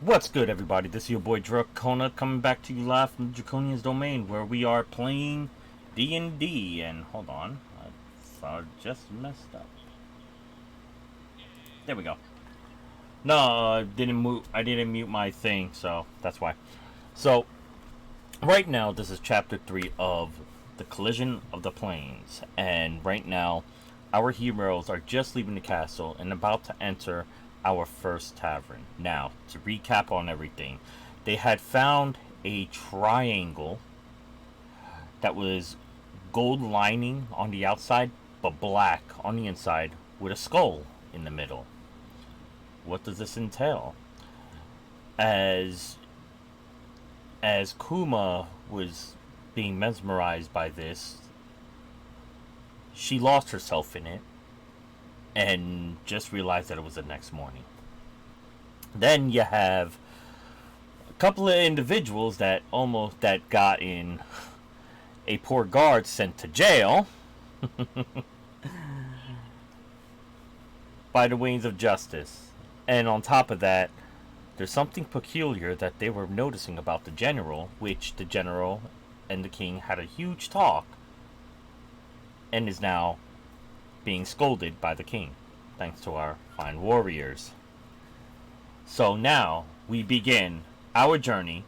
What's good, everybody? This is your boy Dracona coming back to you live from Draconia's Domain, where we are playing D&D. And hold on, I just messed up. There we go. No, I didn't mute my thing, so that's why. So, right now, this is Chapter 3 of The Collision of the Planes. And right now, our heroes are just leaving the castle and about to enter our first tavern. Now, to recap on everything, they had found a triangle that was gold lining on the outside, but black on the inside, with a skull in the middle. What does this entail? As Kuma was being mesmerized by this, she lost herself in it and just realized that it was the next morning. Then you have a couple of individuals that got in a poor guard sent to jail by the wings of justice. And on top of that, there's something peculiar that they were noticing about the general, which the general and the king had a huge talk and is now being scolded by the king, thanks to our fine warriors. So now we begin our journey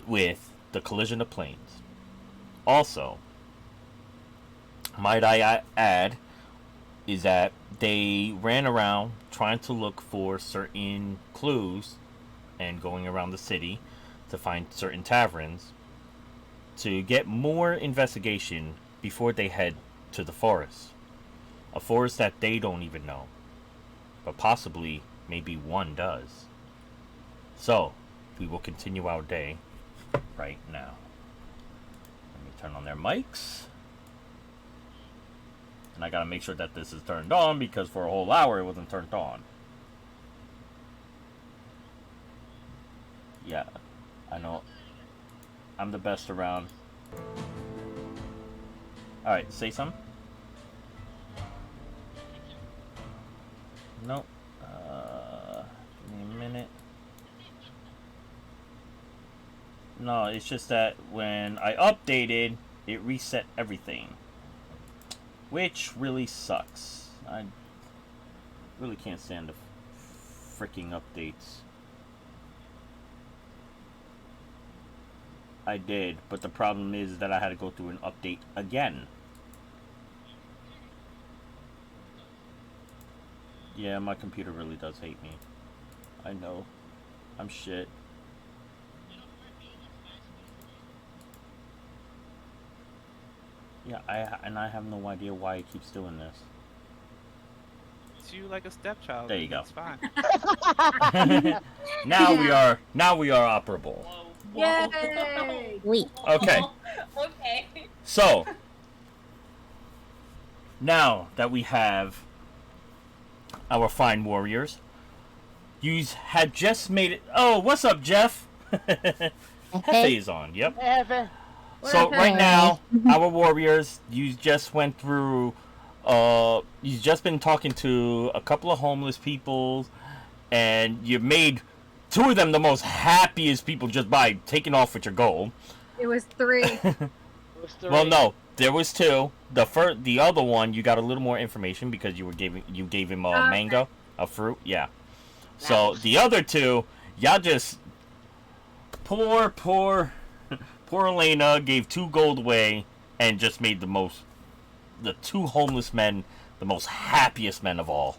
with the collision of planes. Also, might I add, is that they ran around trying to look for certain clues and going around the city to find certain taverns to get more investigation before they head to the forest. A forest that they don't even know, but possibly maybe one does. So, we will continue our day right now. Let me turn on their mics. And I gotta make sure that this is turned on because for a whole hour it wasn't turned on. Yeah, I know. I'm the best around. Alright, say something. Nope. Give me a minute. No, it's just that when I updated, it reset everything. Which really sucks. I really can't stand the freaking updates. I did, but the problem is that I had to go through an update again. Yeah, my computer really does hate me. I know. I'm shit. Yeah, I have no idea why it keeps doing this. It's you like a stepchild. There you go. It's fine. Now we are operable. Whoa. Yay! Wait. Okay. Okay. So, now that we have our fine warriors, you had just made it. Oh, what's up, Jeff? Hefe is on. Yep. Hefe. So right now, our warriors, you just went through. You've just been talking to a couple of homeless people, and you made two of them the most happiest people just by taking off with your gold. It was 3. Well, no, there was 2. The other one, you got a little more information because you gave him a mango, a fruit, yeah. So the other 2, y'all just poor Elena gave 2 gold away and just made the 2 homeless men the most happiest men of all.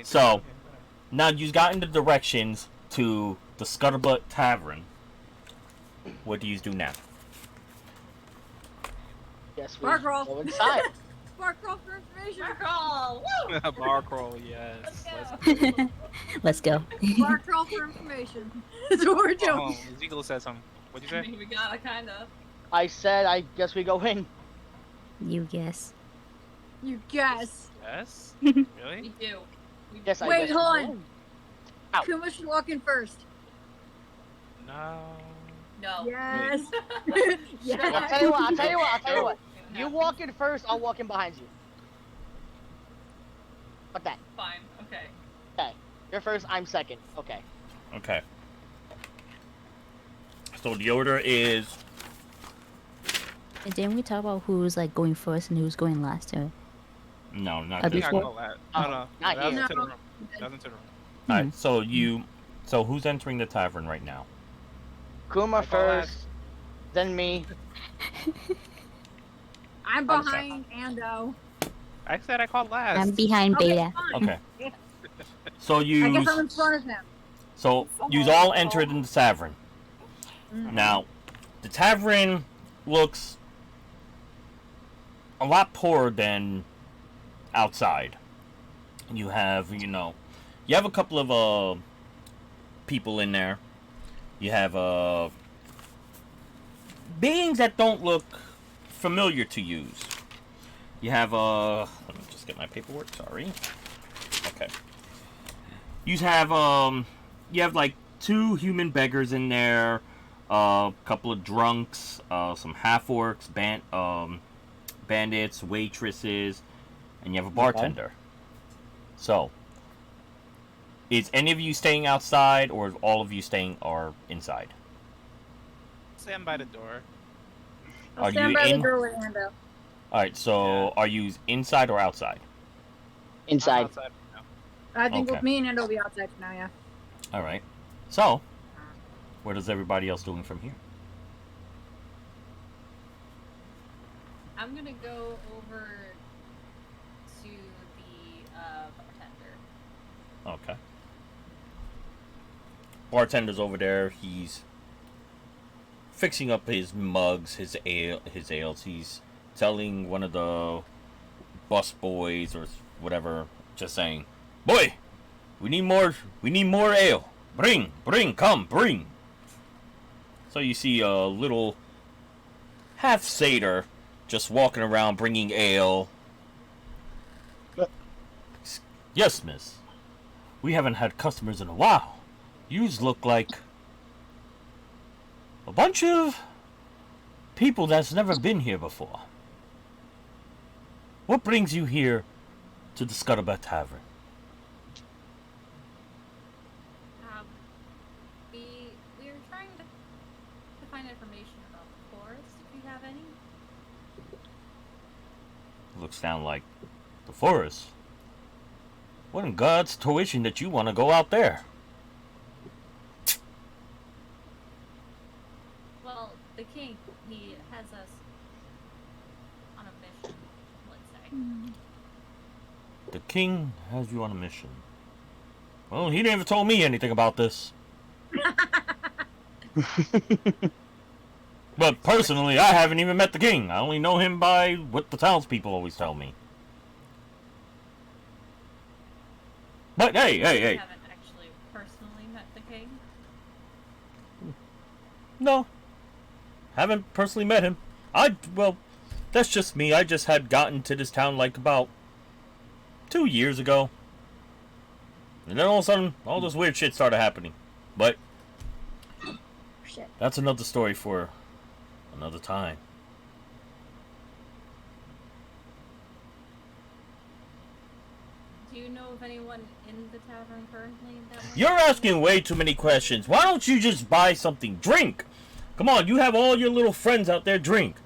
So now you've gotten the directions to the Scuttlebutt Tavern. What do you do now? Yes, we Bar crawl. go inside. Bar crawl for information. Bar crawl! Woo! Bar crawl, yes. Let's go. Bar crawl for information. That's what we're doing. Oh, Ezekiel said something. What'd you say? We gotta kinda. I said, I guess we go in. You guess. You guess. Yes? We Really? do. We Yes, I Wait, guess hold we on. go in. Ow. Kuma should walk in first. No. No. Yes. I'll yes. tell you what. You walk in first, I'll walk in behind you. What that? Fine. Okay. You're first. I'm second. Okay. Okay. So the order is And didn't we talk about who's like going first and who's going last? Or... no, not I this I before- one. go last. Oh, No, no. not That was here. into the No. room. That was into the room. All right. So who's entering the tavern right now? Kuma I go last. first, then me. I'm I'm behind Ando. I said I called last. I'm behind Okay, Beta. fine. Okay. So I you guess I'm in front of him. so you all entered in the tavern. Mhm. Now, the tavern looks a lot poorer than outside. You have, you have a couple of people in there. You have beings that don't look familiar to use. You have let me just get my paperwork, sorry. Okay. You have like 2 human beggars in there, a couple of drunks, some half-orcs, bandits, waitresses, and you have a bartender. So, is any of you staying outside, or is all of you staying or inside? Stand by the door. I'll Are stand you by in? the door with Ando. Alright, so Yeah. are you inside or outside? I'm Inside. outside now. I think Okay. with me and Ando will be outside for now, yeah. Alright. So, what is everybody else doing from here? I'm gonna go over to the bartender. Okay. Bartender's over there. He's fixing up his mugs, his ales. He's telling one of the bus boys or whatever, just saying, "Boy, we need more ale. Bring, come, bring." So you see a little half satyr just walking around bringing ale. Yes, miss. We haven't had customers in a while. Yous look like a bunch of people that's never been here before. What brings you here to the Scuttlebutt Tavern? We were trying to find information about the forest, if you have any. Looks down like the forest. What in God's tuition that you want to go out there? Well, the king, he has us on a mission, let's say. The king has you on a mission. Well, he never told me anything about this. But personally, I haven't even met the king. I only know him by what the townspeople always tell me. But hey. We haven't actually personally met the king. No. Haven't personally met him. Well, that's just me. I just had gotten to this town like about 2 years ago. And then all of a sudden, all this weird shit started happening. But Shit. that's another story for another time. Do you know of anyone in the tavern currently that might- You're asking way too many questions. Why don't you just buy something? Drink! Come on, you have all your little friends out there. Drink.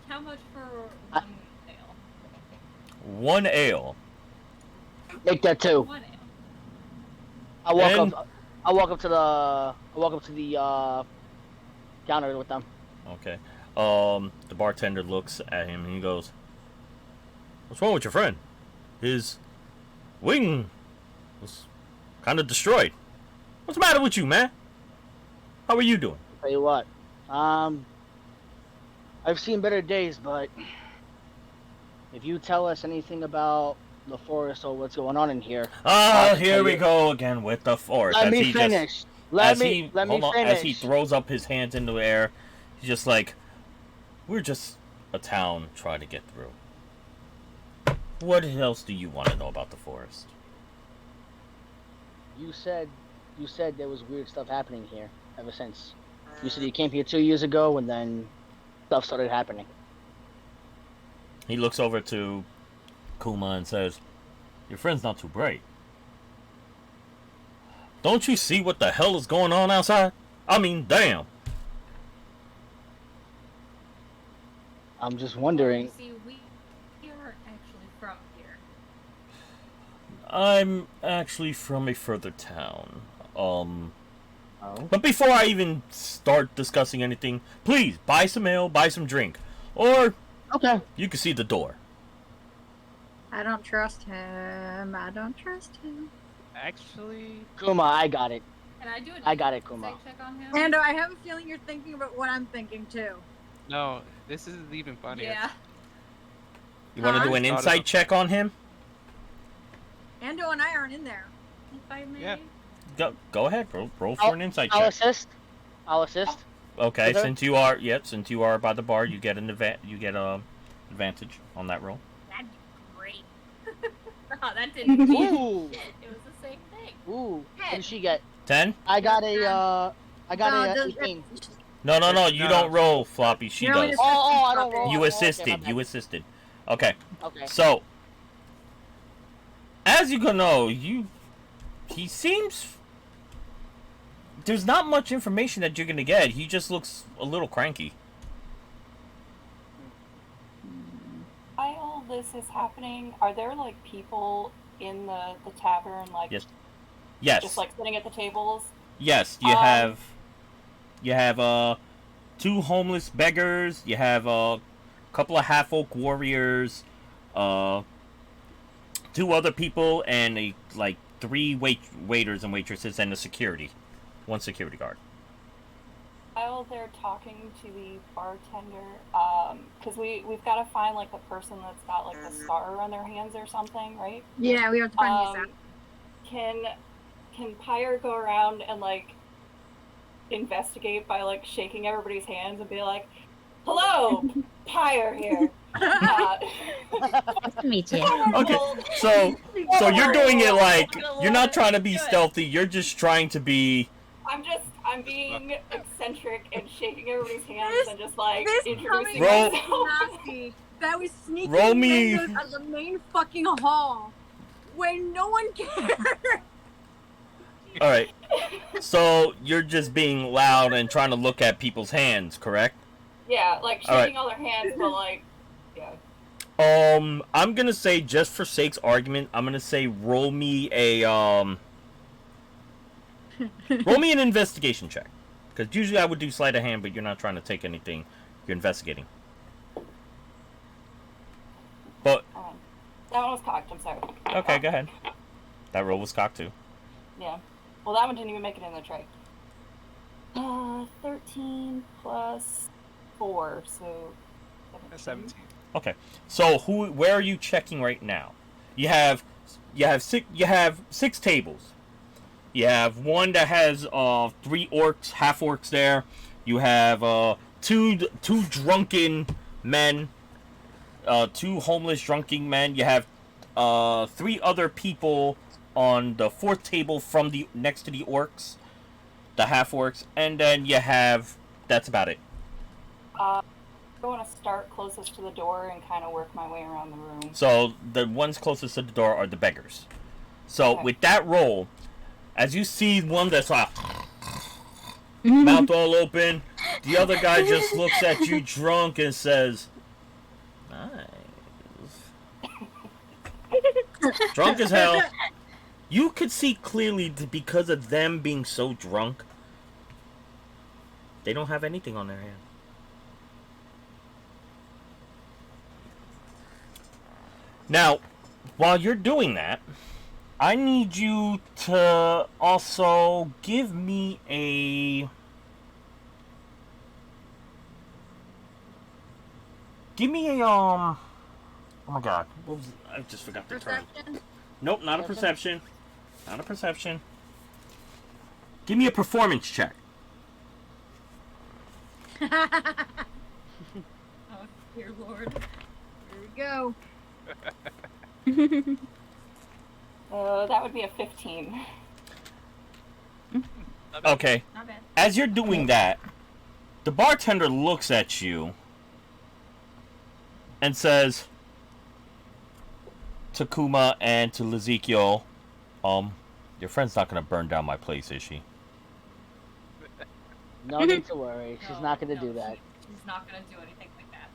How much for one ale? 1 ale. Make that 2. 1 ale. I walk And- up. I walk up to the counter with them. Okay. The bartender looks at him and he goes, "What's wrong with your friend? His wing was kind of destroyed. What's the matter with you, man? How are you doing?" Tell you what. I've seen better days, but if you tell us anything about the forest or what's going on in here, Ah, I'll here tell we you. go again with the forest. let As me he finish. Just, let as me he, let me hold on, finish. as he throws up his hands in the air, he's just like, "We're just a town trying to get through. What else do you want to know about the forest?" You said there was weird stuff happening here ever since. You said you came here 2 years ago, and then stuff started happening. He looks over to Kuma and says, "Your friend's not too bright. Don't you see what the hell is going on outside? I mean, damn." I'm just wondering. See, we aren't actually from here. I'm actually from a further town. Oh. But before I even start discussing anything, please buy some ale, buy some drink, or Okay. you can see the door. I don't trust him. I don't trust him. Actually, Kuma, I got it. Can I do I got it, insight Kuma. check on him? And I have a feeling you're thinking about what I'm thinking too. no. This is even funnier. Yeah. You want to do an Thought insight about check on him? Ando and I aren't in there. If I may. Yeah. Go ahead, roll for an insight I'll check. assist. I'll assist. Okay, Okay. since you are by the bar, you get an advantage on that roll. That'd be great. Oh, that didn't mean Ooh. it was the same thing. Ooh. What did she get? 10? I got a No, it doesn't- 18. No, you No. don't roll, Floppy. She You're only does. Oh, I don't roll. You Oh, okay, assisted. my You bad. assisted. Okay, Okay. so as you can know, he seems. There's not much information that you're gonna get. He just looks a little cranky. While all this is happening, are there like people in the tavern, like Yes. Yes. just like sitting at the tables? Yes, you have 2 homeless beggars, you have a couple of half-orc warriors, 2 other people, and 3 waiters and waitresses, and a security. 1 security guard. While they're talking to the bartender, because we've got to find like the person that's got like the scar on their hands or something, right? Yeah, we have to find these out. Can Pyre go around and like investigate by like shaking everybody's hands and be like, "Hello, Pyre here." Nice to meet you. Okay, so you're doing it like you're not trying to be stealthy. You're just trying to be. I'm being eccentric and shaking everybody's hands and just like This introducing coming Roll- myself. nasty. That was sneaking Roll me- windows out of the main fucking hall when no one cared. All right. So you're just being loud and trying to look at people's hands, correct? Yeah, like All right. shaking all their hands, but like, yeah. I'm gonna say, just for sake's argument, I'm gonna say roll me an investigation check. Because usually I would do sleight of hand, but you're not trying to take anything. You're investigating. But That one was cocked, I'm sorry. okay, go ahead. That roll was cocked too. Yeah. Well, that one didn't even make it in the tray. 13 plus 4, so 17. 17. Okay. So where are you checking right now? You have 6 tables. You have one that has 3 orcs, half orcs there. You have two drunken men, 2 homeless drunken men. You have 3 other people on the 4th table from the next to the orcs, the half orcs, and then you have that's about it. I want to start closest to the door and kind of work my way around the room. So the ones closest to the door are the beggars. So Okay. with that roll, as you see one that's like mouth all open, the other guy just looks at you drunk and says, "Nice." Drunk as hell. You could see clearly because of them being so drunk, they don't have anything on their hands. Now, while you're doing that, I need you to also give me a... oh my god, what was I just forgot the term. Perception. Nope, not a perception. Not a perception. Give me a performance check. Here Oh, dear lord. we go. That would be a 15. Okay. Not bad. As you're doing that, the bartender looks at you and says, Takuma and to Ezekiel, your friend's not gonna burn down my place, is she? No need to worry. She's No, not gonna no, do that. She's not gonna do anything like that.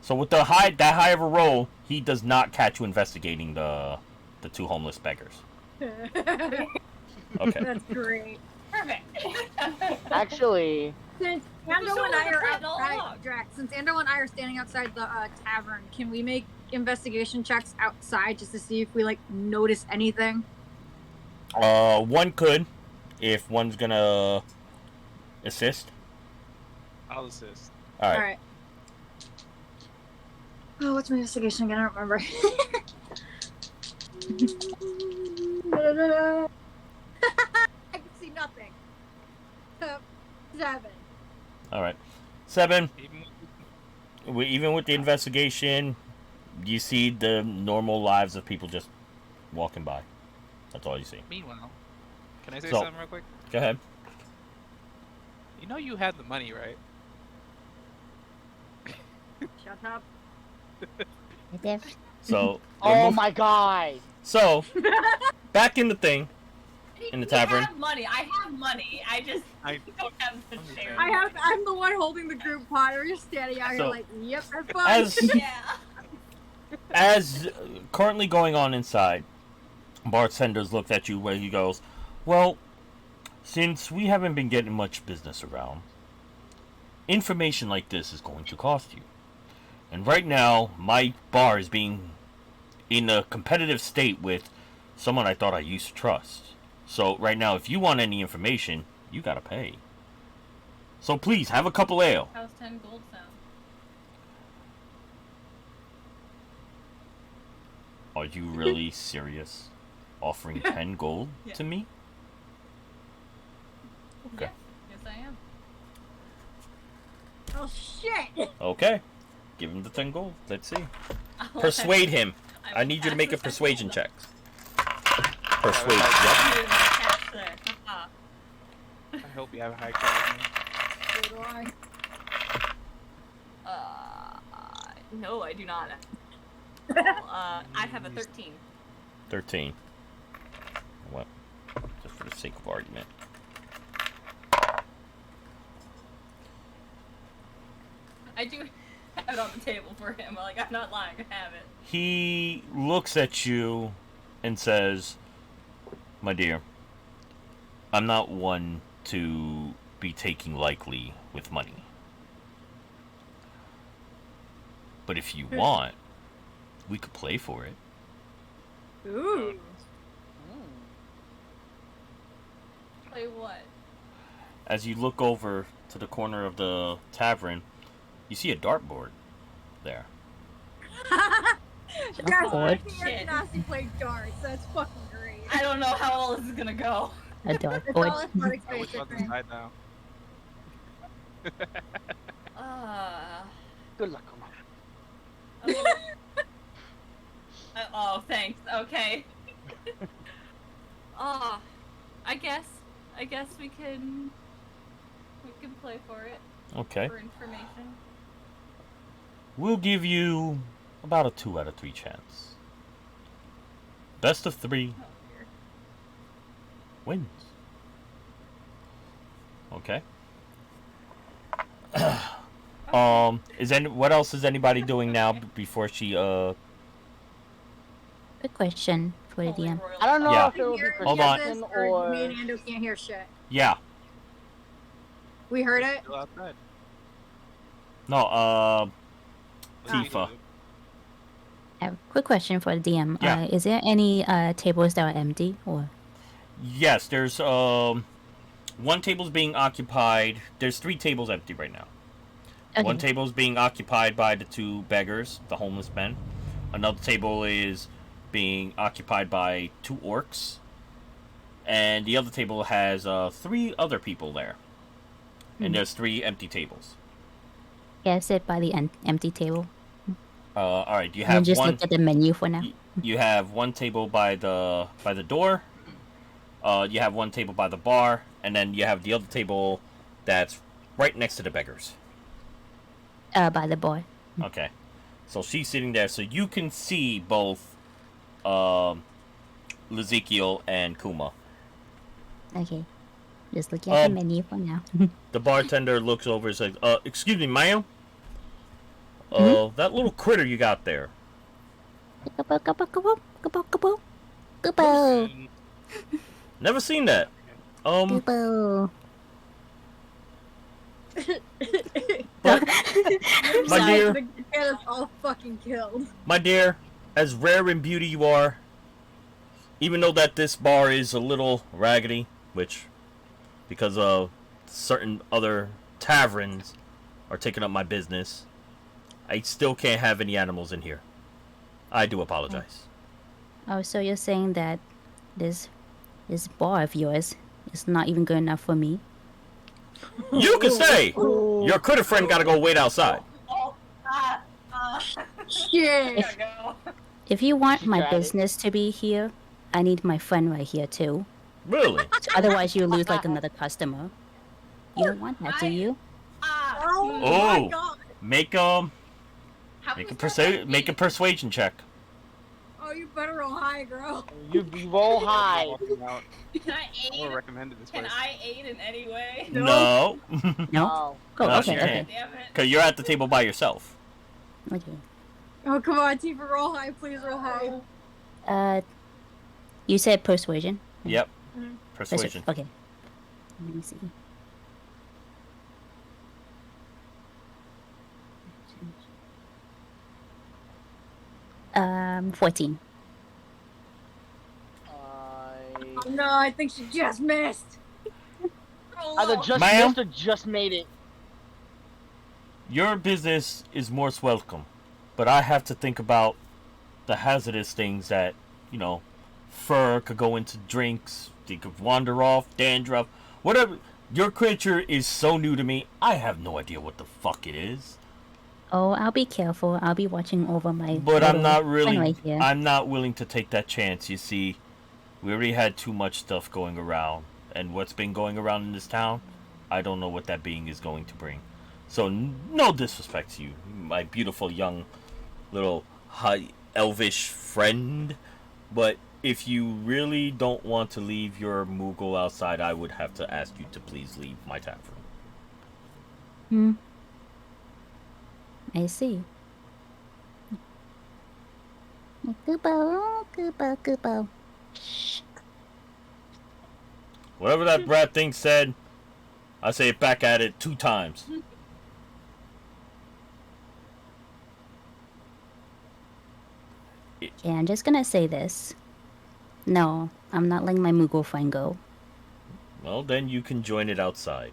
So with that high of a roll, he does not catch you investigating the two homeless beggars. Okay. That's great. Perfect. Actually, Since We Ando showed and I the are plan all along. Drax, since Ando and I are standing outside the tavern, can we make investigation checks outside just to see if we like notice anything? One could, if one's gonna assist. I'll assist. All All right. right. Oh, what's my investigation again? I don't remember. I can see nothing. 7. All right. 7. Even Even with the investigation, you see the normal lives of people just walking by. That's all you see. meanwhile, can I say So- something real quick? Go ahead. You know you had the money, right? Shut up. So. oh my god. So, back in the thing. In the We tavern. have money. I have money. I just I- don't have the I'm just share. saying. I'm the one holding the group pot. We're just standing out here So, like, yep, that's fine. As Yeah. as currently going on inside, bartenders looked at you where he goes, well, since we haven't been getting much business around, information like this is going to cost you. And right now, my bar is being in a competitive state with someone I thought I used to trust. So right now, if you want any information, you gotta pay. So please, have a couple ale. How's 10 gold sound? Are you really serious? Offering 10 gold Yeah. to me? Okay. Yes, I am. Oh shit! Okay. Give him the 10 gold. Let's see. I'll Persuade him. I will need you to pass make a the 10 persuasion gold. check. Persuade. Yep. You didn't catch there. Haha. I hope you have a high credit. So do I. No, I do not. I have a 13. 13. What? Just for the sake of argument. I do have it on the table for him. Like, I'm not lying. I have it. He looks at you and says, my dear, I'm not one to be taking lightly with money. But if you want, we could play for it. Ooh. Play what? As you look over to the corner of the tavern, you see a dartboard there. Guys, Shit. Nasty played darts. That's fucking great. I don't know how all this is gonna go. A It's all dartboard. athletics I wish I was basically. inside now. Good luck, come on. Okay. Oh, thanks. Okay. I guess we can play for it Okay. for information. We'll give you about a 2 out of 3 chance. Best of 3 Oh dear. wins. Okay. What else is anybody doing now before she Quick question for the Holy DM. royal I don't know Yeah. if it would be Hold on. perception Me or and Ando can't hear shit. yeah. We heard it. Still outside. No, Let's see. Tifa. I have a quick question for the DM. Yeah. Is there any tables that are empty or? Yes, there's one table's being occupied. There's 3 tables empty right now. Okay. One table is being occupied by the 2 beggars, the homeless men. Another table is being occupied by 2 orcs. And the other table has 3 other people there. And there's 3 empty tables. Yeah, sit by the empty table. Alright, you And have just one. look at the menu for now. You have one table by the door. You have one table by the bar, and then you have the other table that's right next to the beggars. By the bar. Okay, so she's sitting there, so you can see both Ezekiel and Kuma. Okay. Just looking at Um, the menu for now. The bartender looks over and says, excuse me, ma'am? Mhm. That little critter you got there. Kubo, kubo, kubo, kubo, kubo. Kubo, Never seen that. kubo. But, my Sorry, dear, the get us all fucking killed. my dear, as rare in beauty you are, even though that this bar is a little raggedy, which, because of certain other taverns are taking up my business, I still can't have any animals in here. I do apologize. Oh, so you're saying that this bar of yours is not even good enough for me? You can stay! Your critter friend gotta go wait outside. Shit. If you want my Got it. business to be here, I need my friend right here too. Really? Otherwise, you lose like another customer. You don't want that, do you? Oh, Oh. my god. Make make a persuasion check. Oh, you better roll high, girl. You roll high. Walking out. Can I I aid? would recommend this Can place. I aid in any way? No. No. Oh. Oh, No, okay, she okay. can't. Damn it. Cause you're at the table by yourself. Okay. Oh, come on, Tifa, roll high. Please roll high. You said persuasion. Yep. Mhm. Persuasion. Okay. Let me see. 14. Oh, no, I think she just missed. Either just Ma'am? missed or just made it. Your business is most welcome, but I have to think about the hazardous things that, fur could go into drinks, they could wander off, dandruff, whatever. Your creature is so new to me, I have no idea what the fuck it is. Oh, I'll be careful. I'll be watching over my. But I'm little not friend really, right here. I'm not willing to take that chance. You see, we already had too much stuff going around, and what's been going around in this town, I don't know what that being is going to bring. So no disrespect to you, my beautiful young little high elvish friend, but if you really don't want to leave your Moogle outside, I would have to ask you to please leave my tavern. Hmm. I see. Kubo, Kubo, Kubo. Shh. Whatever that brat thing said, I say it back at it 2 times. Okay, I'm just gonna say this. No, I'm not letting my Moogle friend go. Well, then you can join it outside.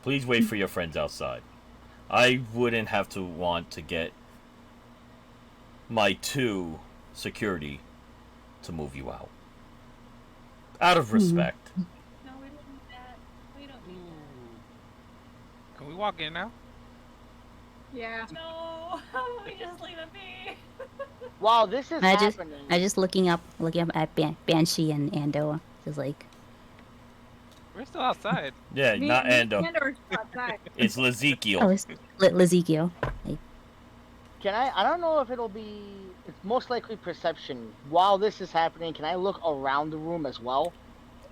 Please wait for your friends outside. I wouldn't have to want to get my 2 security to move you out. Out of respect. No, we don't need that. We don't need that. Can we walk in now? Yeah. No, we just leave it be. Wow, this is I just happening. looking up at Banshee and Ando. Just like, We're still outside. Yeah, not Ando. Or outside. It's oh, Ezekiel. it's Ezekiel. Like, Can I don't know if it'll be. It's most likely perception. While this is happening, can I look around the room as well?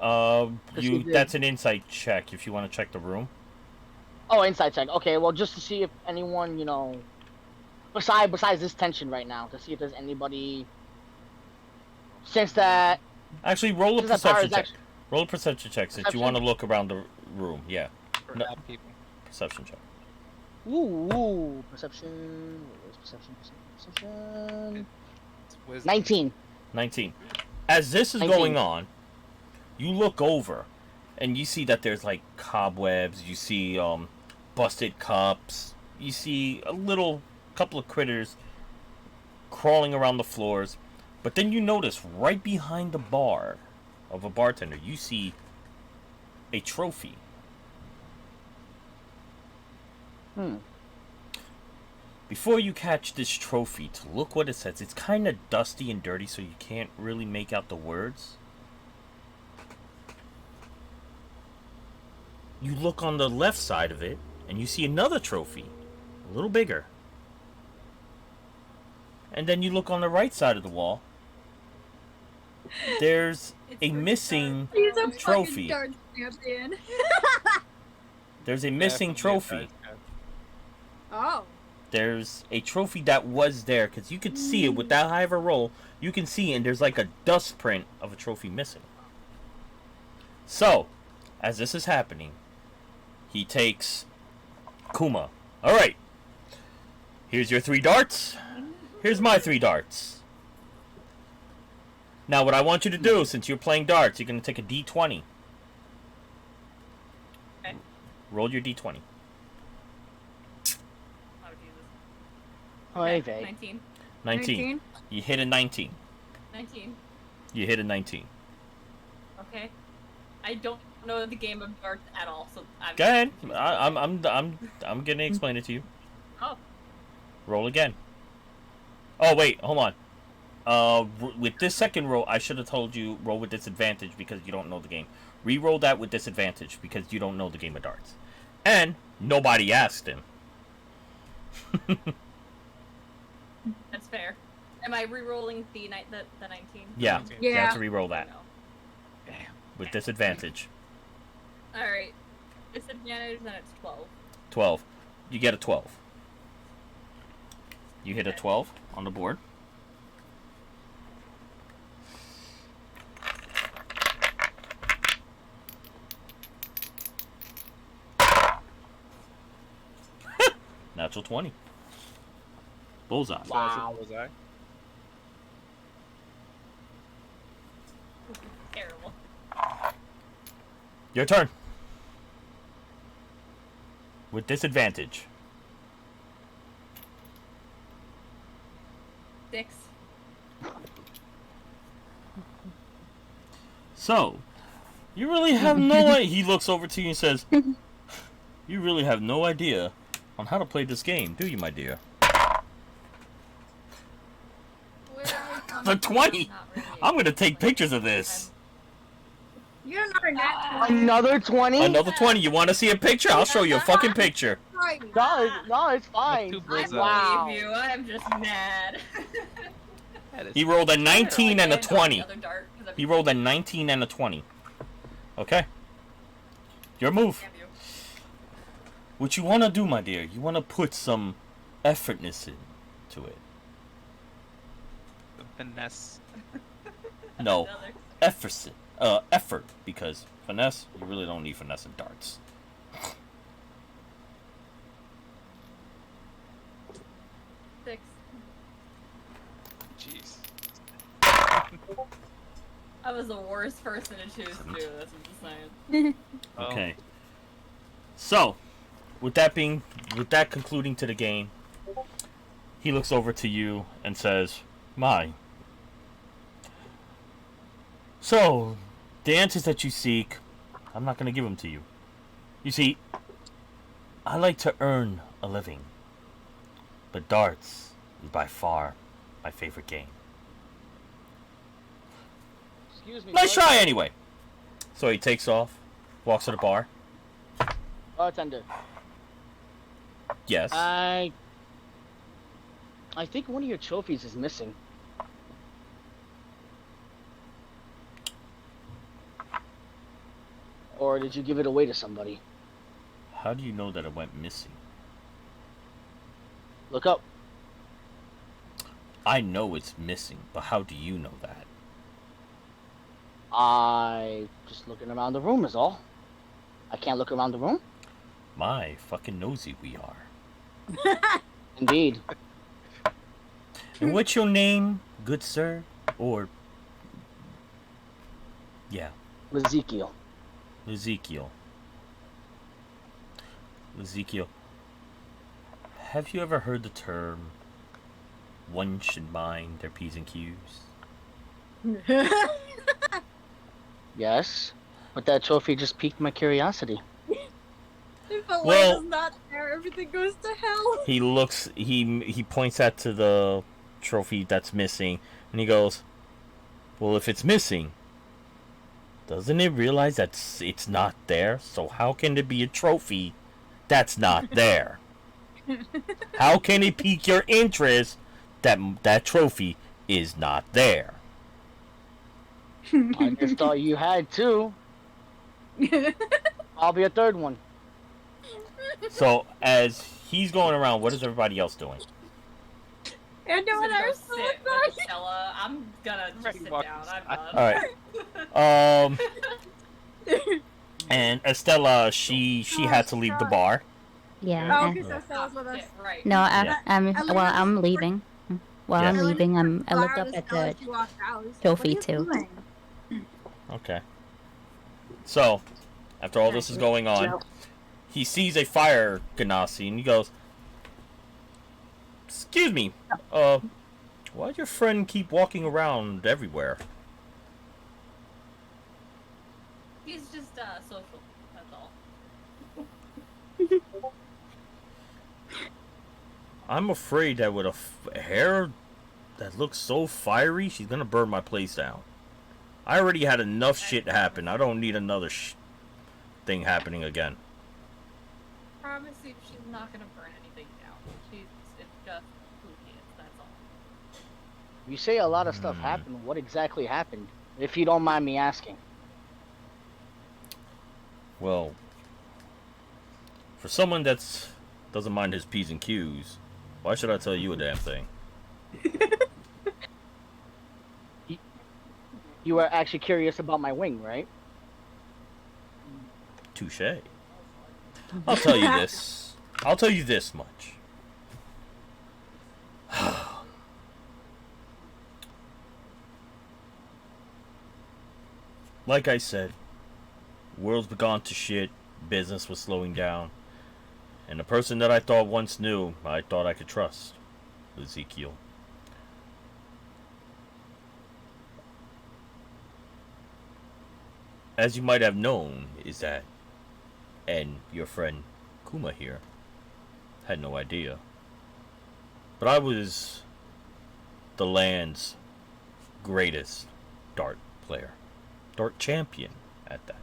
You. That's an insight check if you want to check the room. Oh, inside check. Okay, well, just to see if anyone, besides this tension right now, to see if there's anybody. Since that. Actually, roll a Since that power perception is check. actually. Roll a perception check since you Perception? want to look around the room. Yeah, For No. bad people. perception check. Ooh, perception. Where's perception? Perception. It's wisdom. 19. 19. As this is 19. going on, you look over and you see that there's like cobwebs, you see busted cups, you see a little couple of critters crawling around the floors, but then you notice right behind the bar of a bartender, you see a trophy. Before you catch this trophy, to look what it says, it's kind of dusty and dirty, so you can't really make out the words. You look on the left side of it, and you see another trophy, a little bigger. And then you look on the right side of the wall, there's It's a for missing He's a trophy. fucking darts champion. There's a missing trophy. Oh. There's a trophy that was there because you could see it with that high of a roll. You can see, and there's like a dust print of a trophy missing. So, as this is happening, he takes Kuma. All right. Here's your 3 darts. Here's my 3 darts. Now, what I want you to do, since you're playing darts, you're going to take a D20. Okay. Roll your D20. Oh, Jesus. Oy Okay, vey. 19. 19. You hit a 19. 19. You hit a 19. Okay. I don't know the game of darts at all, so I'm... Go ahead. I'm gonna explain it to you. Oh. Roll again. Oh wait, hold on. With this second roll, I should have told you roll with disadvantage because you don't know the game. Re-roll that with disadvantage because you don't know the game of darts. And nobody asked him. That's fair. Am I re-rolling the 19? Yeah, you Yeah. have to re-roll that No. with disadvantage. Alright. Disadvantage, then it's 12. 12. You get a 12. You hit a 12 on the board. Natural 20. Bullseye. Wow. Was I? Terrible. Your turn. With disadvantage. 6. So, you really have no idea. He looks over to you and says, you really have no idea on how to play this game, do you, my dear? The 20! Not really. I'm gonna take pictures of this. You're another nat 20. Another 20? Another 20. You want to see a picture? I'll show you a fucking picture. Right. No, it's fine. Two I bullseyes. Wow. believe you. I'm just mad. That is He rolled a 19 and a 20. Another dart, 'cause I'm- He rolled a 19 and a 20. Okay. Your move. Damn you. What you want to do, my dear, you want to put some effortness into it. the finesse. No, Another. effort, because finesse, you really don't need finesse in darts. 6. Jeez. I was the worst person to choose to do this, I'm just saying. Oh. Okay. So, with that concluding to the game, he looks over to you and says, "My. So, the answers that you seek, I'm not going to give them to you. You see, I like to earn a living, but darts is by far my favorite game. Excuse me. Nice bud. try anyway." So he takes off, walks to the bar. Bartender. Yes. I think one of your trophies is missing. Or did you give it away to somebody? How do you know that it went missing? Look up. I know it's missing, but how do you know that? I just looking around the room is all. I can't look around the room? My fucking nosy we are. Indeed. And what's your name, good sir? Or yeah, Ezekiel. Ezekiel. Ezekiel. Have you ever heard the term one should mind their P's and Q's? Yes. But that trophy just piqued my curiosity. If a Well- light is not there, everything goes to hell. He looks he points out to the trophy that's missing and he goes, "Well, if it's missing, doesn't it realize that it's not there? So how can it be a trophy that's not there? How can it pique your interest that that trophy is not there?" I just thought you had two. I'll be a third one. So as he's going around, what is everybody else doing? And no I'm one gonna go else sit with Estella. I'm gonna just Ready sit walk down. I'm inside. done. All right. And Estella, she had to leave the bar. Yeah. Oh, I- okay, so Stella's with us. Yeah, right. no, Yeah. I'm leaving. While Yeah. I'm leaving, I looked Wow, up at Stella, the she walked out. trophy, What are you too. doing? Okay. So, after all this is going on, he sees a fire ganassi and he goes, "Excuse me, why'd your friend keep walking around everywhere?" He's just social. That's all. I'm afraid that with a hair that looks so fiery, she's gonna burn my place down. I already had enough shit happen. I don't need another thing happening again. Promise you, she's not gonna burn anything down. It's just who he is. That's all. You say a lot of stuff happened. What exactly happened? If you don't mind me asking. Well, for someone that's doesn't mind his P's and Q's, why should I tell you a damn thing? You were actually curious about my wing, right? Touche. I'll tell you this. I'll tell you this much. Like I said, world's gone to shit, business was slowing down, and the person that I thought once knew, I thought I could trust, Ezekiel. As you might have known, is that, and your friend Kuma here, had no idea. But I was the land's greatest dart player. Dart champion at that.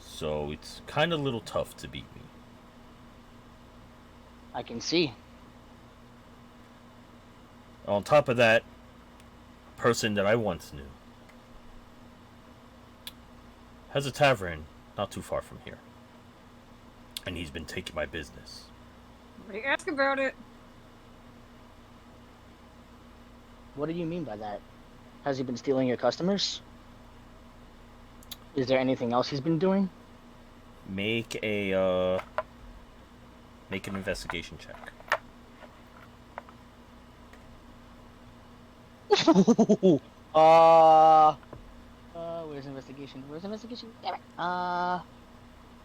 So it's kind of a little tough to beat me. I can see. On top of that, a person that I once knew has a tavern not too far from here. And he's been taking my business. Nobody ask about it. What do you mean by that? Has he been stealing your customers? Is there anything else he's been doing? Make an investigation check. Where's investigation? Where's investigation? Damn it.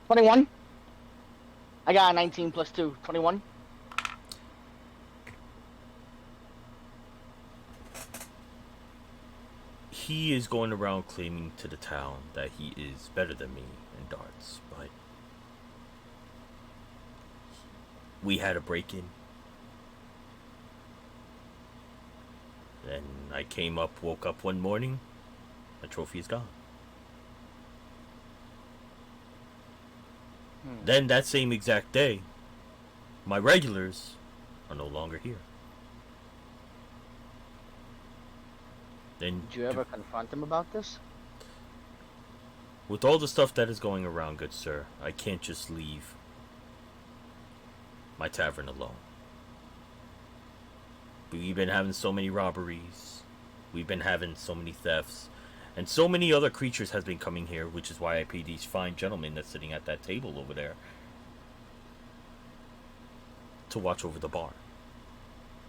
21. I got a 19 plus 2. 21. He is going around claiming to the town that he is better than me in darts, but we had a break-in. Then I woke up one morning, the trophy is gone. Then that same exact day, my regulars are no longer here. Then, Did you ever confront him about this? with all the stuff that is going around, good sir, I can't just leave my tavern alone. We've been having so many robberies, we've been having so many thefts, and so many other creatures has been coming here, which is why I pay these fine gentlemen that's sitting at that table over there to watch over the bar.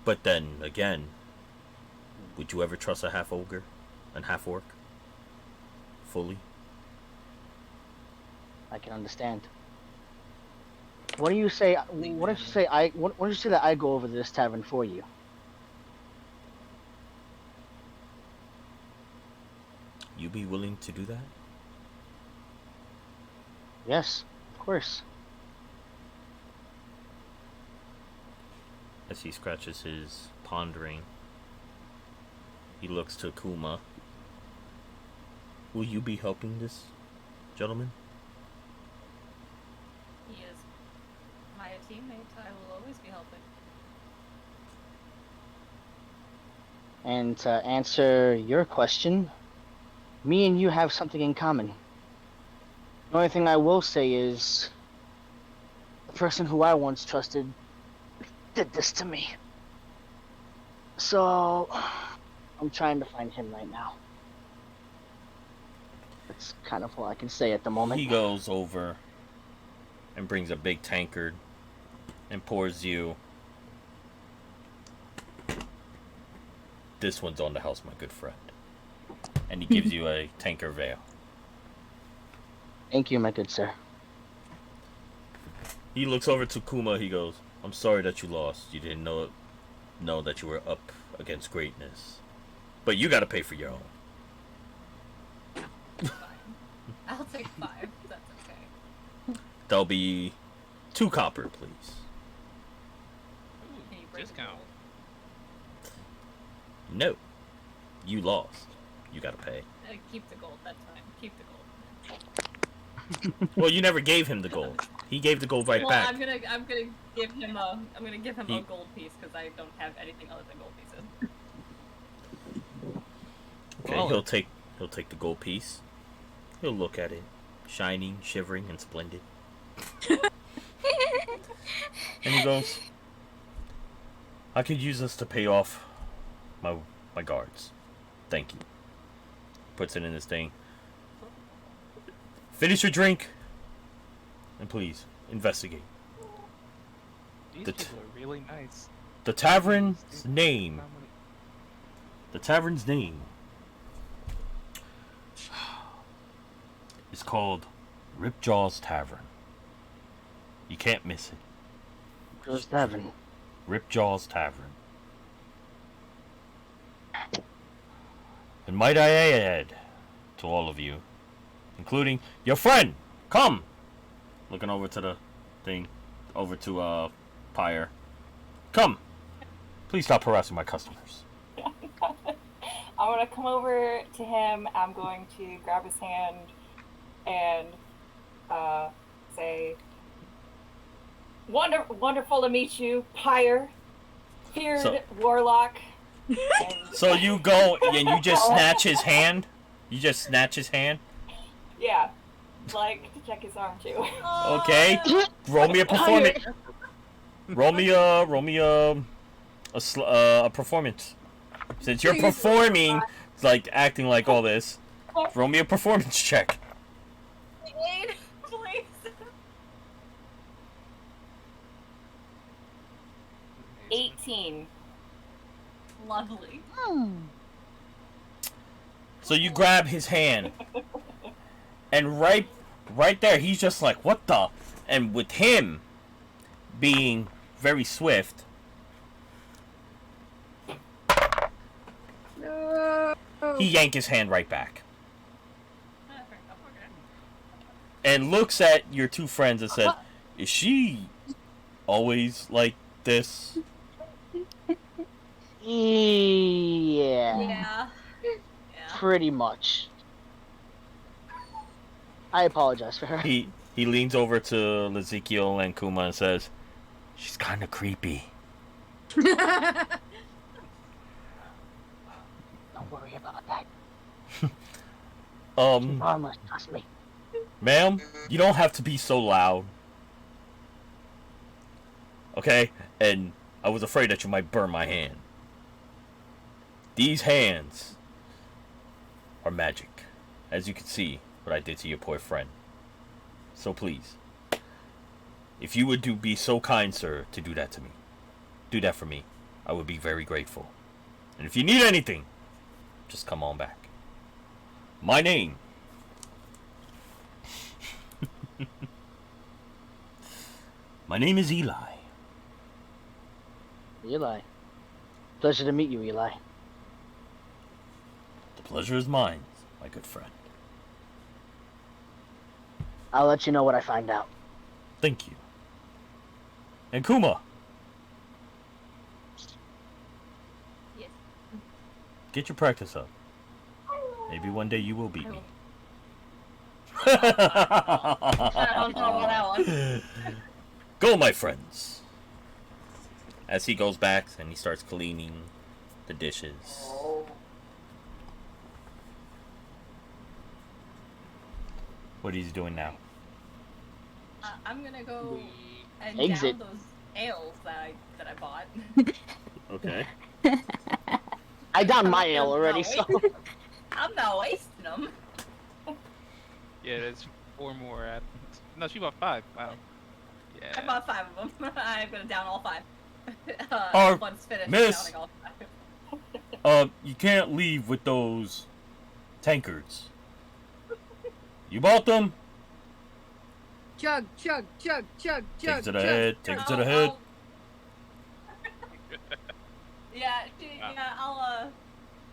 But then again, would you ever trust a half ogre and half orc fully? I can understand. What do you say? What if you say What if you say that I go over to this tavern for you? You be willing to do that? Yes, of course. As he scratches his pondering, he looks to Kuma. Will you be helping this gentleman? He is my teammate. I will always be helping. And to answer your question, me and you have something in common. The only thing I will say is the person who I once trusted did this to me. So I'm trying to find him right now. That's kind of all I can say at the moment. He goes over and brings a big tankard and pours you. This one's on the house, my good friend. And he gives you a tankard veil. Thank you, my good sir. He looks over to Kuma. He goes, "I'm sorry that you lost. You didn't know that you were up against greatness, but you got to pay for your own." I'll take 5. That's okay. There'll be 2 copper, please. Can you break Discount. No, you lost. You got to pay. Keep the gold. That's fine. Keep the gold. Well, you never gave him the gold. He gave the gold right well, back. I'm gonna give him a He- gold piece because I don't have anything other than gold pieces. Okay, Well- he'll take the gold piece. He'll look at it, shining, shivering, and splendid. And he goes, "I could use this to pay off my guards. Thank you." Puts it in his thing. Finish your drink, and please investigate. These The people are really nice. The tavern's These- name. not many- The tavern's name is called Ripjaw's Tavern. You can't miss it. Just Devin. Ripjaw's Tavern. And might I add to all of you, including your friend, come! Looking over to the thing, over to Pyre. Come! Please stop harassing my customers. I'm gonna come over to him. I'm going to grab his hand and say, "Wonderful to meet you, Pyre, feared So- warlock." And So you go and you just snatch his hand? You just snatch his hand? yeah, like to check his arm too. Okay. Roll me a performance. Roll me a performance. Since you're performing, like acting like all this, roll me a performance check. Aid, please. 18. Lovely. So you grab his hand, and right there, he's just like, "What the?" And with him being very swift, No. he yank his hand right back Fair enough, okay. and looks at your 2 friends and says, "Is she always like this?" Yeah. Yeah. Pretty much. I apologize for her. He leans over to Ezekiel and Kuma and says, "She's kind of creepy." Don't worry about that. Harmless, trust me. Ma'am, you don't have to be so loud. Okay? And I was afraid that you might burn my hand. These hands are magic. As you can see what I did to your poor friend. So please, if you would be so kind, sir, to do that to me. Do that for me. I would be very grateful. And if you need anything, just come on back. My name My name is Eli. Eli. Pleasure to meet you, Eli. The pleasure is mine, my good friend. I'll let you know what I find out. Thank you. And Kuma, Yes. get your practice up. Maybe one day you will beat me. I don't know about that one. Go, my friends. As he goes back and he starts cleaning the dishes. What he's doing now? I'm gonna go and Exit. down those ales that I bought. Okay. I downed my ale already, so. I'm not wasting them. Yeah, there's 4 more. No, she bought 5. Wow. Yeah. I bought 5 of them. I'm gonna down all 5. Once finished miss. downing all 5. You can't leave with those tankards. You bought them? Chug, chug, chug, chug, Take chug. it to the chug. head. Take it to the head. Yeah,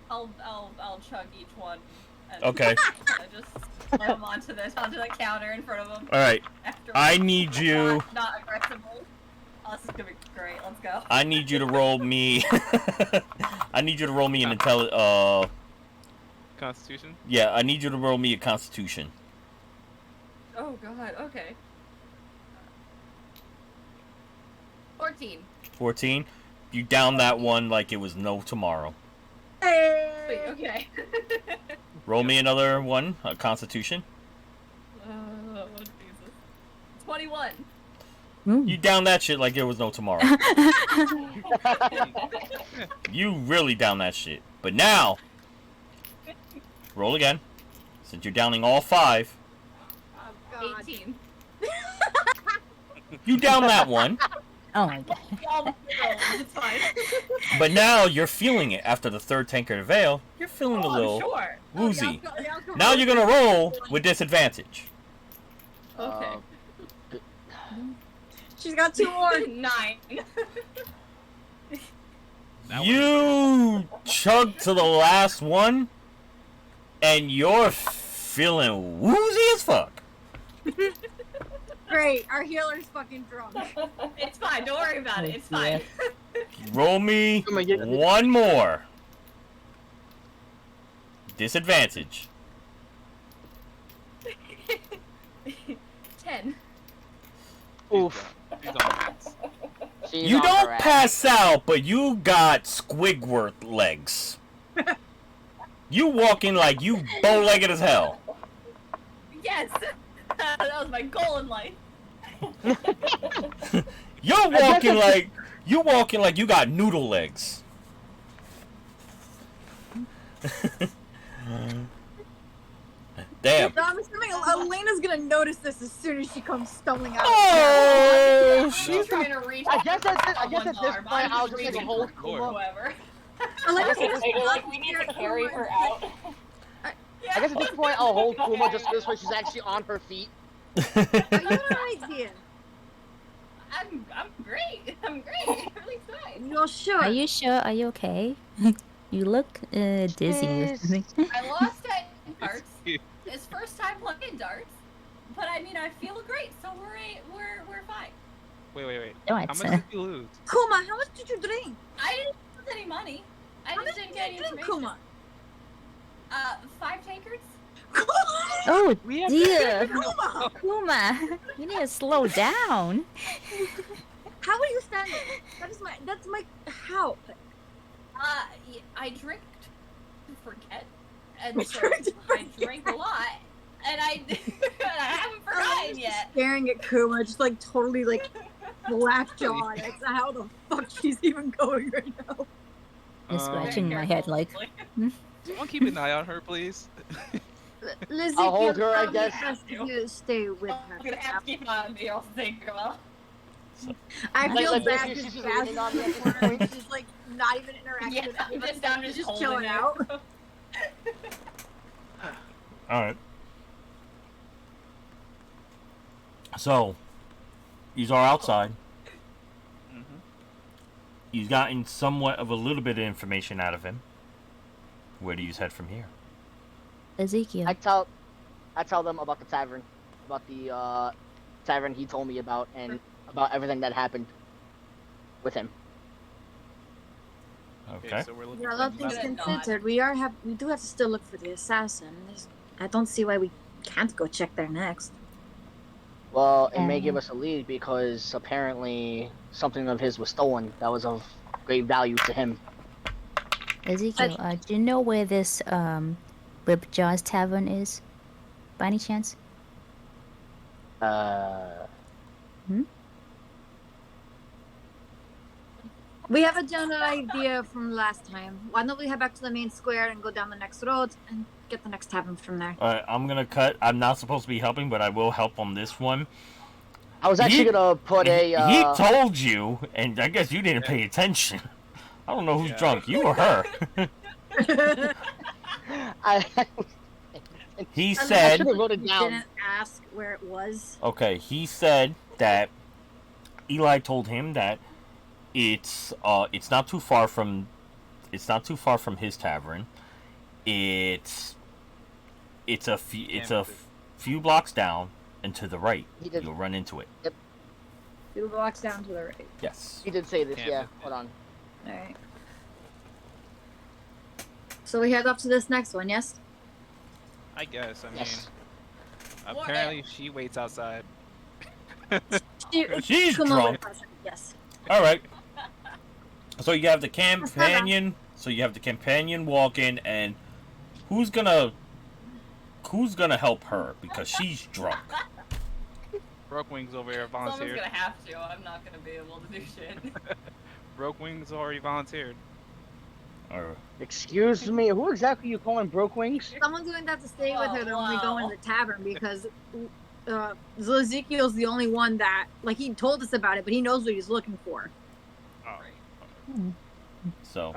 I'll chug each one. And Okay. just throw them onto the counter in front of them. All right. After I need you. Not aggressively. Oh, this is gonna be great. Let's go. I need you to roll me. I need you to roll me an Constitution? Yeah, I need you to roll me a Constitution. Oh God. Okay. 14. 14. You down that one like it was no tomorrow. Sweet. Hey. Okay. Roll me another one, a Constitution. Oh Jesus. 21. Ooh. You down that shit like there was no tomorrow. You really down that shit. But now, roll again. Since you're downing all 5, Oh God. 18. you down that one. Oh my god. All it's fine. But now you're feeling it after the 3rd tankard of ale. You're feeling a Oh, I'm little sure. woozy. Oh, the alcohol- Now you're gonna roll with disadvantage. Okay. She's got 2 more. 9. That You chug to the last one, and you're feeling woozy as fuck. Great. Our healer's fucking drunk. It's fine. Don't worry about it. It's Oh, fine. Roll me Oh my goodness. one more. Disadvantage. 10. Oof. She's on the fence. She's You on don't her ass. pass out, but you got Squigworth legs. You walking like you bow-legged as hell. Yes. That was my goal in life. You're walking like you got noodle legs. Damn. So I'm assuming Elena's gonna notice this as soon as she comes stumbling out. Oh, I'm she's trying to reach. I guess at this someone's arm. point, I'm I'll just just take a reaching hold for Kuma. whoever. Elena's Okay, gonna so you're like, we need to carry her out. I guess at this point, I'll hold Kuma just this way she's actually on her feet. Are you alright here? I'm great. I'm great. Everything's fine. You're sure? Are you sure? Are you okay? You look dizzy or Yes. something. I lost at darts. It's first time playing darts, but I mean I feel great, so we're fine. Wait. No, How it's, much did you lose? Kuma, how much did you drink? I didn't lose any money. I How just much didn't did get you any drink, information. Kuma? 5 tankards. Oh We have dear, Kuma! Kuma, you need to slow down. How are you standing? That's my how? I drink to forget, and You so drink to I drink a lot, and I haven't forgotten yet. Staring at Kuma, just like totally like black jaw. That's how the fuck she's even going right now. I'm scratching my head like, Someone keep an eye on her, please. Lizzie, I'll hold feel her, I probably guess. best if you stay with I'm her. gonna have to keep on me, or else think well. I feel Like, bad basically, just she's Baz leaning on me in at the this corner. point. She's like not even interacting Yeah, with I'm anybody. just down, She's just just holding chilling it. out. All right. So, these are outside. Mm-hmm. You've gotten somewhat of a little bit of information out of him. Where do you head from here? Ezekiel. I tell them about the tavern, about the tavern he told me about, and about everything that happened with him. Okay. So we're looking Yeah, for all things Good another- considered, we do have to still look for the assassin. I don't see why we can't go check there next. Well, it may give us a lead because apparently something of his was stolen that was of great value to him. Ezekiel, do you know where this Ripjaw's Tavern is? By any chance? We have a general idea from last time. Why don't we head back to the main square and go down the next road and get the next tavern from there? All right, I'm gonna cut. I'm not supposed to be helping, but I will help on this one. I was actually gonna put a. He told you, and I guess you didn't pay attention. I don't know who's drunk, you or her. He said. should've wrote it down. Didn't ask where it was. Okay, he said that Eli told him that it's not too far from his tavern. It's a few blocks down and to the right. You'll run into it. Yep. 2 blocks down to the right. Yes. He did say this. Yeah. Yeah. Hold on. Alright. So we head up to this next one, yes? I guess. I mean, Yes. apparently she waits outside. She's Come on, drunk. pressure, yes. All right. So you have the companion. So you have the companion walk in, and who's gonna help her because she's drunk. Broke Wings over here Someone's volunteered. gonna have to. I'm not gonna be able to do shit. Broke Wings already volunteered. Or Excuse me. Who exactly you calling broke wings? Someone's going to have to stay with her Oh, when we go in wow. the tavern because Ezekiel's the only one that, like, he told us about it, but he knows what he's looking for. Oh. so.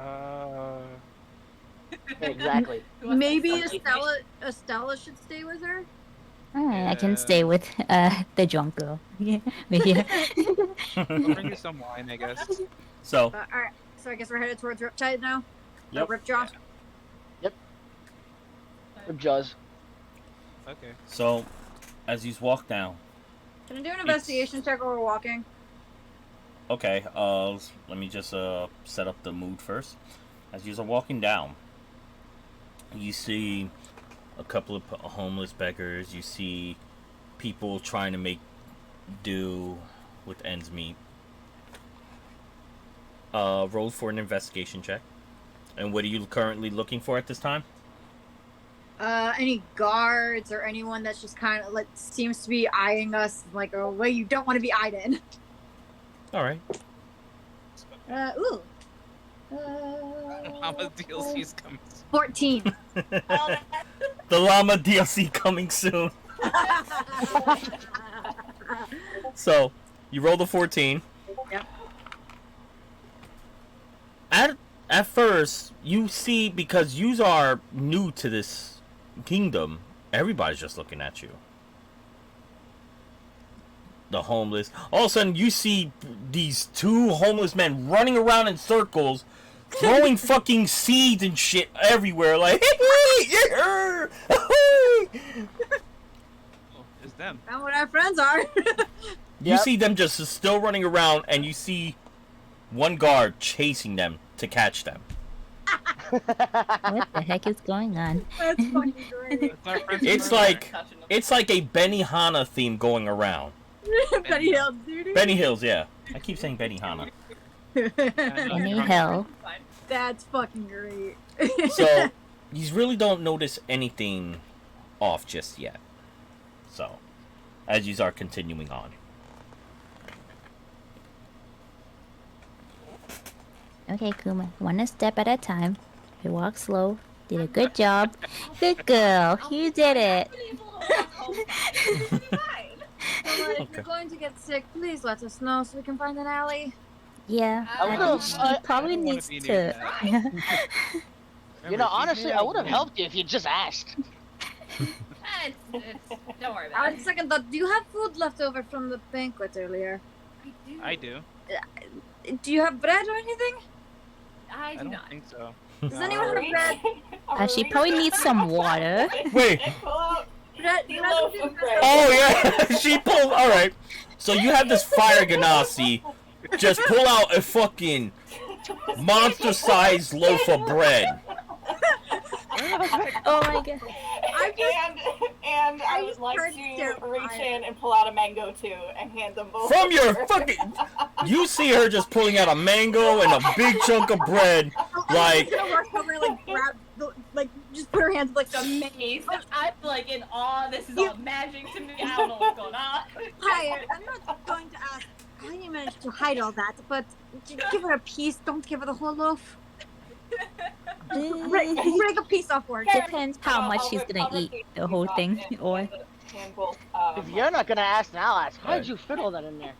Exactly. Who wants to Maybe stop Estella should stay with her? Alright, I Yeah. can stay with the drunk girl. Yeah. Yeah. I'll bring you some wine, I guess. So. Alright, so I guess we're headed towards Riptide now? Yep. Ripjaw? With Jaws. Okay. So, as you walk down. Can I do an investigation check while we're walking? Okay. Let me just set up the mood first. As you're walking down, you see a couple of homeless beggars. You see people trying to make do with ends meet. Roll for an investigation check. And what are you currently looking for at this time? Any guards or anyone that's just kind of like seems to be eyeing us like a way you don't want to be eyed in. All right. Ooh. Mama DLC's coming. 14. The llama DLC coming soon. So, you roll the 14. Yep. At first, you see, because you are new to this kingdom, everybody's just looking at you. The homeless. All of a sudden, you see these 2 homeless men running around in circles, throwing fucking seeds and shit everywhere, like, Oh, it's them. Found what our friends are. You Yep. see them just still running around, and you see one guard chasing them to catch them. What the heck is going on? That's fucking great. It's our friends It's from like touching them. it's like a Benihana theme going around. Betty Hill, dude. Benny Hills, yeah. I keep saying Benihana. Any hell? Fine. That's fucking great. So you really don't notice anything off just yet. So, as you are continuing on. Okay, Kuma. One step at a time. You walk slow. Did a good job. Good girl. You did it. If Okay. you're going to get sick, please let us know so we can find an alley. Yeah, I I would've- think I she probably don't wanna needs be near to. that. You Remember, know, she's honestly, made I out would have of helped you if you just asked. Don't worry about On it. second thought, do you have food left over from the banquet earlier? I do. Do you have bread or anything? I I do don't not. think so. Does anyone have bread? She probably needs some water. Wait. Pull out Bread, the bread loaf would be of the bread. Oh yeah, she pulled. All right. So you have this fire ganassi. Just pull out a fucking monster-sized loaf of bread. Oh my god. And I would like heard to terrifying. reach in and pull out a mango too and hand them both. From your over. fucking. You see her just pulling out a mango and a big chunk of bread. Like, gonna rush over and like grab the like just put her hands like Amazed. I'm like in awe. This is all magic to me. I don't know what's going on. Hi, I'm not going to ask how you managed to hide all that, but give her a piece. Don't give her the whole loaf. Break a piece off for her. Depends how much she's gonna eat the whole thing, or If you're not gonna ask, then I'll ask. How'd you fit all that in there?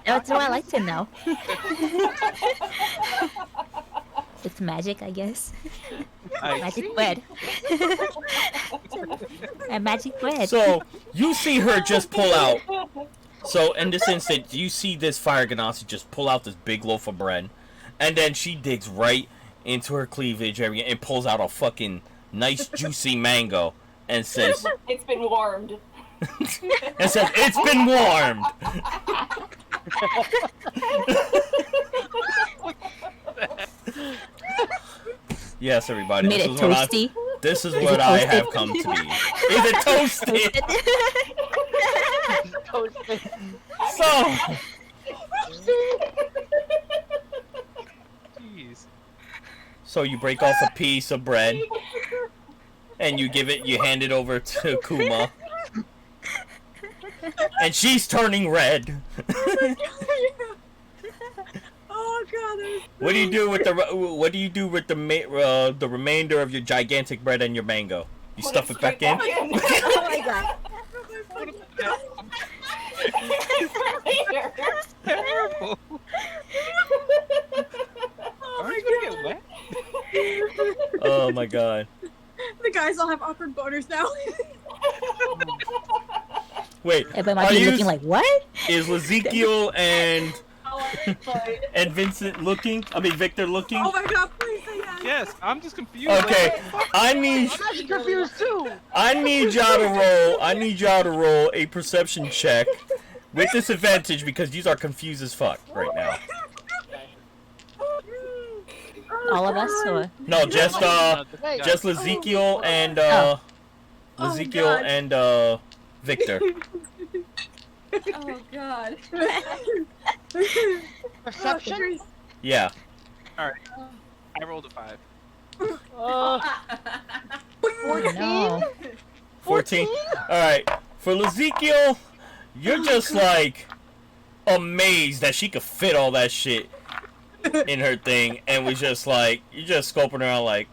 that's what I like to know. It's magic, I guess. Magic bread. A magic bread. so you see her just pull out. So in this instant, you see this Fire Ganassi just pull out this big loaf of bread, and then she digs right into her cleavage area and pulls out a fucking nice juicy mango and says, It's been warmed. "It's been warmed." Yes, everybody. Made it toasty. This is Is what it I toasted? have come to be. Is it toasted? Toasted. So, Jeez. so you break off a piece of bread and you hand it over to Kuma, and she's turning red. Oh god, that was What do you do with the remainder of your gigantic bread and your mango? You stuff it back in? oh my god. Terrible. Aren't you gonna get wet? Oh my god. The guys all have awkward boners now. Wait, Everybody are might be you looking like, what? is Ezekiel and Vincent looking? I mean Victor looking? Oh my god, please say yes. Yes, I'm just confused. Okay, I need I'm confused too. y'all to roll a perception check with disadvantage because these are confused as fuck right now. All of us, or No, just Ezekiel and Ezekiel God. and Victor. Oh god. Perception? Yeah. I rolled a 5. 14? no. 14. Alright. For Ezekiel, you're just like amazed that she could fit all that shit in her thing, and was just like, you're just scoping around like,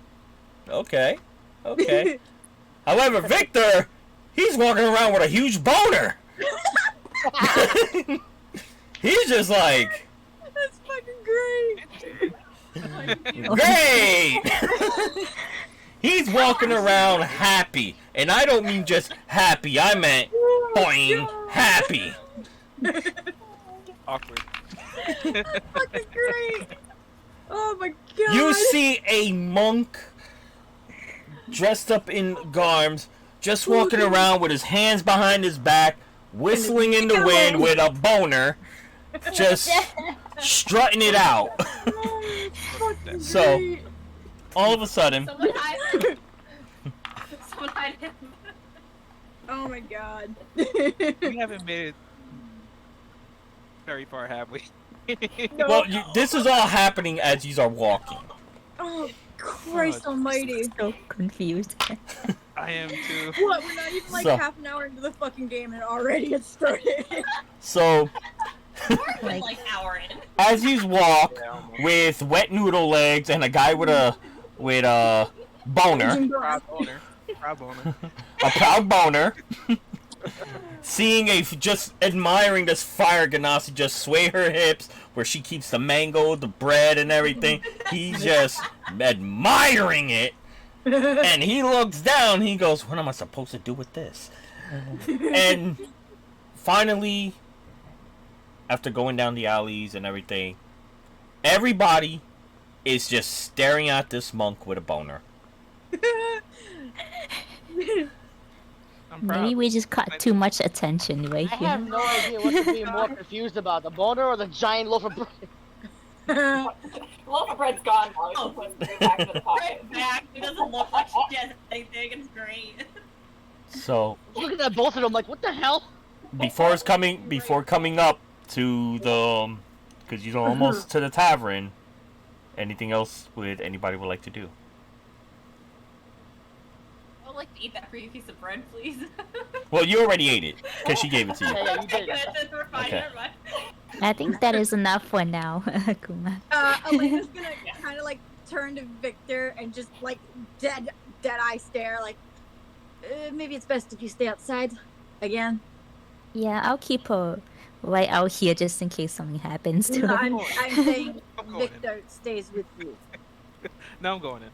okay. However, Victor, he's walking around with a huge boner. He's just like, That's fucking great. great! He's walking around happy. And I don't mean just happy, I meant boing, happy. Awkward. Fucking great. Oh my god. You see a monk dressed up in garms, just walking around with his hands behind his back, whistling in the wind with a boner, just strutting it out. Fucking So, great. all of a sudden, Someone hide him. Someone hide him. Oh my god. We haven't made it very far, have we? well, this is all happening as you are walking. Oh Christ almighty. So confused. I am too. What? We're not even like So- half an hour into the fucking game and already it started. So, Like hour in. as you walk with wet noodle legs and a guy with a boner, Proud owner. Proud owner. a proud boner, seeing just admiring this Fire Ganassi just sway her hips where she keeps the mango, the bread, and everything. He's just admiring it, and he looks down. He goes, "What am I supposed to do with this?" And finally, after going down the alleys and everything, everybody is just staring at this monk with a boner. I'm proud. Maybe we just caught too much attention right I here. have no idea what to be more confused about, the boner or the giant loaf of bread. Loaf of bread's gone now. It's just went straight back to the pocket. Right back. It doesn't look like she has anything. It's great. So Looking at both of them like, what the hell? before coming up to the, because you're almost to the tavern, anything else anybody would like to do? I would like to eat that free piece of bread, please. Well, you already ate it because she gave it to you. Yeah, you did. Good, we're fine, Okay. never mind. I think that is enough for now, Kuma. Elena's gonna kind of like turn to Victor and just like dead eye stare, like maybe it's best if you stay outside again. Yeah, I'll keep her right out here just in case something happens to No, her. I'm saying I'm going in. Victor stays with you. No, I'm going in.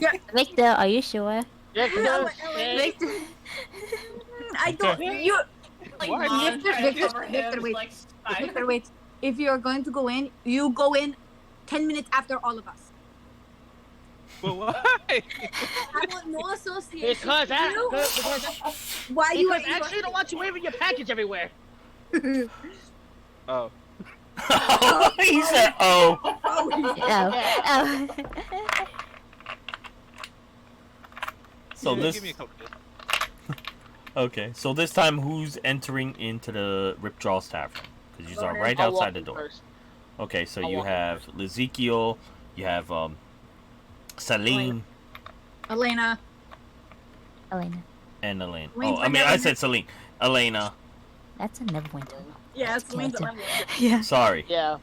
Yeah, Victor, are you sure? Yeah, No, hey, Victor. I don't. You, Like, Why? Mom Victor, trying to Victor, cover him, Victor, wait. like, fine. Victor, wait. If you are going to go in, you go in 10 minutes after all of us. But why? I want no association. because with because you. Why you are because actually don't want you waving your package everywhere. Oh. He said, "Oh." Oh, Oh. Oh. So this. Give me a couple days. Okay, so this time who's entering into the Ripjaw's Tavern? Because you are right I'll walk outside the in door. first. Okay, so I'll you walk in have Ezekiel, you have Celine, Elena. Elena, and Elaine. Elaine's Oh, I mean, I never- said Celine. Elena. that's a Neverwinter. Yeah, That's it's Elaine's Elena. Elena. Yeah. Sorry. Yeah.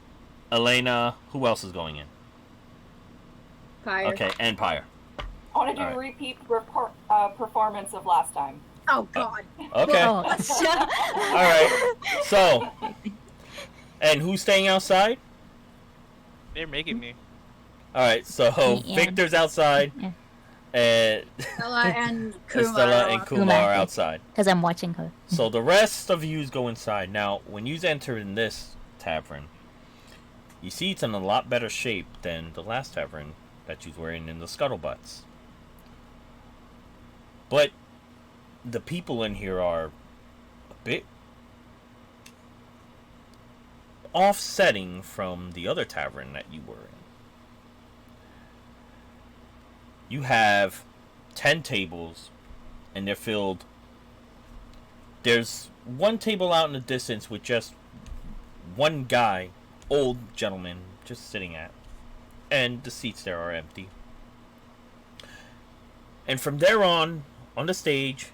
Elena. Who else is going in? Fire. Okay, and Pyre. I want to do a Alright. repeat performance of last time. Oh God. Okay. Oh. All right. So, and who's staying outside? They're making me. All right. So Yeah. Victor's outside, Yeah. and Stella and Kuma. Estella and are- Kuma are outside. Because I'm watching her. So the rest of yous go inside. Now, when yous enter in this tavern, you see it's in a lot better shape than the last tavern that yous were in the Scuttlebutts. But the people in here are a bit offsetting from the other tavern that you were in. You have 10 tables, and they're filled. There's one table out in the distance with just one guy, old gentleman, just sitting at, and the seats there are empty. And from there on the stage,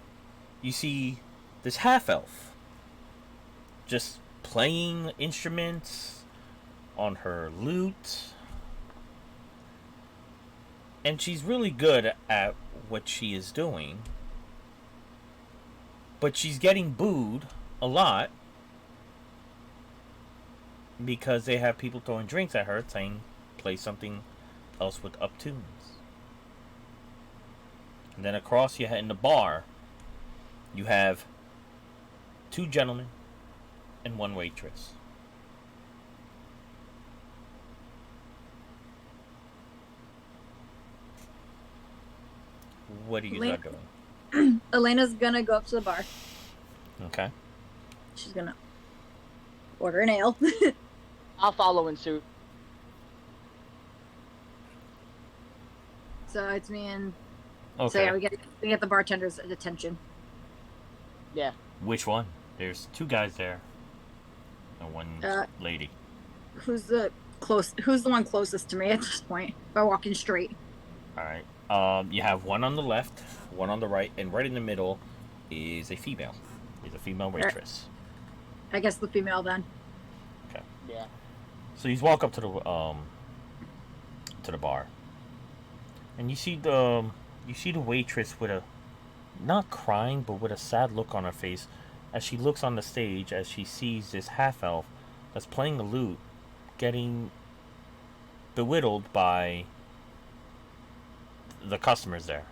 you see this half-elf just playing instruments on her lute. And she's really good at what she is doing. But she's getting booed a lot because they have people throwing drinks at her saying play something else with uptunes. And then across you in the bar, you have 2 gentlemen and 1 waitress. What are you Lane- doing? Elena's gonna go up to the bar. Okay. She's gonna order an ale. I'll follow in suit. So it's me and Okay. so yeah, we get the bartender's attention. Yeah. Which one? There's 2 guys there. And 1 lady. Who's the one closest to me at this point? By walking straight. Alright. You have 1 on the left, 1 on the right, and right in the middle is a female. Is a female waitress. I guess the female then. Yeah. So you walk up to the bar. And you see the waitress with a not crying but with a sad look on her face as she looks on the stage as she sees this half elf that's playing the lute getting bewildered by the customers there.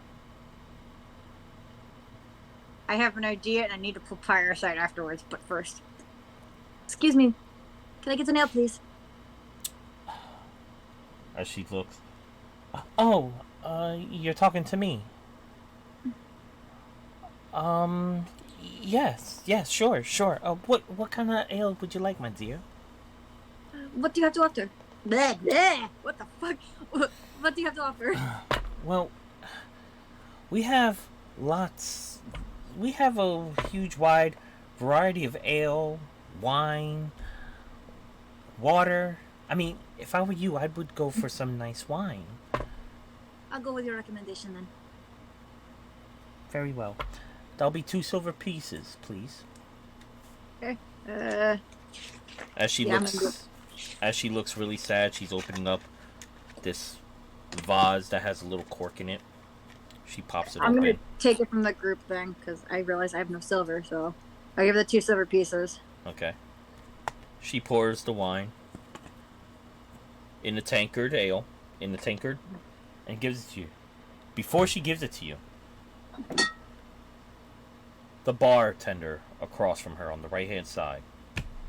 I have an idea and I need to put fire aside afterwards, but first. Excuse me. Can I get an ale, please? As she looks, oh, you're talking to me. Yes, sure. What kind of ale would you like, my dear? What do you have to offer? Bleh, bleh. What the fuck? What do you have to offer? Well, we have lots. We have a huge, wide variety of ale, wine, water, I mean, if I were you, I would go for some nice wine. I'll go with your recommendation then. Very well. That'll be 2 silver pieces, please. Okay. As she Yeah, I'm looks really sad, she's opening up this vase that has a little cork in it. She pops it I'm open. gonna take it from the group thing because I realize I have no silver, so I'll give her the 2 silver pieces. Okay. She pours the wine in the tankard ale, and gives it to you. Before she gives it to you, the bartender across from her on the right-hand side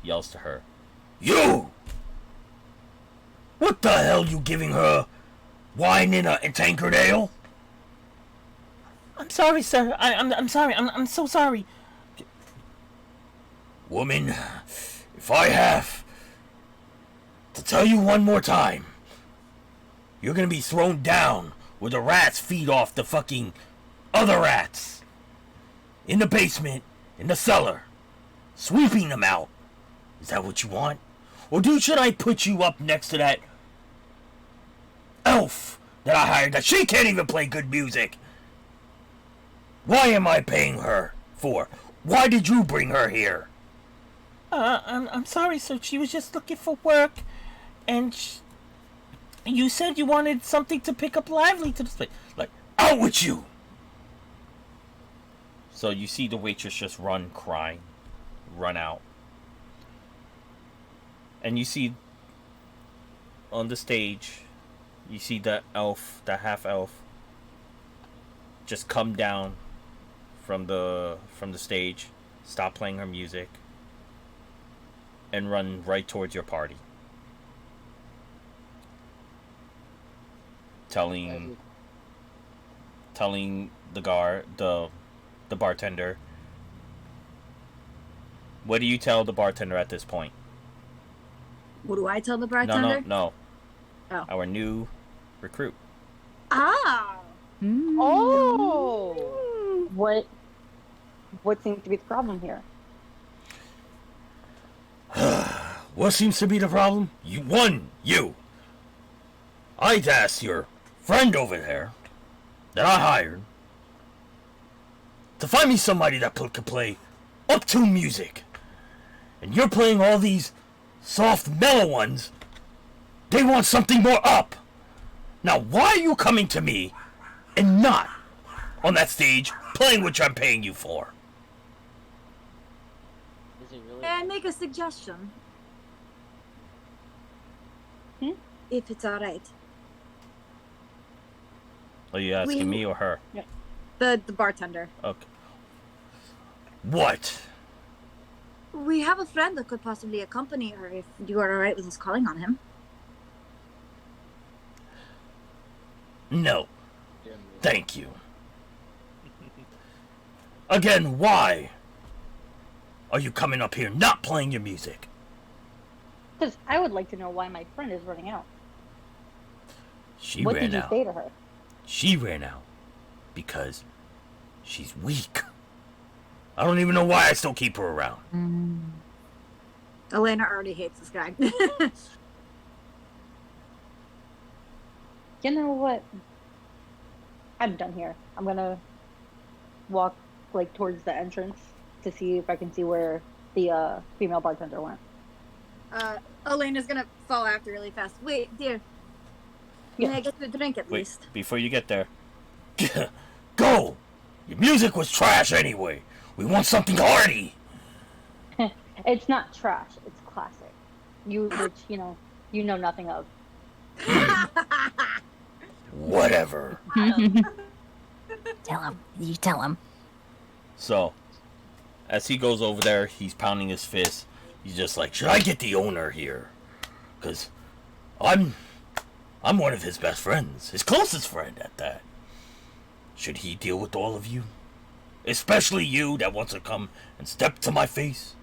yells to her, "You! What the hell you giving her wine in a tankard ale?" "I'm sorry, sir. I'm sorry. I'm so sorry." "Woman, if I have to tell you one more time, you're gonna be thrown down where the rats feed off the fucking other rats. In the basement, in the cellar, sweeping them out. Is that what you want? Or should I put you up next to that elf that I hired that she can't even play good music? Why am I paying her for? Why did you bring her here?" I'm sorry, sir. She was just looking for work, and you said you wanted something to pick up lively to this place. Like, out with you! So you see the waitress just run crying, run out. And you see on the stage, you see the elf, the half elf, just come down from the stage, stop playing her music, and run right towards your party. Telling the guard, the bartender. What do you tell the bartender at this point? What do I tell the bartender? No. Oh. Our new recruit. Ah! Oh! What seems to be the problem here? What seems to be the problem? You. I'd asked your friend over there that I hired to find me somebody that could play up-tune music. And you're playing all these soft, mellow ones. They want something more up. Now, why are you coming to me and not on that stage playing what I'm paying you for? Is it really? May I make a suggestion? If it's alright. Are you asking me or her? The bartender. Okay. What? We have a friend that could possibly accompany her if you are alright with us calling on him. No. Thank you. Again, why are you coming up here not playing your music? Because I would like to know why my friend is running out. She What ran did you out. say to her? She ran out because she's weak. I don't even know why I still keep her around. Elena already hates this guy. You know what? I'm done here. I'm gonna walk like towards the entrance to see if I can see where the female bartender went. Elena's gonna fall after really fast. Wait, dear. Yeah. May I get you a drink at Wait, least? before you get there. Go! Your music was trash anyway. We want something hearty. It's not trash. It's classic. Which you know nothing of. Whatever. Tell him. You tell him. So, as he goes over there, he's pounding his fist. He's just like, should I get the owner here? Because I'm one of his best friends. His closest friend at that. Should he deal with all of you? Especially you that wants to come and step to my face?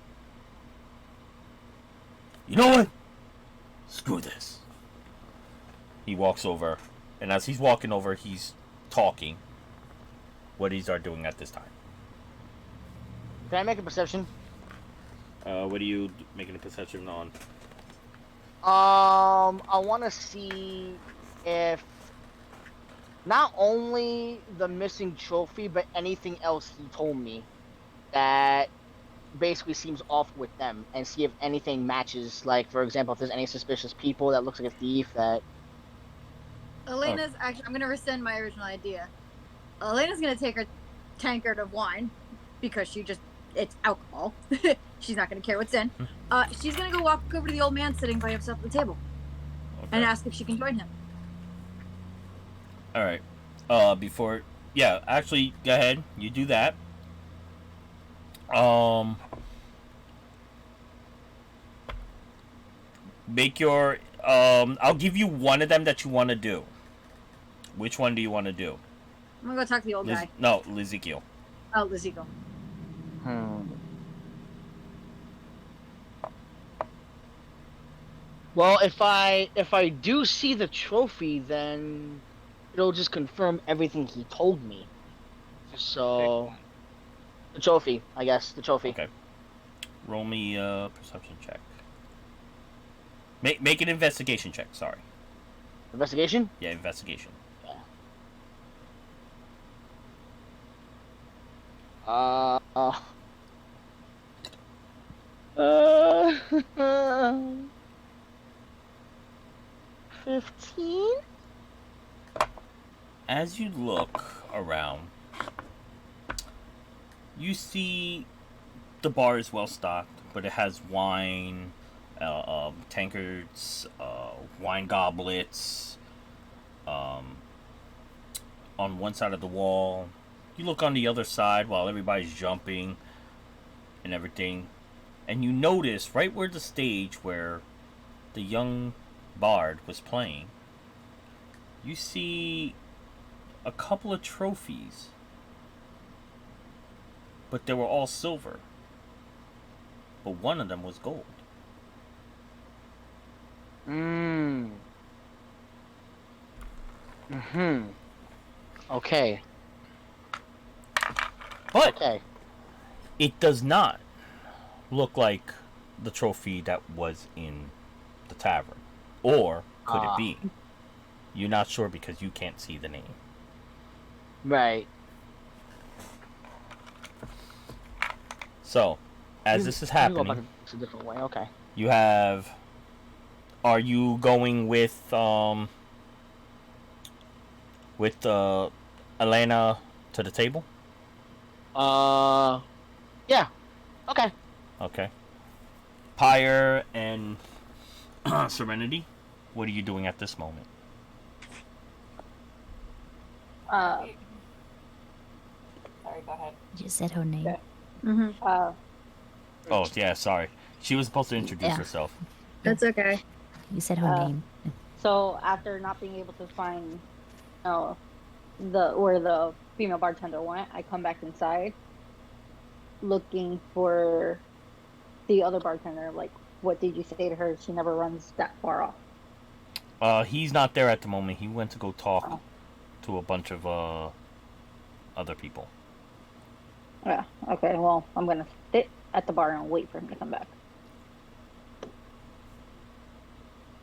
You know what? Screw this. He walks over, and as he's walking over, he's talking. What he's doing at this time. Can I make a perception? What are you making a perception on? I want to see if not only the missing trophy, but anything else he told me that basically seems off with them, and see if anything matches. Like, for example, if there's any suspicious people that looks like a thief that. Elena's actually. I'm gonna rescind my original idea. Elena's gonna take her tankard of wine because it's alcohol. She's not gonna care what's in. She's gonna go walk over to the old man sitting by himself at the table and ask if she can join him. All right. Actually, go ahead. You do that. Make your. I'll give you one of them that you want to do. Which one do you want to do? I'm gonna go talk to the old guy. No, Ezekiel. Oh, Ezekiel. Well, if I do see the trophy, then it'll just confirm everything he told me. So, the trophy, I guess, the trophy. Okay. Roll me a perception check. Make an investigation check. Sorry. Investigation? Yeah, investigation. Uh, 15? As you look around, you see the bar is well stocked, but it has wine, tankards, wine goblets, on one side of the wall. You look on the other side while everybody's jumping and everything, and you notice right where the stage where the young bard was playing, you see a couple of trophies, but they were all silver, but one of them was gold. Okay. But Okay. it does not look like the trophy that was in the tavern. Or could it be? You're not sure because you can't see the name. Right. So, as this is happening, It's a different way. Okay. you have. Are you going with Elena to the table? Yeah. Okay. Okay. Pyre and Serenity, what are you doing at this moment? Sorry, go ahead. You said her name. Okay. Mm-hmm. Oh, yeah, sorry. She was supposed to introduce Yeah. herself. That's okay. You said her name. So after not being able to find where the female bartender went, I come back inside looking for the other bartender. Like, what did you say to her? She never runs that far off. He's not there at the moment. He went to go talk to a bunch of other people. Yeah. Okay. Well, I'm gonna sit at the bar and wait for him to come back.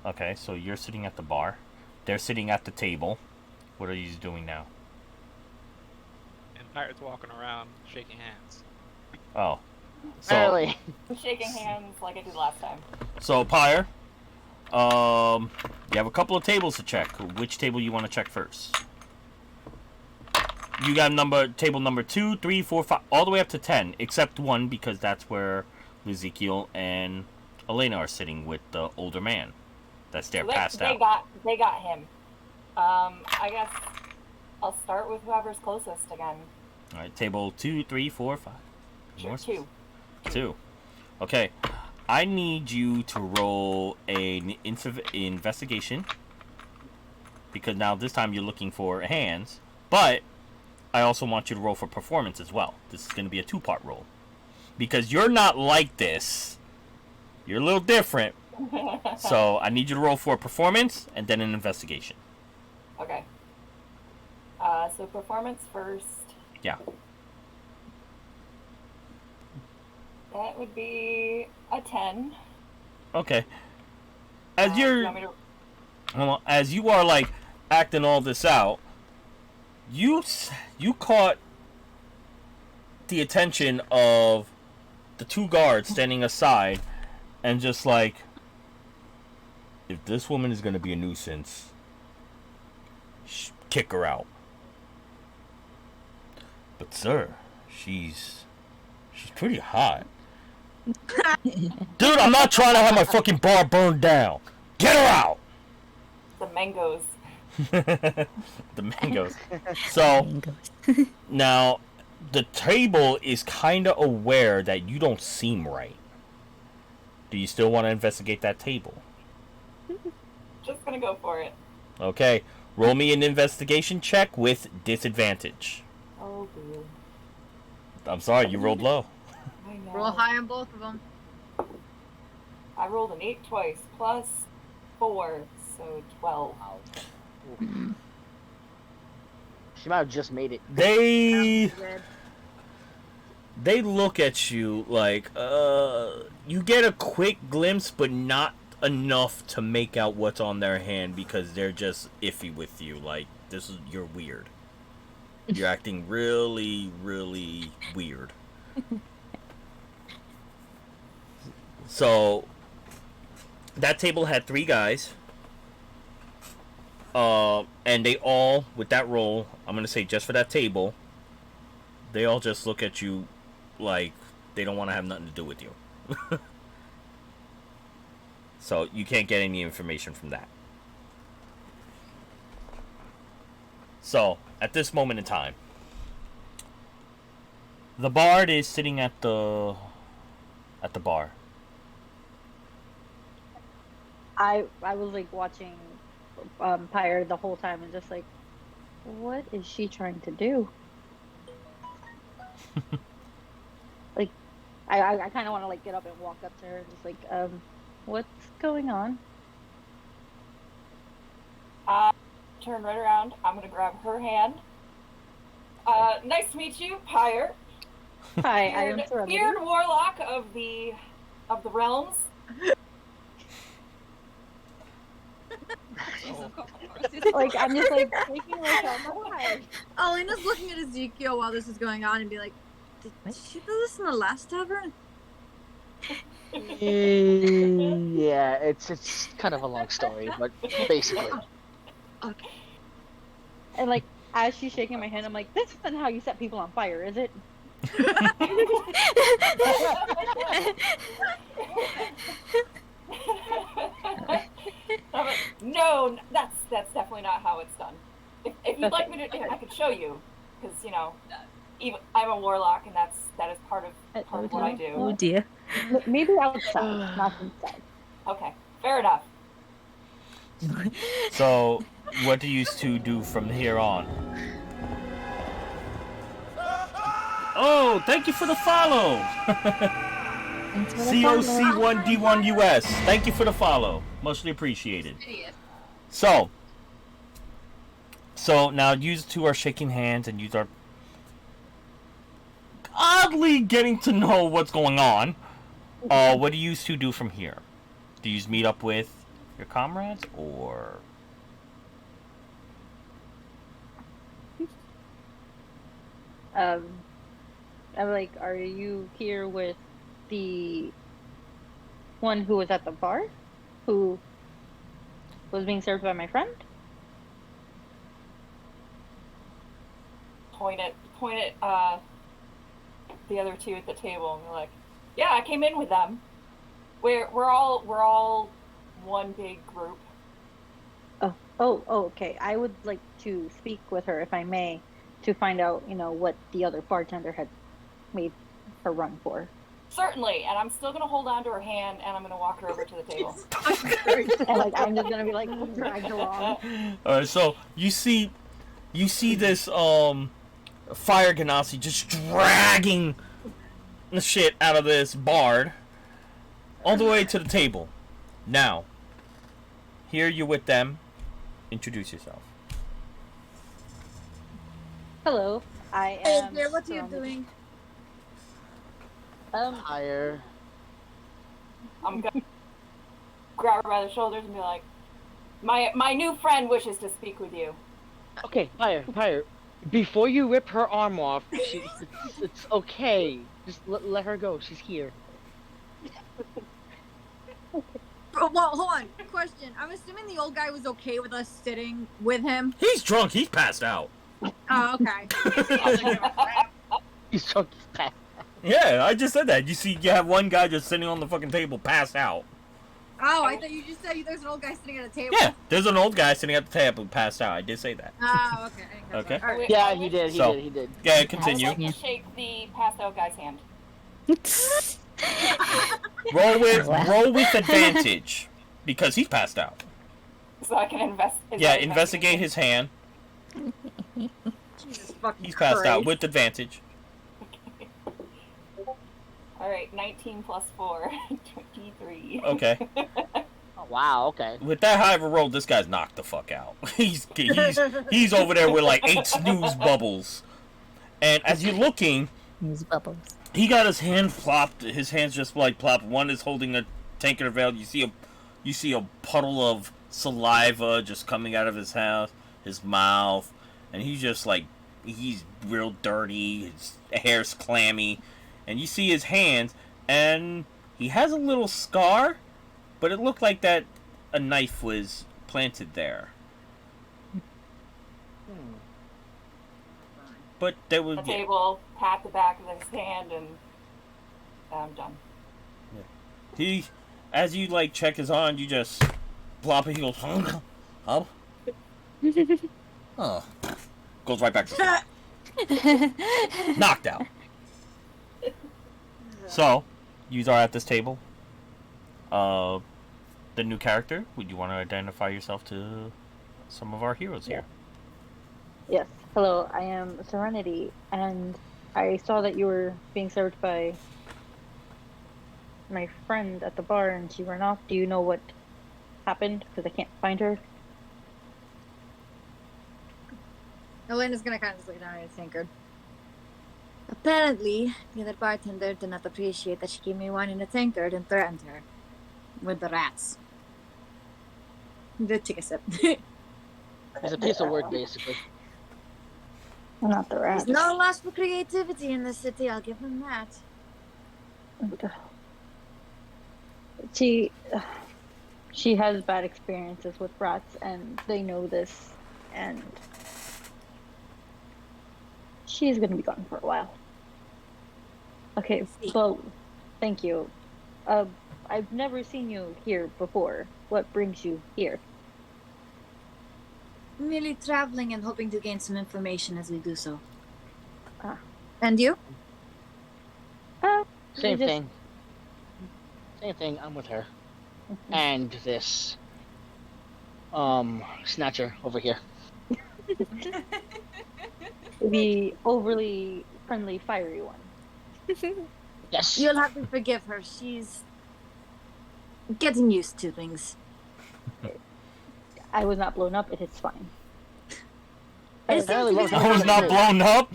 Okay, so you're sitting at the bar. They're sitting at the table. What are you doing now? And Pirate's walking around shaking hands. Oh. So, Apparently. I'm shaking hands like I did last time. so Pyre, you have a couple of tables to check. Which table you want to check first? You got table number 2, 3, 4, 5, all the way up to 10, except one because that's where Ezekiel and Elena are sitting with the older man. That's there, passed out. They got him. I guess I'll start with whoever's closest again. All right, table 2, 3, 4, 5. Sure, 2. 2. Okay, I need you to roll an investigation because now this time you're looking for hands, but I also want you to roll for performance as well. This is going to be a 2-part roll because you're not like this. You're a little different. So I need you to roll for performance and then an investigation. Okay. So performance first. Yeah. That would be a 10. Okay. as You you're want me to... well, as you are like acting all this out, you caught the attention of the two guards standing aside, and just like, if this woman is gonna be a nuisance, kick her out. But sir, she's pretty hot. Dude, I'm not trying to have my fucking bar burned down. Get her out. The mangoes. The mangoes. So now the table is kind of aware that you don't seem right. Do you still want to investigate that table? Just gonna go for it. Okay, roll me an investigation check with disadvantage. Oh, dear. I'm sorry, you rolled low. I know. Roll high on both of them. I rolled an 8 twice, plus 4, so 12. She might have just made it. They look at you like, you get a quick glimpse, but not enough to make out what's on their hand, because they're just iffy with you. Like, you're weird. You're acting really, really weird. So, that table had 3 guys. And they all, with that roll, I'm gonna say just for that table, they all just look at you like they don't want to have nothing to do with you. So you can't get any information from that. So, at this moment in time, the bard is sitting at the bar. I was like watching Pyre the whole time and just like, what is she trying to do? Like, I kind of want to like get up and walk up to her and just like, what's going on? Turn right around. I'm gonna grab her hand. Nice to meet you, Pyre. Hi, I am Serenity. Beard warlock of the realms. Like, I'm just like shaking myself. Hi. Elena's looking at Ezekiel while this is going on and be like, did she do this in the last tavern? Yeah, it's kind of a long story, but basically. Okay. And like, as she's shaking my hand, I'm like, this isn't how you set people on fire, is it? No, that's definitely not how it's done. If you'd like me to, I could show you, because even I'm a warlock, and that is part of what I do. Oh dear. Maybe outside, not inside. Okay, fair enough. So, what do you two do from here on? Oh, thank you for the follow! COC1D1US. Thank you for the follow. Muchly appreciated. So now you two are shaking hands and you are oddly getting to know what's going on. What do you two do from here? Do you meet up with your comrades, or? I'm like, are you here with the one who was at the bar, who was being served by my friend? Point at the other two at the table, and they're like, yeah, I came in with them. We're all one big group. Oh, okay. I would like to speak with her, if I may, to find out, what the other bartender had made her run for. Certainly, and I'm still gonna hold on to her hand, and I'm gonna walk her over to the table. And like, I'm just gonna be like dragged along. All right, so you see this Fire Ganassi just dragging the shit out of this bard all the way to the table. Now, here you're with them. Introduce yourself. Hello, I Hey am. there, what are you from- doing? Higher. I'm gonna grab her by the shoulders and be like, my new friend wishes to speak with you. Okay, Pyre. Before you rip her arm off, it's okay. Just let her go. She's here. Well, hold on. Question. I'm assuming the old guy was okay with us sitting with him. He's drunk. He's passed out. Oh, okay. He's drunk. He's passed. Yeah, I just said that. You have one guy just sitting on the fucking table, passed out. Oh, I thought you just said there's an old guy sitting at a table. Yeah, there's an old guy sitting at the table, passed out. I did say that. Oh, okay. Okay. All right. Yeah, he did. He did. Yeah, I would continue. like to shake the passed out guy's hand. Roll with advantage because he's passed out. So I can Investigate his hand. Jesus fucking He's passed out Christ. with advantage. Alright, 19 plus 4. 23. Okay. Oh, wow. Okay. With that high of a roll, this guy's knocked the fuck out. He's over there with like 8 snooze bubbles. And as you're looking, Use bubbles. he got his hand plopped. His hands just like plopped. One is holding a tankard of ale. You see a puddle of saliva just coming out of his mouth, and he's just like he's real dirty. His hair's clammy, and you see his hands, and he has a little scar, but it looked like that a knife was planted there. But there was The table, pat the back of his hand, and I'm done. he, as you like check his arm, you just plop it. He goes, huh? Oh, goes right back to sleep. Knocked out. So, you are at this table. The new character. Would you want to identify yourself to some of our heroes here? Yes. Hello, I am Serenity, and I saw that you were being served by my friend at the bar, and she ran off. Do you know what happened? Because I can't find her. Elena's gonna kind of look down at his tankard. Apparently, the other bartender did not appreciate that she gave me wine in a tankard and threatened her with the rats. Take a sip. It's a piece of work, basically. Not the rat. There's no loss for creativity in this city, I'll give them that. She has bad experiences with rats, and they know this, and she's gonna be gone for a while. Okay, well, thank you. I've never seen you here before. What brings you here? Merely traveling and hoping to gain some information as we do so. Ah. And you? Same just- thing. Same thing. I'm with her. And this snatcher over here. The overly friendly, fiery one. Yes. You'll have to forgive her. She's getting used to things. I was not blown up. It is fine. It seems to be loves the I was not blown up.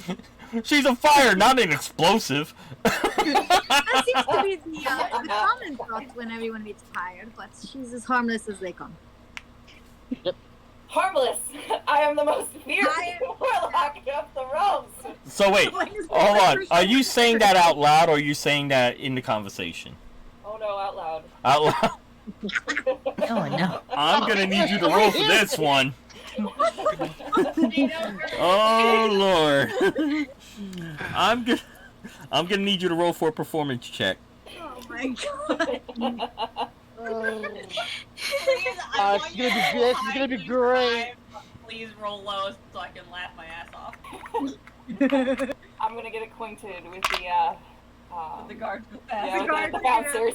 She's a fire, not an explosive. That seems to be the common thought when everyone meets tired, but she's as harmless as they come. Harmless! I am the most fierce I- warlock of the realms! So wait, hold on. Are you saying that out loud, or are you saying that in the conversation? Oh no, out loud. Out loud. Oh no. I'm gonna need you to roll for this one. Oh Lord. I'm gonna need you to roll for a performance check. Oh my god. This is gonna be great. Please roll low so I can laugh my ass off. I'm gonna get acquainted with the The guard. yeah, The guard the figure out bouncers.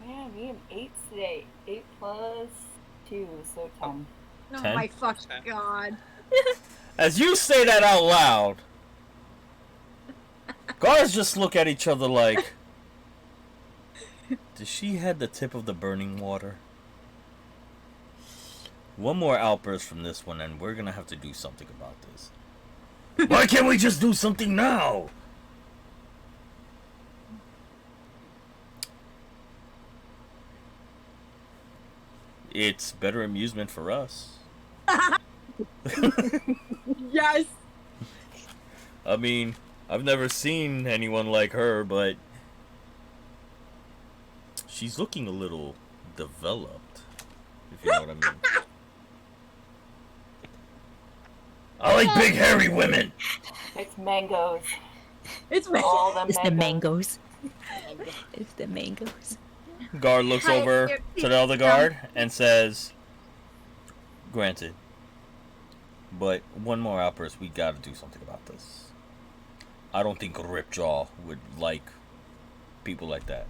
Man, me and 8 today. 8 plus 2, so 10. Oh 10? my fucking god. As you say that out loud, guards just look at each other like, does she have the tip of the burning water? One more outburst from this one and we're gonna have to do something about this. Why can't we just do something now? it's better amusement for us. Yes. I mean, I've never seen anyone like her, but she's looking a little developed, if you know what I mean. I like big hairy women. It's mangoes. It's All the It's the mangoes. mangoes. It's the mangoes. Guard looks Hi, over here, to the other guard and says, "Granted, but one more outburst, we gotta do something about this. I don't think Ripjaw would like people like that.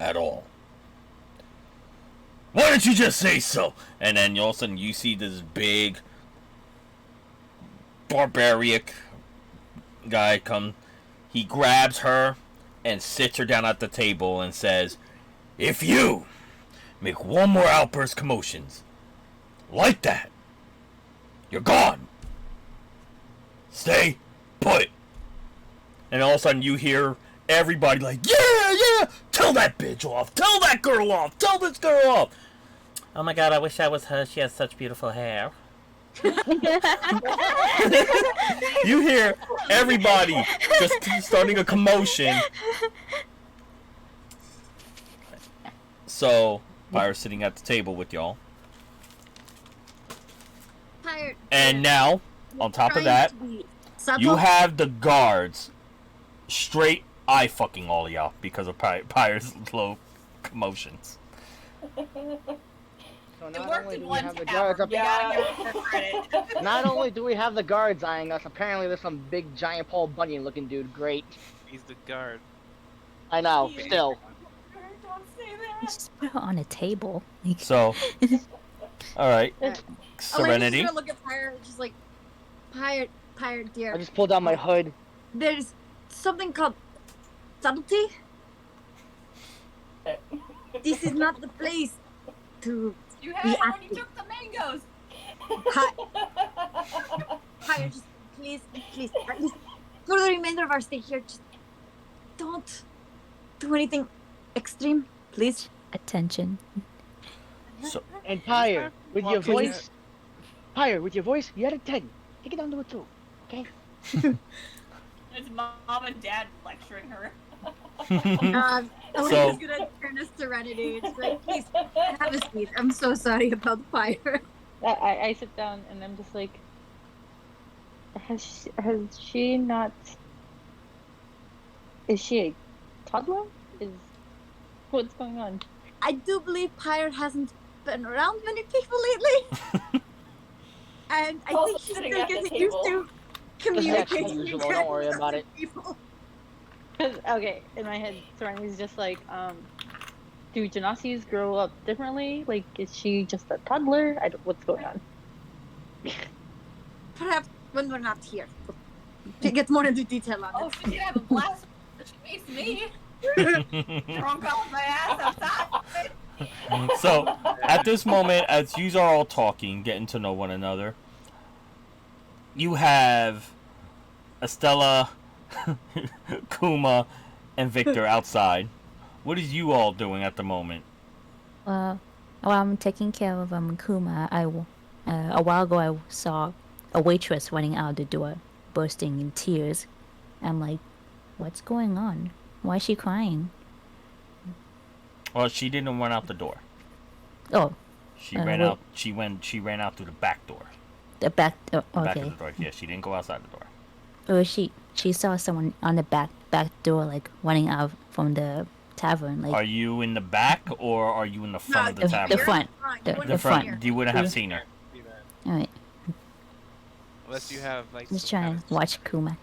At all. Why don't you just say so?" And then all of a sudden you see this big, barbaric guy come. He grabs her and sits her down at the table and says, "If you make one more outburst commotions like that, you're gone. Stay put." And all of a sudden you hear everybody like, yeah, tell that bitch off, tell that girl off, tell this girl off. Oh my god, I wish I was her, she has such beautiful hair. You hear everybody just starting a commotion. So, Pyre's sitting at the table with y'all. Tired. And now, on top of that, you have the guards straight eye fucking all of y'all because of Pyre's low commotions. So It not worked only in do we one have the town. guards up, You gotta give her credit. not only do we have the guards eyeing us, apparently there's some big giant Paul Bunyan looking dude. Great. He's the guard. I know. Yeah. Still. Don't say that. Just put it on a table. Like, So, alright. Alright. Serenity. Just gonna look at Pyre, just like, Pyre, dear. I just pulled down my hood. There's something called subtlety. This is not the place to You had it when you took the mangoes. Pyre. Just please, at least for the remainder of our stay here, just don't do anything extreme, please. attention. So, And Pyre, with your Walking voice, Pyre, with your voice, you had a 10. Take it down to a 2. Okay? It's mom and dad lecturing her. Elena's gonna turn to Serenity. It's like, please have a seat. I'm so sorry about the fire. I sit down and I'm just like, has she not? Is she a toddler? What's going on? I do believe Pyre hasn't been around many people lately. And I Also think she's sitting still at the getting used table. to communicating. That's usual, with don't worry other about it. people. Cause okay, in my head, Serenity's just like, do Genasis grow up differently? Like, is she just a toddler? What's going on? Perhaps when we're not here, to get more into detail on Oh, it. she's gonna have a blast. She makes me drunk off my ass outside. so at this moment, as you are all talking, getting to know one another, you have Estella, Kuma, and Victor outside. What is you all doing at the moment? While I'm taking care of Kuma, a while ago I saw a waitress running out the door, bursting in tears. I'm like, what's going on? Why is she crying? Well, she didn't run out the door. Oh, She ran what- out. She ran out through the back door. the back. Oh, The back okay. of the door. Yeah, she didn't go outside the door. Or she saw someone on the back door, like running out from the tavern. Like Are you in the back or are you in the front of the the tavern? front. You The wouldn't The front. front. You wouldn't have seen her. See that. all right, Unless you have like. just some trying kind to watch Kuma.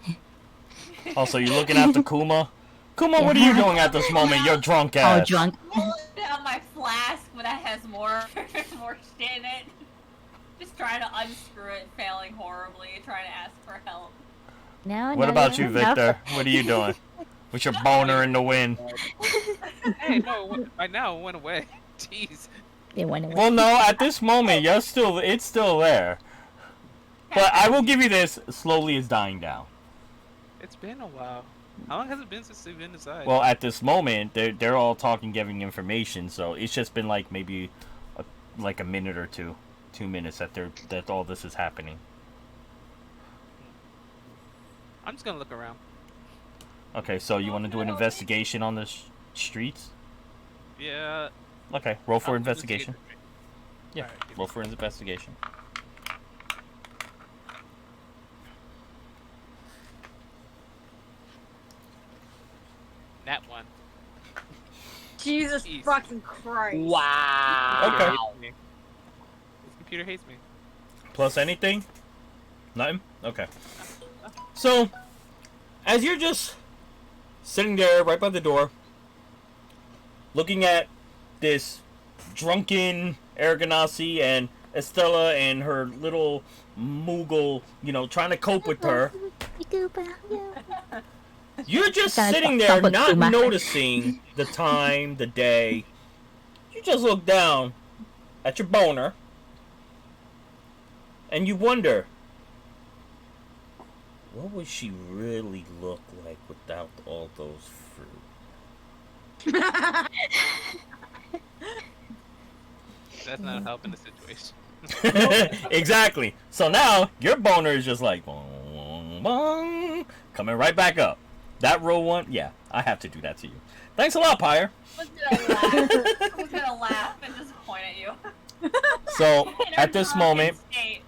Also, you're looking after Kuma. Kuma, what are you doing at this moment? You're drunk All ass. drunk. Pulling down my flask, but that has more shit in it. Just trying to unscrew it, failing horribly, trying to ask for help. No, What no, about no, you, no. Victor? What are you doing? With your boner in the wind? Hey, no, by now it went away. Jeez. They went away. Well, no. At this moment, it's still there. But I will give you this. Slowly, it's dying down. It's been a while. How long has it been since they've been inside? Well, at this moment, they're all talking, giving information. So it's just been like maybe like a minute or 2 minutes that all this is happening. I'm just gonna look around. Okay, so you want to do an investigation on the streets? Yeah. Okay, roll for I'll investigation. investigate. Yeah, Alright, give roll me- for investigation. That one. Jesus Jeez. fucking Christ. Wow. Okay. Hates me. This computer hates me. Plus anything? Nothing? Okay. So, as you're just sitting there right by the door, looking at this drunken Aragonasi and Estella and her little Moogle, trying to cope with her, you're just Sounds sitting like there Papa not Kuma. noticing the time, the day. You just look down at your boner and you wonder, what would she really look like without all those fruit? That's not helping the situation. Exactly. So now your boner is just like bong, bong, coming right back up. That row one, yeah, I have to do that to you. Thanks a lot, Pyre. I was gonna laugh and just point at you. So In our at this drunken moment, state.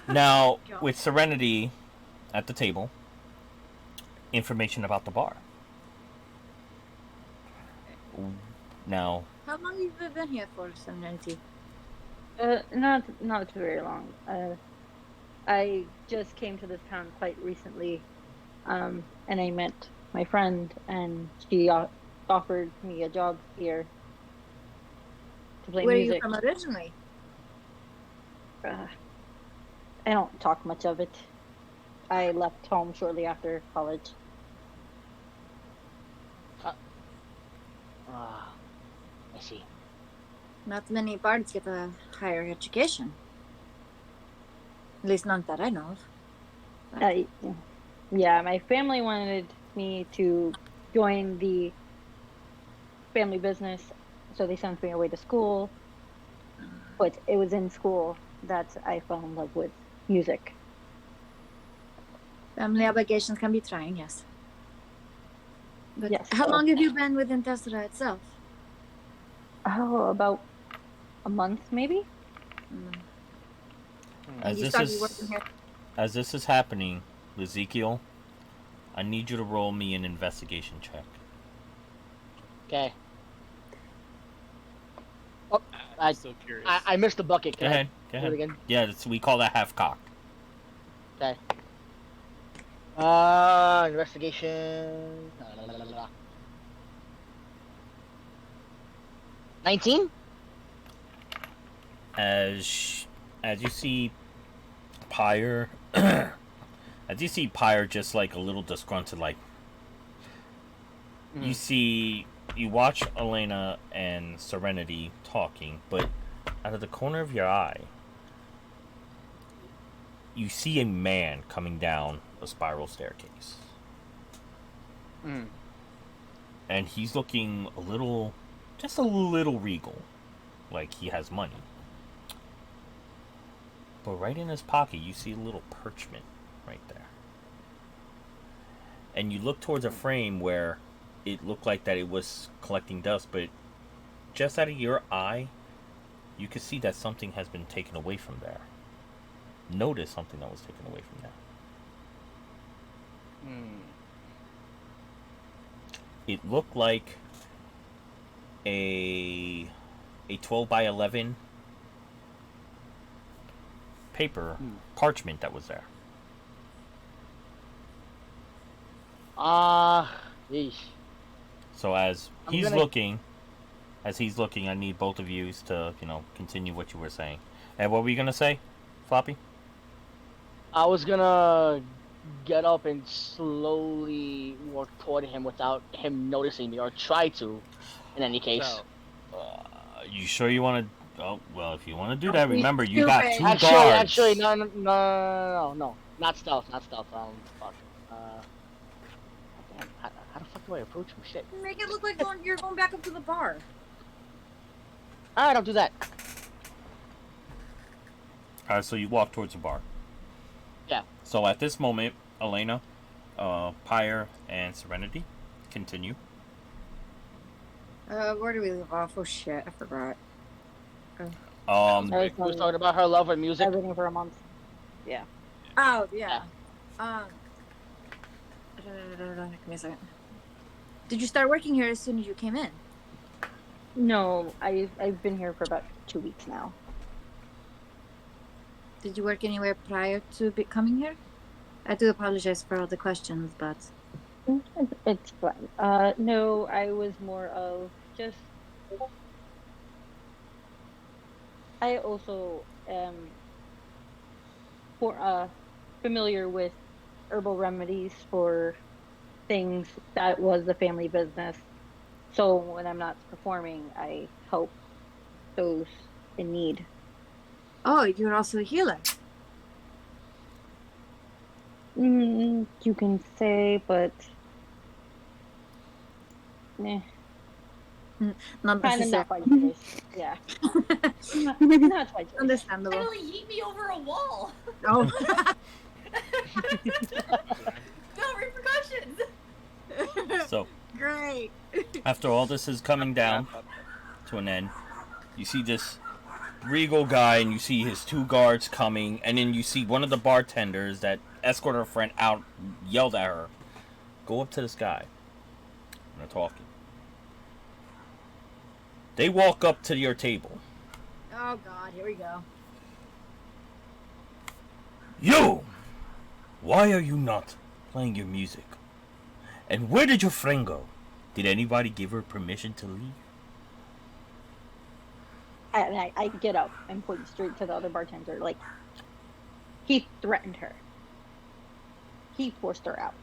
now with Serenity at the table, information about the bar. Now, How long have you been here for, Serenity? Not very long. I just came to this town quite recently, and I met my friend, and she offered me a job here to play Where are music. you from originally? I don't talk much of it. I left home shortly after college. I see. Not many bards get a higher education. At least none that I know of. Yeah, my family wanted me to join the family business, so they sent me away to school. But it was in school that I fell in love with music. Family obligations can be trying, yes. But Yes. how long have you been within Tessera itself? Oh, about a month, maybe? as You this started is working here. as this is happening, Ezekiel, I need you to roll me an investigation check. Okay. I'm I- so curious. I missed the bucket. Go Can ahead. I Go do it ahead. again? Yeah, we call that half cocked. Okay. Investigation. 19? As you see Pyre as you see Pyre just like a little disgruntled, like you watch Elena and Serenity talking, but out of the corner of your eye you see a man coming down a spiral staircase. And he's looking just a little regal, like he has money. But right in his pocket, you see a little parchment right there. And you look towards a frame where it looked like that it was collecting dust, but just out of your eye, you can see that something has been taken away from there. Notice something that was taken away from there. It looked like a 12 by 11 paper parchment that was there. Yeesh. So as I'm he's gonna- looking, I need both of you to, continue what you were saying. And what were you gonna say, Floppy? I was gonna get up and slowly walk toward him without him noticing me, or try to, in any case. So, You sure you want to? Oh well, if you want to do that, Don't be remember you got stupid. two Actually, guards. no, not stealth. Fuck. Damn, how the fuck do I approach him? Shit. Make it look like you're going back up to the bar. Alright, I'll do that. Alright, so you walk towards the bar. Yeah. So at this moment, Elena, Pyre, and Serenity continue. Where do we leave off? Oh shit, I forgot. I was talking about her love of music. Everything for a month. Yeah. Oh yeah. Give me a second. Did you start working here as soon as you came in? No, I've been here for about 2 weeks now. Did you work anywhere prior to coming here? I do apologize for all the questions, but It's fine. No, I was more of just. I also am familiar with herbal remedies for things that was the family business. So when I'm not performing, I help those in need. oh, you're also a healer. You can say, but Not kind of necessarily. not by choice. Yeah, not by choice. Understandable. Literally yeet me over a wall. Oh. No repercussions. So, Great. after all this is coming down to an end, you see this regal guy, and you see his 2 guards coming, and then you see one of the bartenders that escorted her friend out, yelled at her, go up to this guy. And they're talking. They walk up to your table. Oh god, here we go. You! Why are you not playing your music? And where did your friend go? Did anybody give her permission to leave? And I get up and point straight to the other bartender. Like, he threatened her. He forced her out.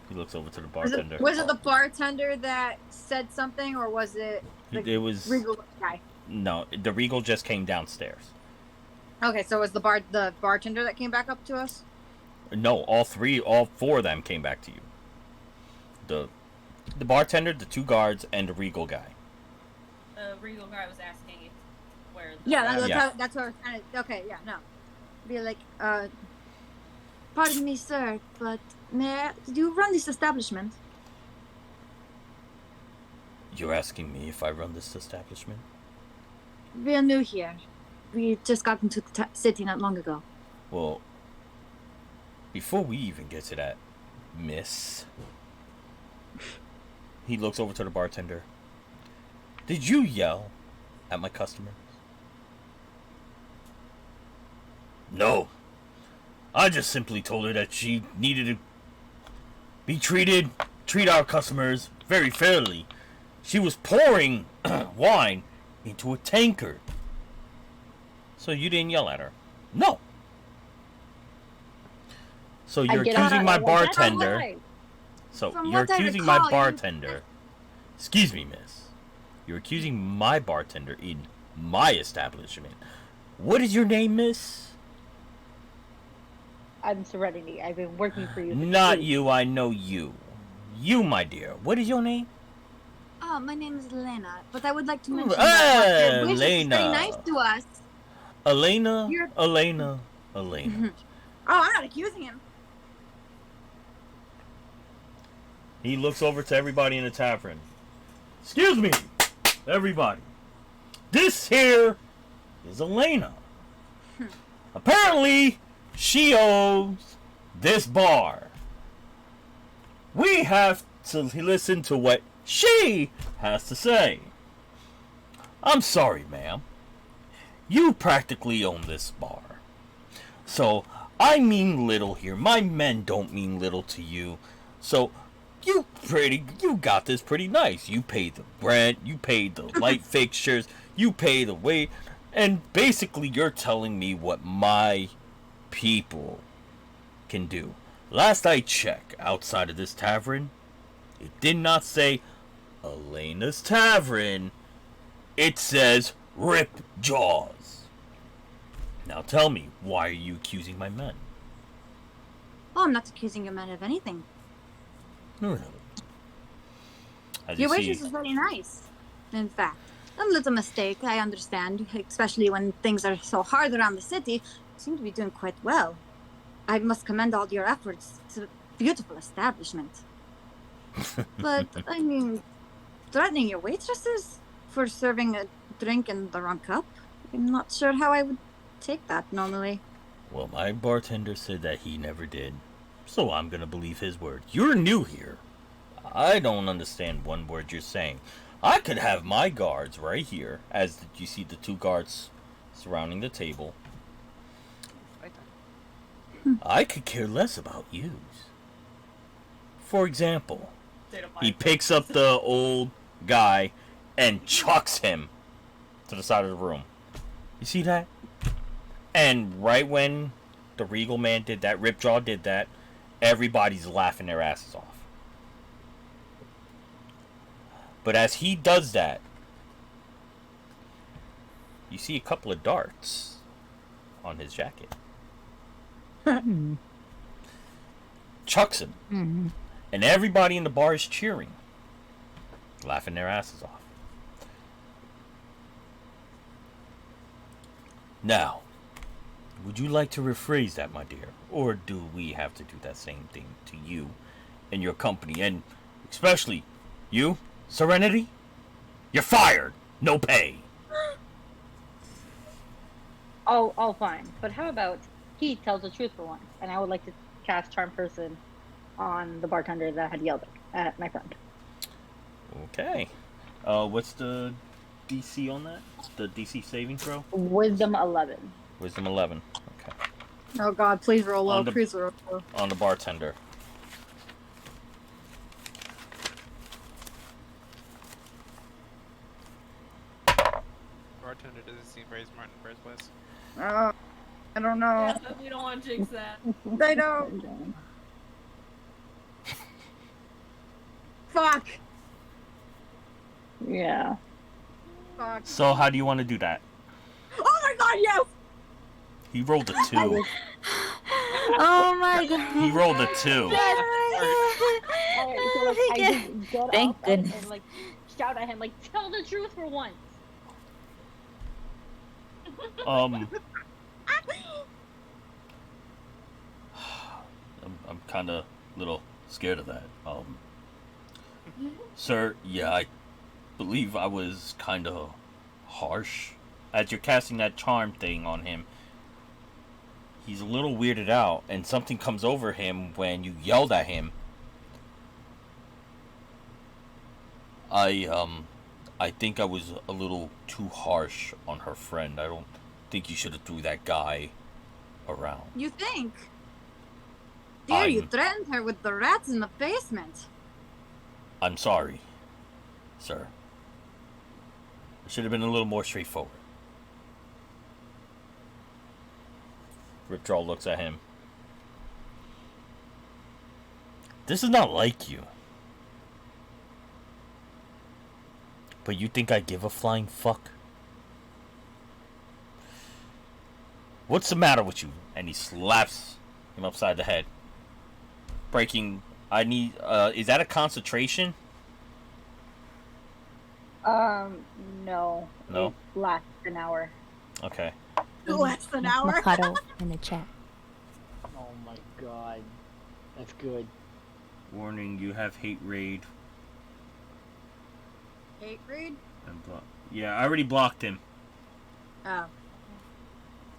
He looks over to the Was bartender. it the bartender that said something, or was it the It was Regal guy? no. The regal just came downstairs. Okay, so it was the bartender that came back up to us? No, all 4 of them came back to you. The bartender, the 2 guards, and the regal guy. The regal guy was asking where. Yeah, Yeah. that's what I was trying to. Okay, yeah, no. Be like, pardon me, sir, but do you run this establishment? You're asking me if I run this establishment? We are new here. We just got into the city not long ago. Well, before we even get to that, miss. He looks over to the bartender. Did you yell at my customer? No. I just simply told her that she needed to treat our customers very fairly. She was pouring wine into a tankard. So you didn't yell at her? No. So you're accusing my bartender. So From you're what I accusing my recall, you- bartender. Excuse me, miss. You're accusing my bartender in my establishment. What is your name, miss? I'm Serenity. I've been working for you. Not you, I know you. You, my dear. What is your name? Oh, my name is Elena, but I would like to mention Hey, that Wish is Elena. very nice to us. Elena? You're- Elena? Oh, I'm not accusing him. He looks over to everybody in the tavern. Excuse me, everybody. This here is Elena. Apparently, she owns this bar. We have to listen to what she has to say. I'm sorry, ma'am. You practically own this bar. So, I mean little here. My men don't mean little to you. So, you got this pretty nice. You paid the rent, you paid the light fixtures, you pay the wait, and basically you're telling me what my people can do. Last I checked, outside of this tavern, it did not say Elena's Tavern. It says Rip Jaws. Now tell me, why are you accusing my men? Oh, I'm not accusing your man of anything. No. As Your you waitress see, is very nice, in fact. A little mistake, I understand, especially when things are so hard around the city. You seem to be doing quite well. I must commend all your efforts. It's a beautiful establishment. But, I mean, threatening your waitresses for serving a drink in the wrong cup? I'm not sure how I would take that normally. Well, my bartender said that he never did, so I'm gonna believe his word. You're new here. I don't understand one word you're saying. I could have my guards right here, as you see the 2 guards surrounding the table. Right then. I could care less about yous. For example, he picks up the old guy and chucks him to the side of the room. You see that? And right when the Regal Man did that, Ripjaw did that, everybody's laughing their asses off. But as he does that, you see a couple of darts on his jacket. Chucks him. And everybody in the bar is cheering, laughing their asses off. Now, would you like to rephrase that, my dear? Or do we have to do that same thing to you and your company? And especially you, Serenity? You're fired! No pay! Oh, fine. But how about he tells the truth for once? And I would like to cast Charm Person on the bartender that had yelled at my friend. Okay. What's the DC on that? The DC saving throw? Wisdom 11. Wisdom 11. Okay. Oh god, please roll low, On the- please roll low. On the bartender. Bartender doesn't seem very smart in the first place. I don't know. Yeah, we don't want to jinx that. They don't. Fuck. Yeah. Fuck. So how do you want to do that? Oh my god, yes! He rolled a 2. Oh my god. He rolled a 2. Alright, so like, I just get Thank up and, goodness. like shout at him like, tell the truth for once. I'm kind of little scared of that. Sir, yeah, I believe I was kind of harsh. As you're casting that charm thing on him, he's a little weirded out, and something comes over him when you yelled at him. I think I was a little too harsh on her friend. I don't think you should have threw that guy around. You think? Dear, you I'm- threatened her with the rats in the basement. I'm sorry, sir. I should have been a little more straightforward. Ripjaw looks at him. This is not like you. But you think I give a flying fuck? What's the matter with you? And he slaps him upside the head. Breaking... I need... is that a concentration? No. No? It lasts an hour. Okay. Less than an hour. Mikado in the chat. Oh my god. That's good. Warning, you have hate raid. Hate read? And yeah, I already blocked him. Oh.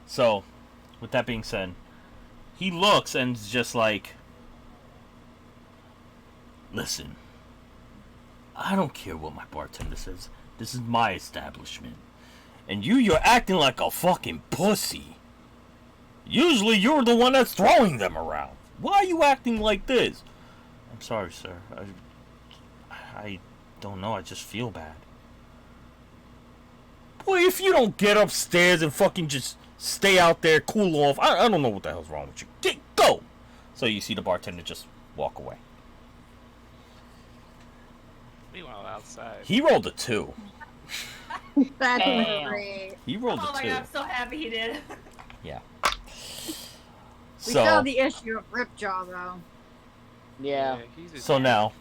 So, with that being said, he looks and is just like, listen, I don't care what my bartender says. This is my establishment. And you're acting like a fucking pussy. Usually you're the one that's throwing them around. Why are you acting like this? I'm sorry, sir. I don't know. I just feel bad. Boy, if you don't get upstairs and fucking just stay out there, cool off, I don't know what the hell's wrong with you. Go! So you see the bartender just walk away. Meanwhile, outside. He rolled a 2. That's Damn. great. He rolled Oh a my 2. god, I'm so happy he did. Yeah. We still So, have the issue of Ripjaw, though. Yeah. he's a so now,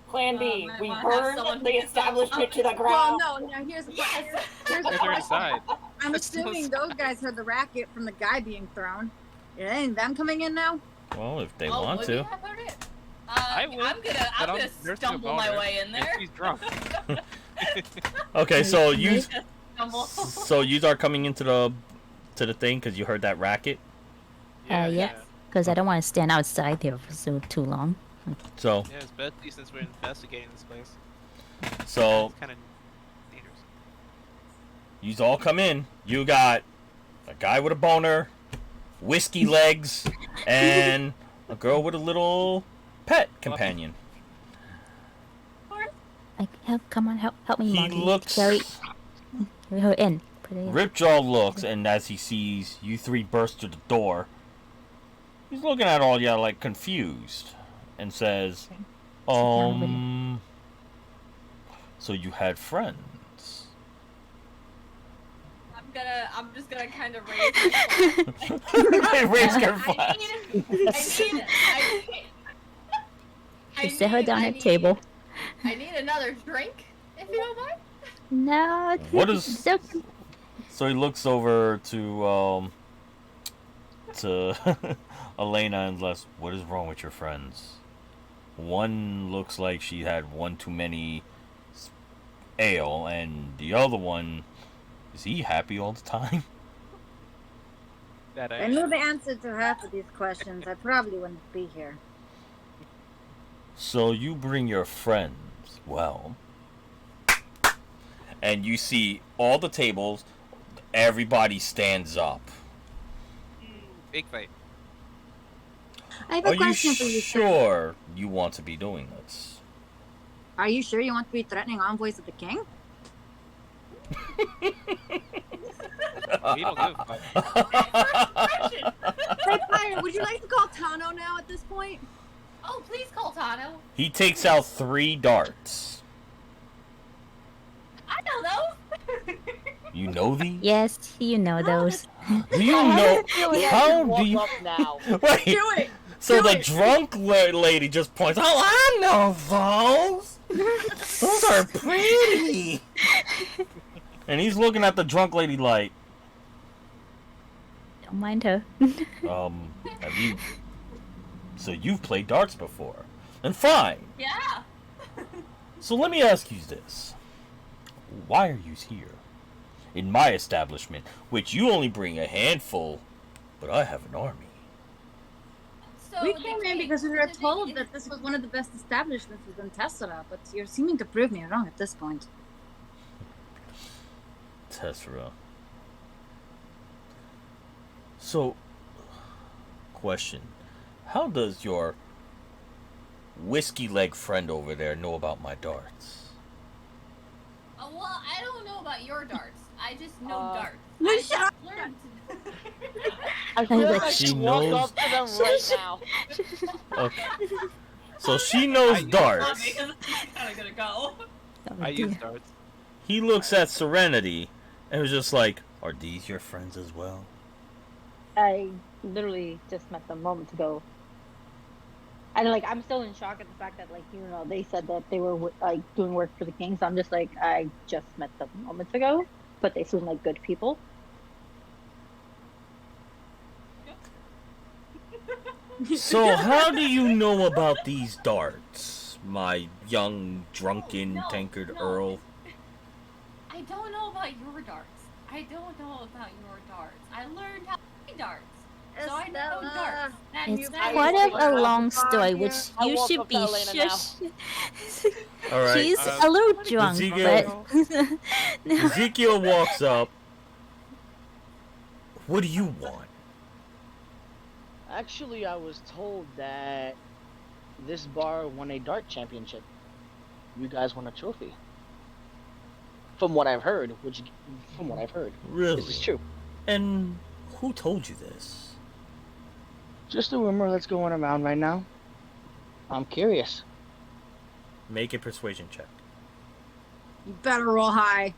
Plan B. I We wanna have burn someone the who's establishment to the Well, ground. no. Now here's the Yes. here's the They're question. inside. I'm That's so assuming those guys heard the racket from the guy being thrown. It ain't them coming in now. Well, if they Oh, want would to. we have heard it? I would, I'm but gonna I'm nursing a stumble my boner, way in and there. she's drunk. Okay, so you Stumble. so you are coming into the thing because you heard that racket. Yeah. Because I don't want to stand outside there for too long. So Yeah, especially since we're investigating this place. so It's kind of dangerous. you all come in. You got a guy with a boner, whiskey legs, and a girl with a little pet companion. Come on, help me, He Monty. looks. Carry her in. Put it in. Ripjaw looks, and as he sees you three burst through the door, he's looking at all y'all like confused, and says, so you had friends? I'm just gonna kind of raise Raise your flash. You sit her down at the table. I need another drink, if you don't mind. No. What is- it's okay. So he looks over to Elena and Les. What is wrong with your friends? One looks like she had one too many ale, and the other one, is he happy all the time? That If I knew the answer to half of these questions, I probably wouldn't be here. So you bring your friends. Well, and you see all the tables, everybody stands up. big fight. I have a Are you question for you, sir. sure you want to be doing this? Are you sure you want to be threatening envoys of the king? We don't give a fuck. Hey, Pyre, would you like to call Tano now at this point? Oh, please call Tano. He takes out 3 darts. I know those. You know these? Yes, you know those. Do you know? How do Walk you? up now. Wait. Do it! So Do the it. drunk lady just points. Oh, I know those. Those are pretty. And he's looking at the drunk lady like, Don't mind her. have you? So you've played darts before, and fine. Yeah. So let me ask you this: why are you here, in my establishment, which you only bring a handful, but I have an army? So We the came in king- because we were the told king- that this was one of the best establishments we've been tested at, but you're seeming to prove me wrong at this point. Tessera. So, question: how does your whiskey leg friend over there know about my darts? Well, I don't know about your darts. I just know darts. You I shut just up. learned. I feel like like she she walk knows- up to them right now. Okay. So she knows darts. Because I'm kind of gonna go. Oh, I dear. use darts. He looks at Serenity and was just like, "Are these your friends as well?" I literally just met them moments ago. And like, I'm still in shock at the fact that, like, you know, they said that they were like doing work for the king. So I'm just like, I just met them moments ago, but they seem like good people. So how do you know about these darts, my young drunken No, tankard no. Earl? I don't know about your darts. I don't know about your darts. I learned how to play darts. So I know Estella, darts. And It's I part used of to a work long on story, here. which I you walk should up be to Elena now. shush. All right. She's Uh, a little drunk, Ezekiel- but no. Ezekiel walks up. What do you want? Actually, I was told that this bar won a dart championship. You guys won a trophy. From what I've heard, Really? this is true. And who told you this? Just a rumor that's going around right now. I'm curious. Make a persuasion check. You better roll high.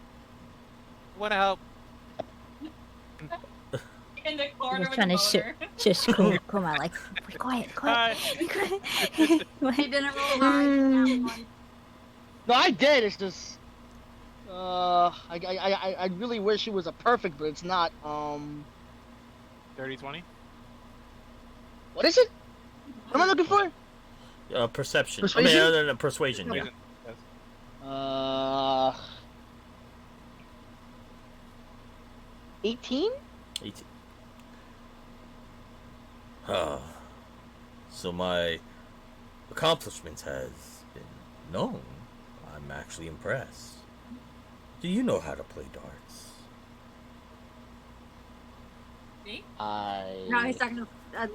Wanna help? in the corner Just with trying the to boner. Just cool, like, quiet. Hi. He didn't roll high. on that one. No, I did. It's just. I really wish it was a perfect, but it's not. 30-20? What is it? What am I looking for? Perception. Persuasion? I mean, persuasion. Yeah. Yes. 18? 18. So my accomplishments has been known. I'm actually impressed. Do you know how to play darts? Me? No, he's talking to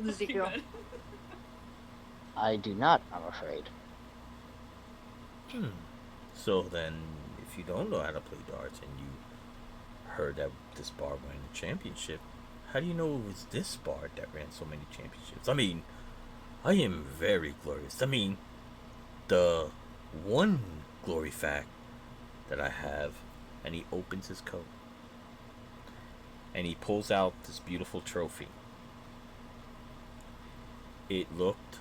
Ezekiel. Good. I do not, I'm afraid. So then, if you don't know how to play darts and you heard that this bar won the championship, how do you know it was this bar that ran so many championships? I mean, I am very glorious. I mean, the one glory fact that I have, and he opens his coat and he pulls out this beautiful trophy. It looked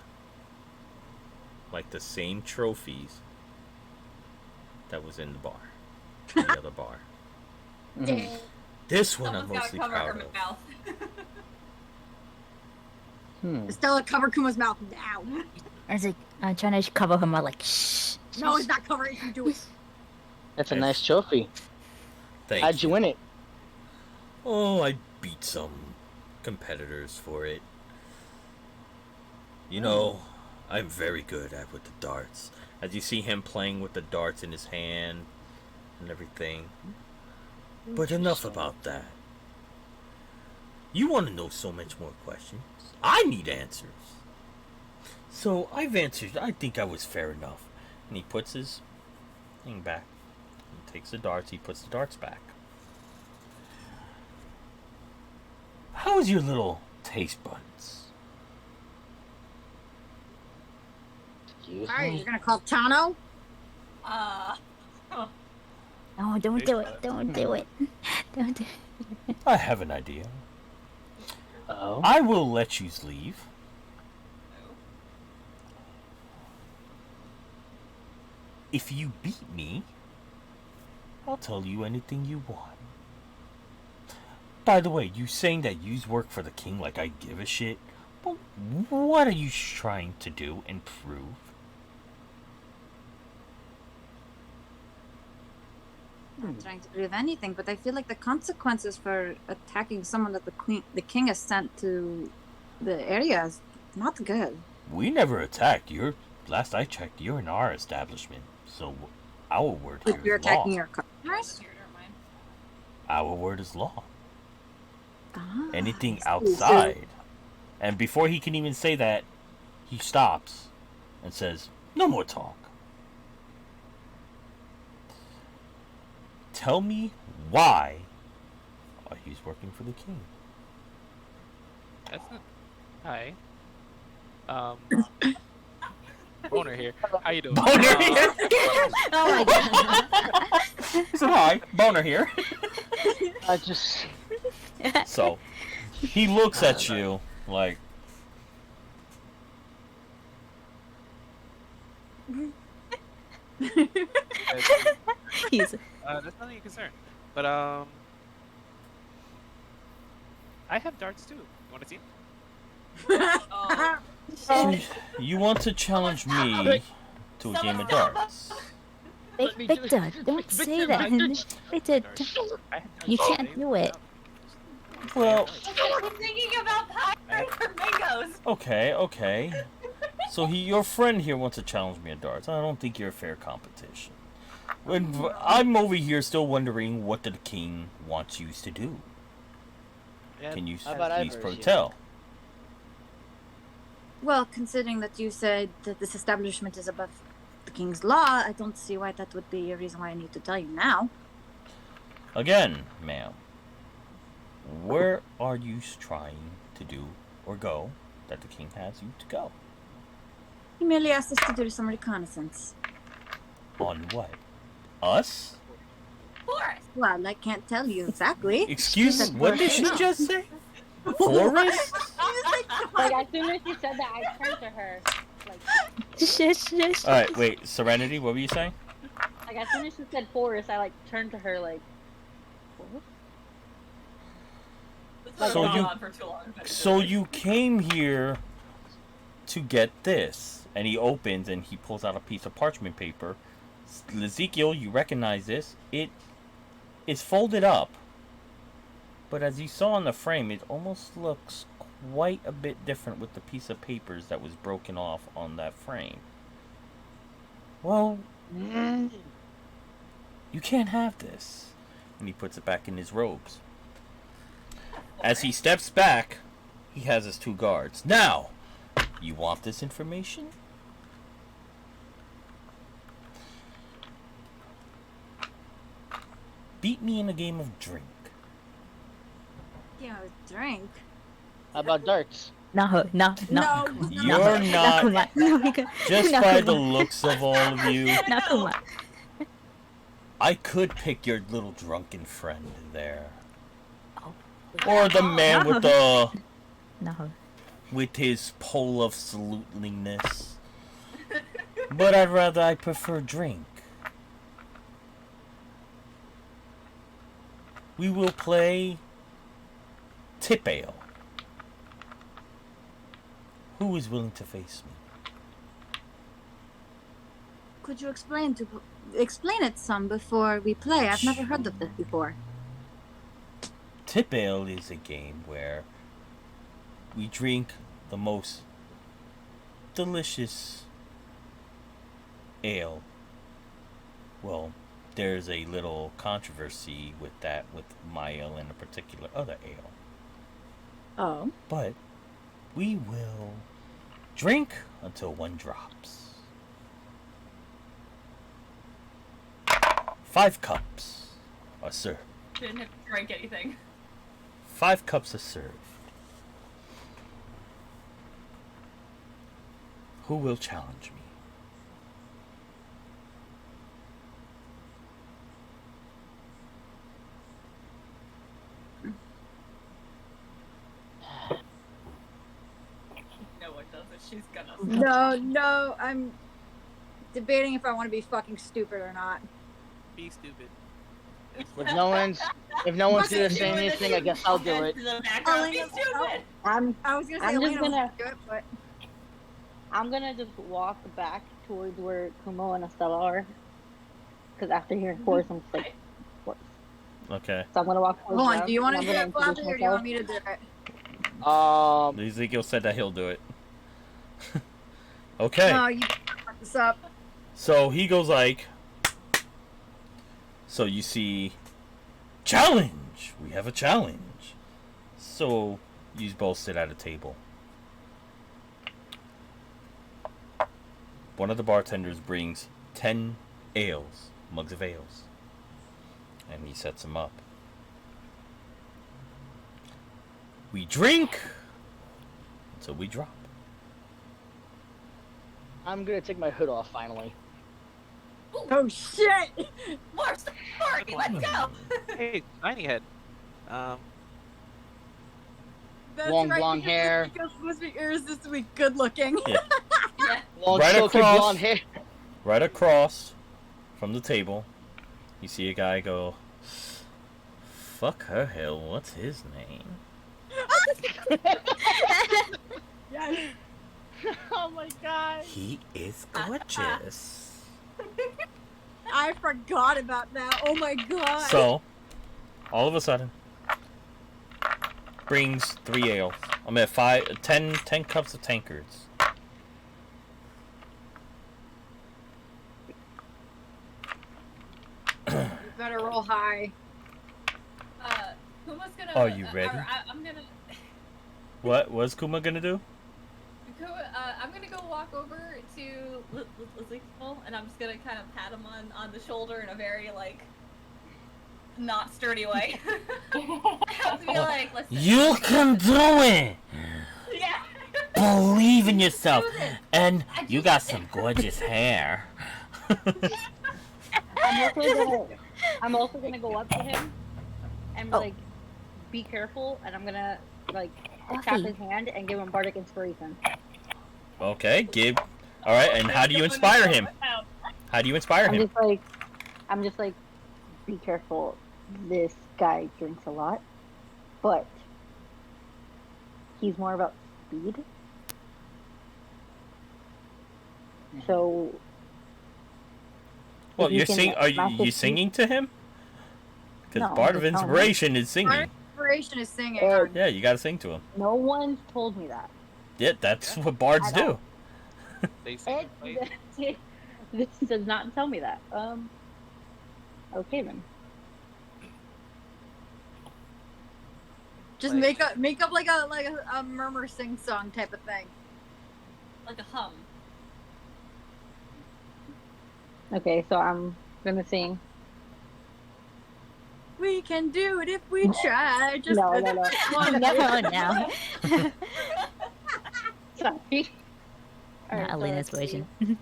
like the same trophies that was in the bar, in the other bar. Mhm. This one Someone's I'm mostly gotta cover proud her of. mouth. Stella, cover Kuma's mouth now. I was like, I'm trying to cover her mouth, like, shh. No, it's not covering. You do it. That's a nice trophy. Thank How'd you win it? Oh, I beat some competitors for it. You know, I'm very good at with the darts. As you see him playing with the darts in his hand and everything. But enough about that. You want to know so much more questions. I need answers. So I've answered. I think I was fair enough. And he puts his thing back. He takes the darts. He puts the darts back. How is your little taste buds? Excuse Alright, me? you're gonna call Tano? No, don't do it. Don't do it. Don't do it. I have an idea. Oh. I will let you leave. If you beat me, I'll tell you anything you want. By the way, you saying that you work for the king like I give a shit? Well, what are you trying to do and prove? I'm not trying to prove anything, but I feel like the consequences for attacking someone that the king has sent to the area is not good. We never attacked. Last I checked, you're in our establishment. So our word here Like you're is law. attacking your customers? Here, never mind. Our word is law. Ah, Anything I see. So- outside. And before he can even say that, he stops and says, "No more talk. Tell me why he's working for the king." That's not. Hi. Boner here. How you doing? Boner here. Oh my god. He said, "Hi, Boner here." I just. So he looks at you like, He's That's none of your concern. But I have darts too. You want to see? Oh, so you want to challenge me to a game of darts? Victor, don't say that. Victor, I have you darts. can't do it. Well, I'm thinking about pie flamingos. okay. So your friend here wants to challenge me at darts. I don't think you're a fair competition. I'm over here still wondering what the king wants you to do. Yeah, Can you How about I please verse you? tell? Well, considering that you said that this establishment is above the king's law, I don't see why that would be a reason why I need to tell you now. Again, ma'am, where are you trying to do or go that the king has you to go? He merely asked us to do some reconnaissance. On what? Us? Forest. Well, I can't tell you exactly. Excuse me, what did she just say? Forest? Like as soon as you said that, I turned to her. Like, Shush, shush. Alright, wait, Serenity, what were you saying? Like as soon as she said forest, I like turned to her like, forest? This has So gone you- on for too long. So you came here to get this. And he opens and he pulls out a piece of parchment paper. Ezekiel, you recognize this. It is folded up. But as you saw in the frame, it almost looks quite a bit different with the piece of papers that was broken off on that frame. Well, you can't have this. And he puts it back in his robes. As he steps back, he has his 2 guards. Now, you want this information? Beat me in a game of drink. Yeah, drink. How about darts? Not her. No. You're not, Kuma. No, because just not by Kuma. the looks of all of you, Not Kuma. I could pick your little drunken friend there. Oh. Or the man with the Not her. with his pole of saluteliness. But I prefer drink. We will play Tip Ale. Who is willing to face me? Could you explain it some before we play? I've never heard of this before. Tip Ale is a game where we drink the most delicious ale. Well, there's a little controversy with that, with my ale and a particular other ale. Oh. But we will drink until one drops. 5 cups are served. Didn't have to drink anything. 5 cups are served. Who will challenge me? No one does it. She's gonna. No, I'm debating if I want to be fucking stupid or not. Be stupid. If no one's gonna say anything, I guess I'll do it. In the background, be Elena- stupid. I was gonna say I'm just Elena was gonna- do it, but I'm gonna just walk back towards where Kumo and Estella are. Because after hearing forest, I'm just like, forest. Okay. So I'm gonna walk towards hold on. them, Do you want to and do I'm it, gonna Flappy, introduce or do you want myself. me to do it? Ezekiel said that he'll do it. Okay. No, you fuck this up. So he goes like. So you see, challenge. We have a challenge. So you both sit at a table. One of the bartenders brings 10 ales, mugs of ales, and he sets them up. We drink until we drop. I'm gonna take my hood off finally. Oh shit! More story. Let's go. Hey, Tiny Head. That's Long right, blonde because hair. Because was irresistibly good looking. Yeah. Long Right silky across. blonde hair. Right across from the table, you see a guy go, "Fuck her hell, what's his name?" Yes. Oh my god. He is gorgeous. I forgot about that. Oh my god. So, all of a sudden, brings 3 ale. I'm at 10 cups of tankards. You better roll high. Kuma's gonna. Are you ready? I'm gonna. What was Kuma gonna do? I'm gonna go walk over to Ezekiel, and I'm just gonna kind of pat him on the shoulder in a very like not sturdy way. I'll be like, listen. You can do it! Yeah. Believe in yourself! Do this. And I you do got this. some gorgeous hair. I'm also gonna go up to him and Oh. like be careful, and I'm gonna like tap Fluffy. his hand and give him bardic inspiration. Okay, give. Alright, and how do you inspire him? How do you inspire I'm him? just like, I'm just like, be careful. This guy drinks a lot, but he's more about speed. So, Well, if you you're can sing. Are you match his singing to him? Because No, part of just tell him. inspiration is Our singing. inspiration is singing. Uh, Yeah, you gotta sing to him. no one's told me that. Yeah, that's what bards At do. all. They sing and play. This does not tell me that. Okay then. Just Like- make up like a murmur sing song type of thing. Like a hum. Okay, so I'm gonna sing. We can do it if we try. Just No. one. No, no. Sorry. Not Alright, so Elena's let's see. version.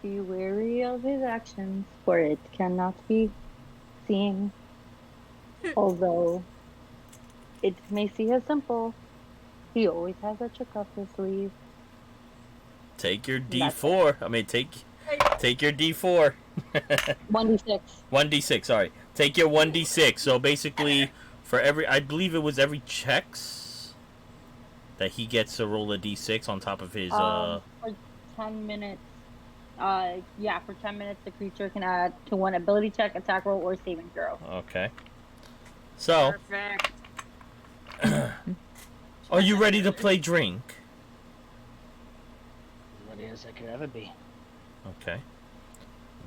Be wary of his actions, for it cannot be seen. Although it may seem as simple, he always has a trick up his sleeve. Take your That's D4. I mean, take your D4. 1d6. 1d6. Sorry. Take your 1d6. So basically, for every, I believe it was every checks that he gets to roll a d6 on top of his. For 10 minutes. Yeah, for 10 minutes, the creature can add to one ability check, attack roll, or saving throw. Okay. So, Perfect. are you ready to play drink? What is I could ever be. Okay.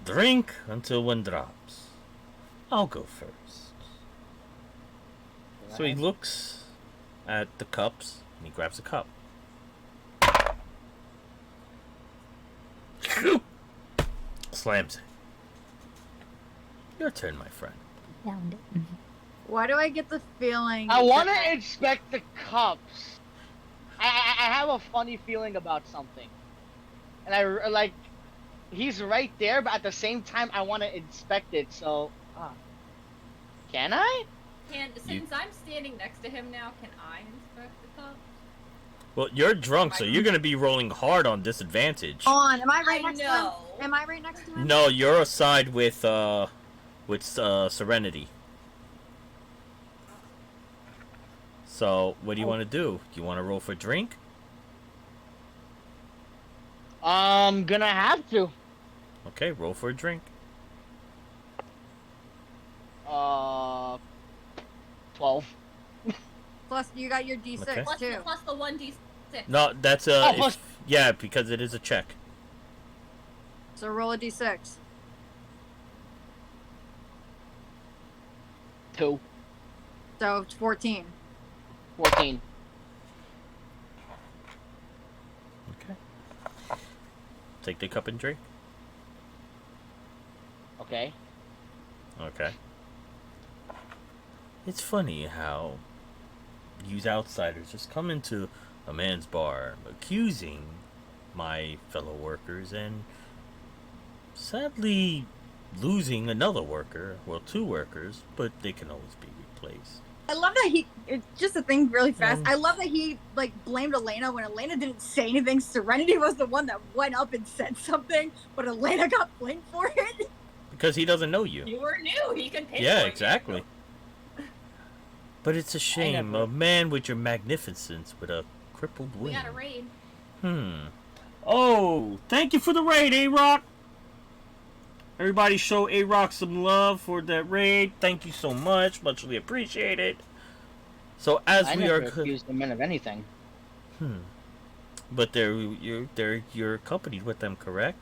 Drink until one drops. I'll go first. So he looks at the cups and he grabs a cup. Slams it. Your turn, my friend. Found it. Why do I get the feeling? I want to inspect the cups. I have a funny feeling about something, and I like. He's right there, but at the same time, I want to inspect it. So, can I? Since I'm standing next to him now, can I inspect the cup? Well, you're drunk, so you're gonna be rolling hard on disadvantage. On. Am I right I next to him? know. Am I right next to him? No, you're aside with Serenity. So, what do you want to do? Do you want to roll for drink? I'm gonna have to. Okay, roll for a drink. 12. Plus, you got your D6 Okay. too. Plus the 1d6. No, that's Oh, if- plus- yeah, because it is a check. So roll a D6. 2. So it's 14. 14. Okay. Take the cup and drink. Okay. Okay. It's funny how these outsiders just come into a man's bar accusing my fellow workers and sadly losing another worker, well, 2 workers, but they can always be replaced. I love that it's just a thing really fast. Mm. I love that he, like, blamed Elena when Elena didn't say anything. Serenity was the one that went up and said something, but Elena got blamed for it. Because he doesn't know you. You were new. He can pinpoint Yeah, you. exactly. But it's a shame, never- a man with your magnificence with a crippled We wing. got a raid. Oh, thank you for the raid, A-Rock. Everybody show A-Rock some love for that raid. Thank you so much. Muchly appreciated. So as I we never are... accused the men of anything. But you're accompanied with them, correct?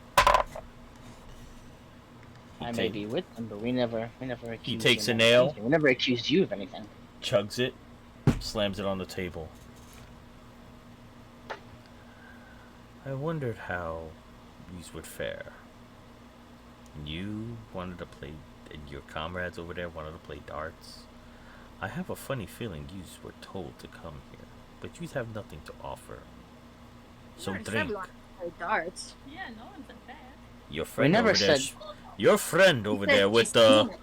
I may be with them, but we never accused He takes them a of nail. anything. We never accused you of anything. Chugs it. Slams it on the table. I wondered how these would fare. You wanted to play, and your comrades over there wanted to play darts. I have a funny feeling you were told to come here, but you have nothing to offer. So Already said drink. we wanted to play darts. Yeah, no one said that. Your friend never over there. said- Your friend over He said there she's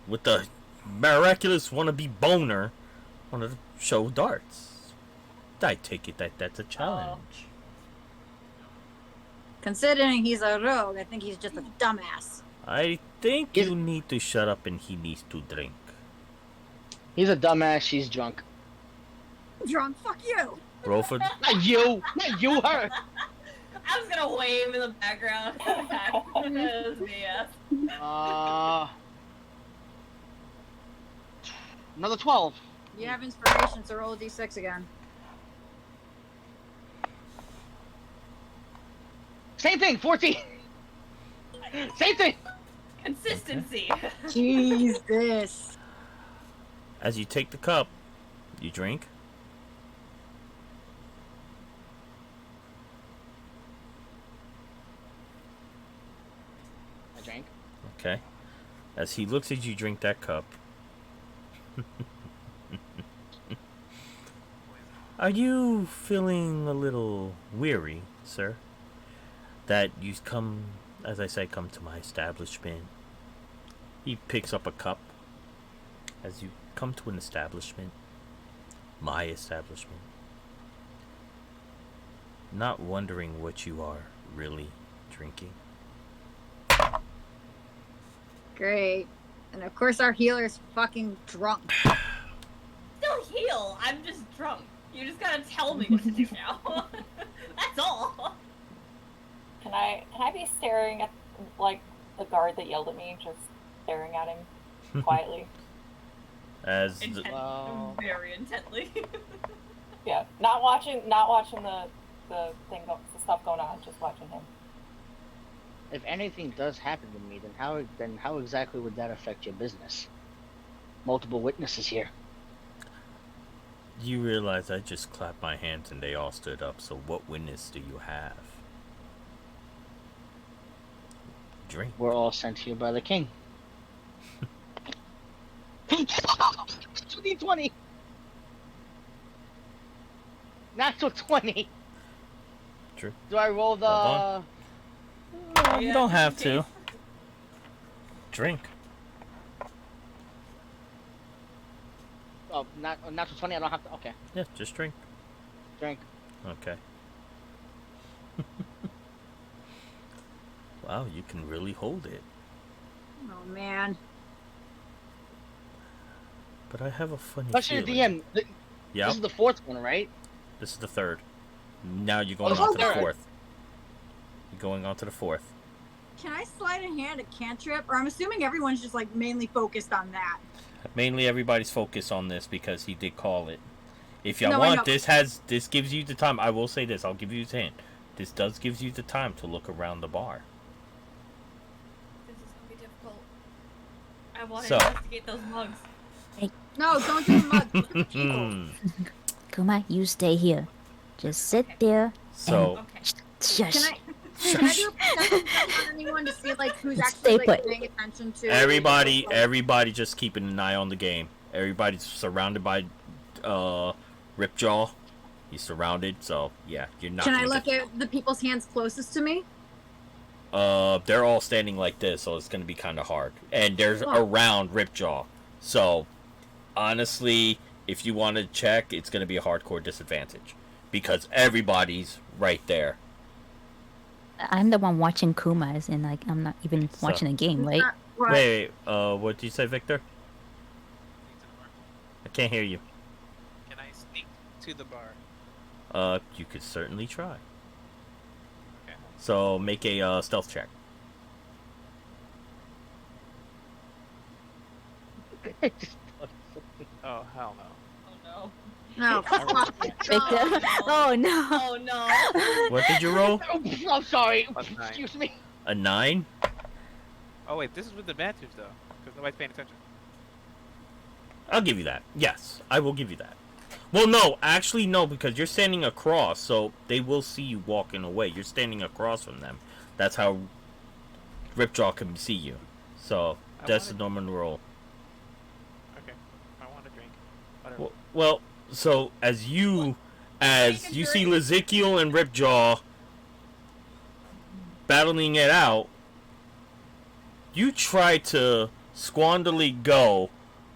with the miraculous wannabe boner wanted to show darts. I take it that that's a challenge. Considering he's a rogue, I think he's just a dumbass. I think He's- you need to shut up and he needs to drink. He's a dumbass. She's drunk. Drunk, fuck you. Roll for Not you. Not you. Her. I was gonna wave in the background. That was me, yeah. Another 12. You have inspiration, so roll a d6 again. Same thing. 14. Same thing. Consistency. Jesus. as you take the cup, you drink. I drank. Okay. As he looks at you drink that cup. Are you feeling a little weary, sir? That you come, as I say, come to my establishment. He picks up a cup. As you come to an establishment. My establishment. Not wondering what you are really drinking. Great. And of course our healer's fucking drunk. Still heal. I'm just drunk. You just gotta tell me what to do now. That's all. Can I be staring at like the guard that yelled at me, just staring at him quietly? As the, Intently. Very intently. Yeah, not watching the stuff going on, just watching him. If anything does happen to me, then how exactly would that affect your business? Multiple witnesses here. you realize I just clapped my hands and they all stood up, so what witness do you have? Drink. We're all sent here by the king. 2d20. Natural 20. True. Do I roll the? Hold you Yeah, don't have just to. in Drink. Oh, natural 20. I don't have to. Okay, Yeah, just drink. drink. Okay. Wow, you can really hold it. Oh man. But I have a funny Especially feeling. the DM. Yeah, This is the fourth one, right? this is the third. Now you're going this on is to the third. fourth. You're going on to the fourth. Can I slide a hand at cantrip? Or I'm assuming everyone's just like mainly focused on that. Mainly everybody's focused on this because he did call it. If y'all No, I know. want, this gives you the time. I will say this. I'll give you the hint. This does gives you the time to look around the bar. This is gonna be difficult. I want to So. investigate those mugs. No, don't do the mug. Look at the people. Kuma, you stay here. Just sit there. So Okay. Can Shush. I do a perception check on anyone to see like who's Stay actually like put. paying attention to everybody just keeping an eye on the game. Everybody's surrounded by Ripjaw. He's surrounded, so yeah, you're not Can I gonna look get- at the people's hands closest to me? they're all standing like this, so it's gonna be kinda hard. And there's Oh. around Ripjaw. So honestly, if you want to check, it's gonna be a hardcore disadvantage. Because everybody's right there. I'm the one watching Kuma's, and like I'm not even So- watching the game, right? Right. Wait, what did you say, Victor? I can't hear you. Can I sneak to the bar? You could certainly try. Okay. So make a stealth check. Oh hell no. Oh No. fuck. Victor. no. Oh no. Oh no. What did you roll? Oh, I'm sorry. Plus 9. Excuse me. A 9? Oh wait, this is with advantage though, because nobody's paying attention. I'll give you that. Yes, I will give you that. Well, no, actually, no, because you're standing across, so they will see you walking away. You're standing across from them. That's how Ripjaw can see you. So, that's the wanna- normal roll. Okay, I want to drink. Whatever. Well, so, as you see Lezikiel and Ripjaw battling it out, you try to squanderly go,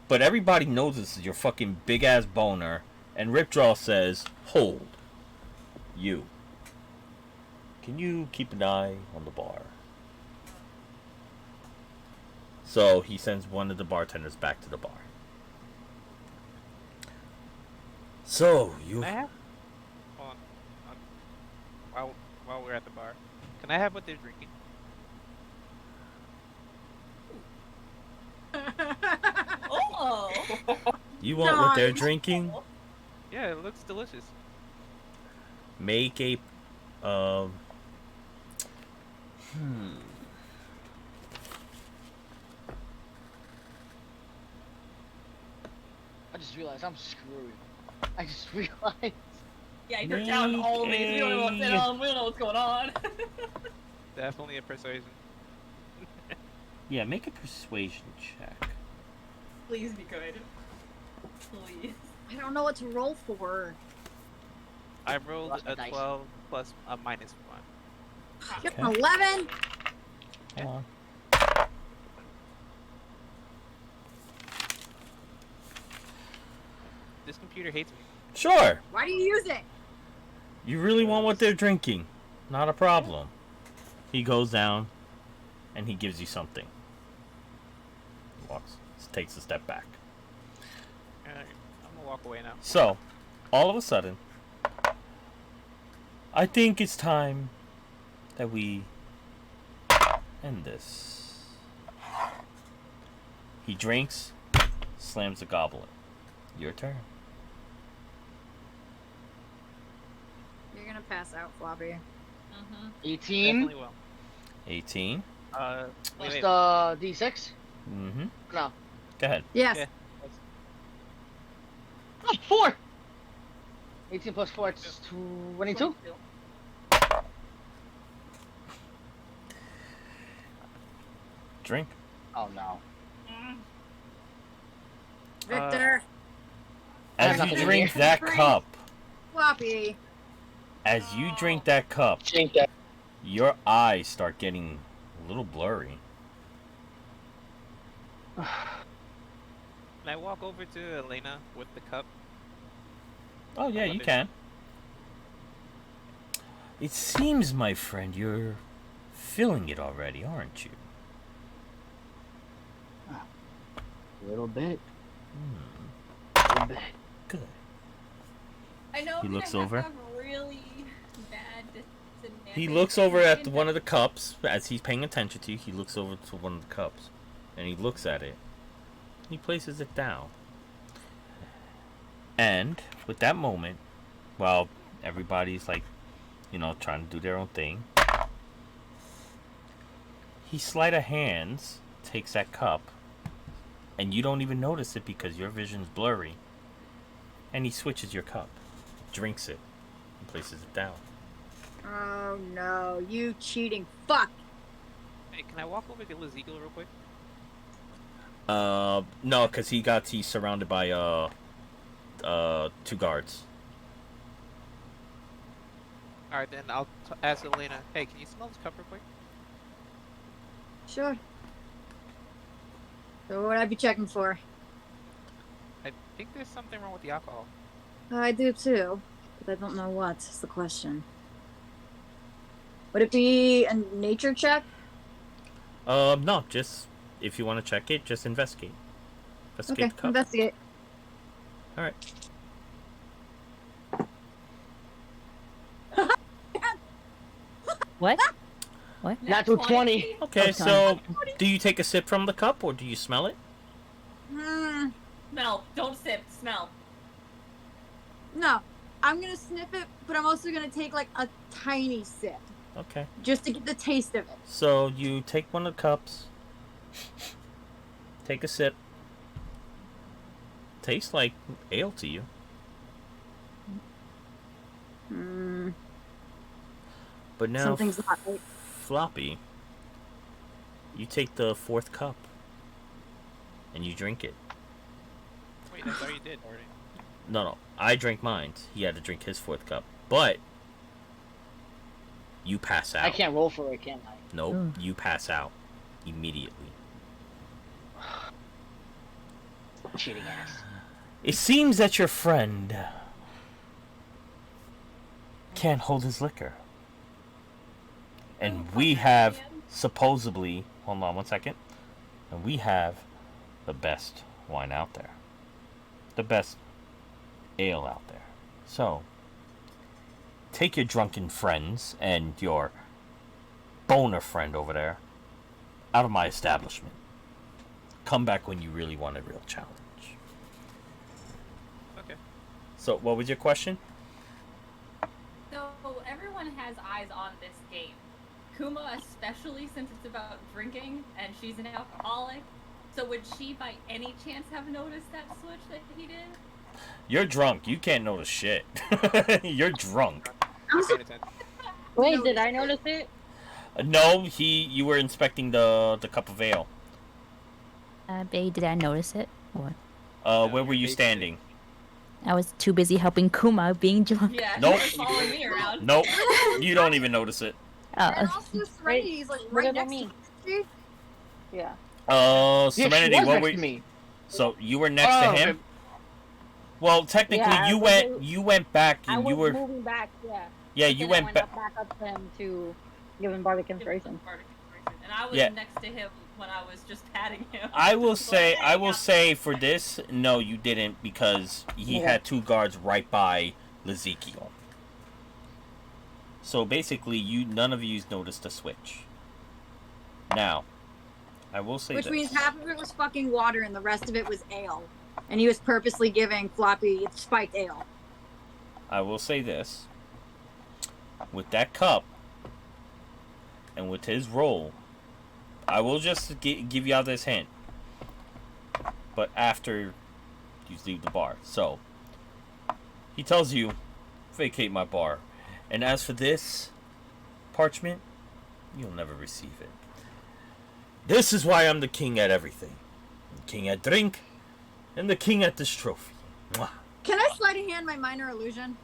but everybody knows this is your fucking big-ass boner, and Ripjaw says, hold. You. Can you keep an eye on the bar? So he sends one of the bartenders back to the bar. So you. Can I have? Hold on. While we're at the bar, can I have what they're drinking? Oh. You want what they're Nice. drinking? Yeah, it looks delicious. Make a. I just realized I'm screwed. I just realized. Yeah, you're down all these. We don't know what's going on. We don't know what's going on. Definitely a persuasion. Yeah, make a persuasion check. Please be good. Please. I don't know what to roll for. I rolled Lost my a dice. 12 plus a -1. Yep, Okay. 11. Hold on. This computer hates me. Sure. Why do you use it? You really want what they're drinking? Not a problem. He goes down, and he gives you something. Walks, takes a step back. Alright, I'm gonna walk away now. So, all of a sudden, I think it's time that we end this. He drinks, slams the goblet. Your turn. You're gonna pass out, Floppy. Mm-hmm. 18 Definitely will. 18. Wait, plus wait. the D6. Mm-hmm. No. Go ahead. Yes. Yeah. Oh, 4. 18 plus 4, it's 22. Drink. Oh no. Victor. As I'm you not drink gonna that drink. cup, Floppy. as you drink that cup, your eyes start getting a little blurry. Can I walk over to Elena with the cup? Oh yeah, you can. It seems, my friend, you're feeling it already, aren't you? A little bit. Hmm, A little bit. good. I know He I'm looks gonna over. Have really bad He looks over at one of the cups as he's paying attention to you. He looks over to one of the cups, and he looks at it. He places it down. And with that moment, while everybody's like, trying to do their own thing, he sleight of hands takes that cup, and you don't even notice it because your vision's blurry. And he switches your cup, drinks it, and places it down. Oh no, you cheating fuck. Hey, can I walk over to Ezekiel real quick? No, because he's surrounded by 2 guards. Alright, then I'll ask Elena, hey, can you smell this cup real quick? Sure. So what would I be checking for? I think there's something wrong with the alcohol. I do too, but I don't know what is the question. Would it be a nature check? No, just if you want to check it, just investigate. Investigate Okay, the cup. investigate. All right. What? Natural 20. Okay, Okay. so do you take a sip from the cup or do you smell it? Hmm. Smell. Don't sip. Smell. No, I'm gonna sniff it, but I'm also gonna take like a tiny sip Okay. just to get the taste of it. So you take one of the cups, take a sip. Tastes like ale to you. Hmm. But now, Something's not right. Floppy, you take the 4th cup and you drink it. Wait, I thought you did already. No, I drank mine. He had to drink his 4th cup. But you pass out. I can't roll for it, can I? Nope, Mm. you pass out immediately. Cheating ass. It seems that your friend can't hold his liquor. And we have supposedly, hold on one second, And we have the best wine out there. The best ale out there. So, take your drunken friends and your boner friend over there out of my establishment. Come back when you really want a real challenge. Okay. So, what was your question? So everyone has eyes on this game. Kuma especially, since it's about drinking and she's an alcoholic. So would she by any chance have noticed that switch that he did? You're drunk. You can't notice shit. You're drunk. I'm paying attention. Wait, did I notice it? No, you were inspecting the cup of ale. Babe, did I notice it? What? Where were you standing? I was too busy helping Kuma being drunk. Yeah, Nope. she was following me around. Nope. You don't even notice it. And also Serenity's like What right about next me? to you. Yeah. Yeah, she Serenity, was what next were to me. So you were next to him? okay. Well, technically, Yeah, you I went was- you went back I and was you were moving back, yeah. yeah Then you I went went back. back up to him to give him bardic inspiration. And I was Yeah. next to him when I was just patting him. I will say Yeah. for this, no, you didn't because he Yeah. had two guards right by Ezekiel. So basically, none of you noticed the switch. Now, I will say Which this. means half of it was fucking water and the rest of it was ale. And he was purposely giving Floppy spiked ale. I will say this. With that cup, and with his roll, I will just give you all this hint. But after you leave the bar. So, he tells you, vacate my bar. And as for this parchment, you'll never receive it. This is why I'm the king at everything. The king at drink, and the king at this trophy. Mwah. Can I sleight of hand my minor illusion?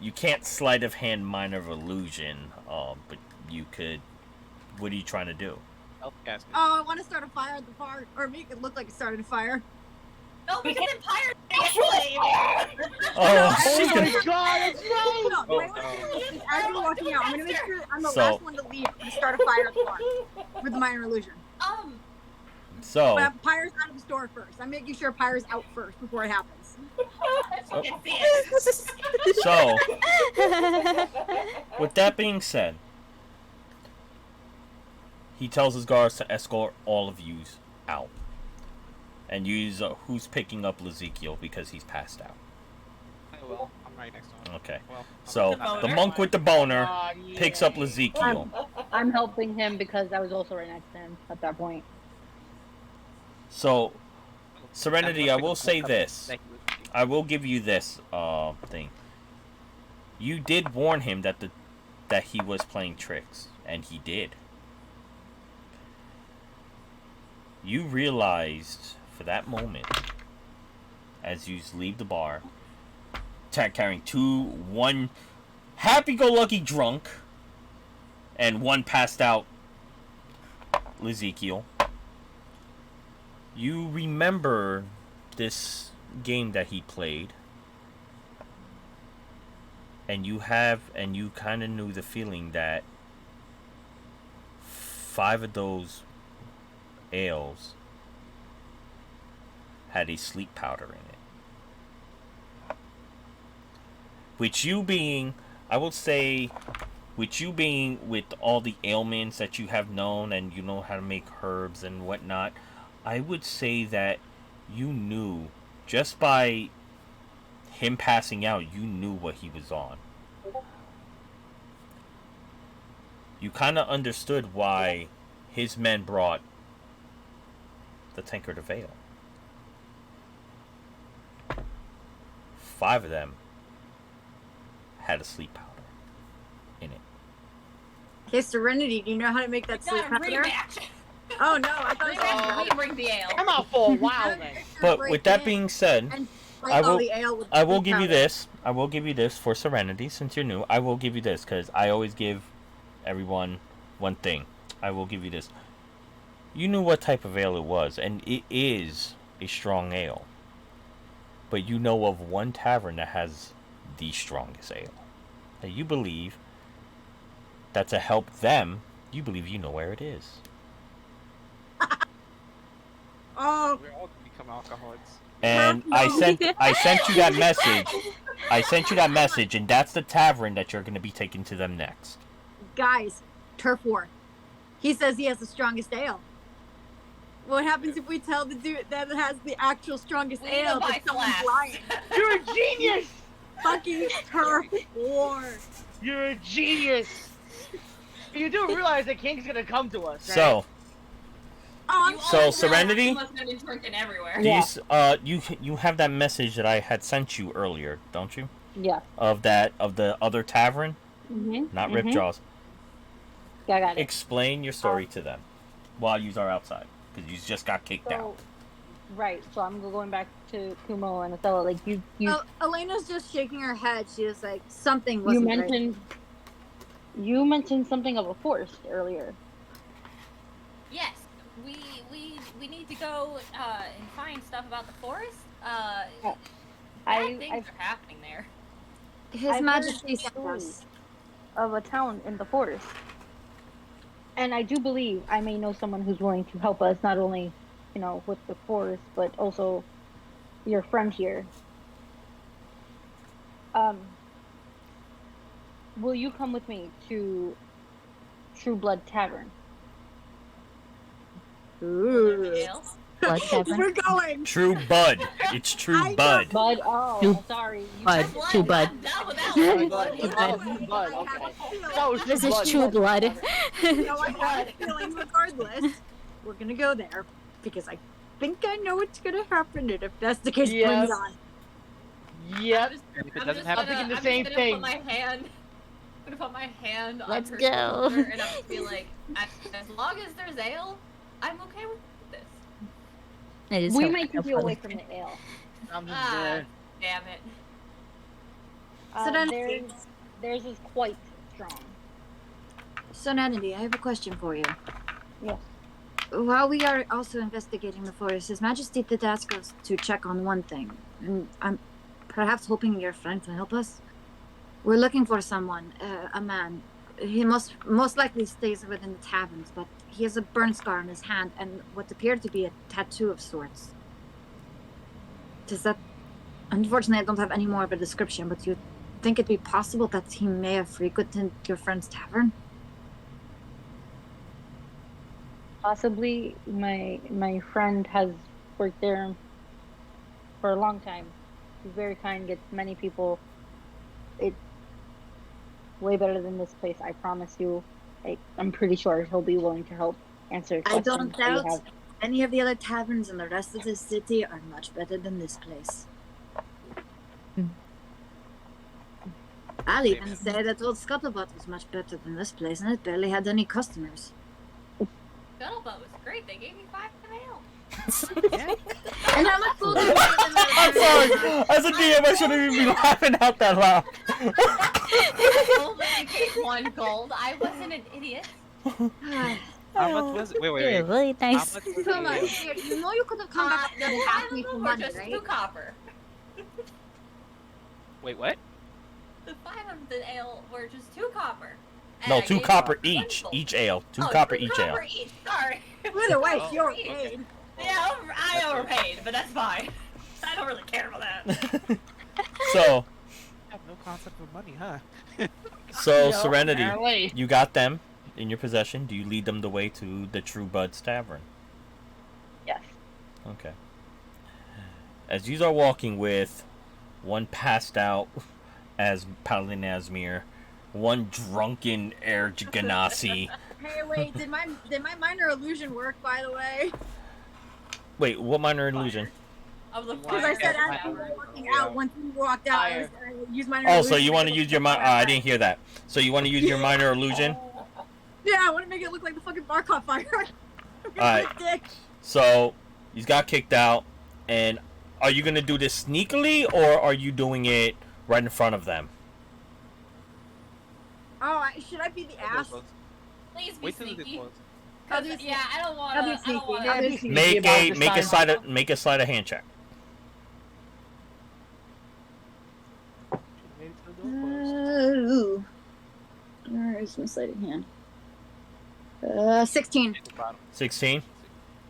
You can't sleight of hand minor of illusion, but you could. What are you trying to do? Self-casting. Oh, I want to start a fire at the bar, or make it look like it started a fire. No, because then Pyre actually. Oh, she's Oh gonna. my god, that's right! No, Oh, my illusion is as we're walking out, I'm gonna make sure I'm the So- last one to leave. I'm gonna start a fire at the bar with the minor illusion. So, But Pyre's out of the store first. I'm making sure Pyre's out first before it happens. Oh. You can see it. so, with that being said, he tells his guards to escort all of you out, and use who's picking up Ezekiel because he's passed out. I will. I'm right next to him. Okay, Well, I'm so not the there. monk with the boner God, picks up Ezekiel. I'm helping him because I was also right next to him at that point. So, Serenity, I will say this. Thank you. I will give you this thing. You did warn him that he was playing tricks, and he did. You realized for that moment, as you leave the bar, carrying one happy-go-lucky drunk, and one passed out Ezekiel. You remember this game that he played, and you kind of knew the feeling that 5 of those ales had a sleep powder in it. With you being, I would say, with you being with all the ailments that you have known and you know how to make herbs and whatnot, I would say that you knew, just by him passing out, you knew what he was on. You kind of understood why his men brought the tankard of ale. 5 of them had a sleep powder in it. Hey, Serenity, do you know how to make that sleep Got a powder? rematch. Oh no, I thought Rematch. We bring the ale. I'm out for a while then. But with that being said, and I will- the ale with I will sleep give you powder. this. I will give you this for Serenity, since you're new. I will give you this, because I always give everyone one thing. I will give you this. You knew what type of ale it was, and it is a strong ale. But you know of one tavern that has the strongest ale. That you believe that to help them, you believe you know where it is. Oh, We're all gonna become alcoholics. And I sent you that message. I sent you that message, and that's the tavern that you're gonna be taking to them next. guys, turf war. He says he has the strongest ale. What happens if we tell the dude that has the actual strongest We need ale to buy that someone's flasks. lying? You're a genius. Fucking turf war. You're a genius. You do realize that King's gonna come to us, right? So, Oh, You So, all know Serenity? You must have been drinking everywhere. Yeah. you have that message that I had sent you earlier, don't you? Yeah. Of the other tavern, Mm-hmm. not Ripjaws. Yeah, I got it. Explain your story to them while you are outside, because you just got kicked So, out. right. So I'm going back to Kumo and Othello. Like you Elena's just shaking her head. She was like, something you wasn't right. mentioned something of a forest earlier. Yes, we need to go and find stuff about the forest. Bad things are happening there. His I've Majesty heard sent stories us. of a town in the forest. And I do believe I may know someone who's willing to help us, not only, with the forest, but also your friend here. Will you come with me to True Blood Tavern? Ooh. Ale? Blood tavern. We're going. True Bud. It's True I Bud. Bud, oh, True sorry. Bud. Blood, True Bud. That was that True one. Blood. True Oh, Blood. True Blood, I have okay. a feeling. That was This True is Blood. True Blood. No, I have a feeling regardless. We're gonna go there because I think I know what's gonna happen, and if that's the case, Yes. bring it on. Yep. And if it I'm doesn't just happen, thinking the I'm same just gonna thing. Put my hand. I'm gonna put my hand on Let's her go. shoulder and I'm just be like, as long as there's ale, I'm okay with this. It is We so might keep you funny. away from the ale. I'm just Ah, damn it. Serenity. Theirs is quite strong. Serenity, I have a question for you. Yes. While we are also investigating the forest, His Majesty did ask us to check on one thing, and I'm perhaps hoping your friend can help us. We're looking for someone, a man. He most likely stays within the taverns, but he has a burn scar on his hand and what appeared to be a tattoo of sorts. Does that? Unfortunately, I don't have any more of a description, but do you think it'd be possible that he may have frequented your friend's tavern? Possibly, my friend has worked there for a long time. He's very kind, gets many people. It's way better than this place, I promise you. I'm pretty sure he'll be willing to help answer I questions don't that you doubt have. any of the other taverns in the rest of the city are much better than this place. I'll even say that Old Scuttlebutt was much better than this place, and it barely had any customers. Scuttlebutt was great. They gave me 5 ale. And how much older than I'm sorry. As a DM, I shouldn't even be laughing out that loud. I only paid 1 gold. I wasn't an idiot. how much was it? Wait, wait, Yeah, wait. really How nice. much was the Come on, ale? here, you know you could have come back The and 5 asked of me for them were money, just right? 2 copper. Wait, what? The 5 of the ale were just 2 copper. And No, I 2 gave copper you 1 each. gold. Each ale. 2 Oh, copper 2 each ale. copper each. Sorry. Either way, Oh, you're okay. paid. Yeah, I overpaid, but that's fine. I don't really care about that. So, I have no concept of money, huh? so No, Serenity, apparently. you got them in your possession. Do you lead them the way to the True Bud's Tavern? Yes. Okay. As you are walking with one passed out as Paladin Asmir, one drunken Air Ganassi. Hey, wait, did my minor illusion work, by the way? Wait, what minor illusion? Of the Because I said fire as we were tower. walking out, once we walked out, I used minor Oh, illusion. so you want to use your minor? I didn't hear that. So you want to use your minor illusion? Yeah, I want to make it look like the fucking bar caught fire. Alright. Dick. So you got kicked out, and are you gonna do this sneakily, or are you doing it right in front of them? Oh, should I be the ass? Please be Wait till the sneaky. close. 'Cause, I'll do yeah, I don't want I'll do to. I sneaky. don't want I'll to. do sneaky. Make about a the make a sign. make a sleight of hand check. Made it to the door closed. Ooh. Where is my sleight of hand? 16. At the bottom. 16.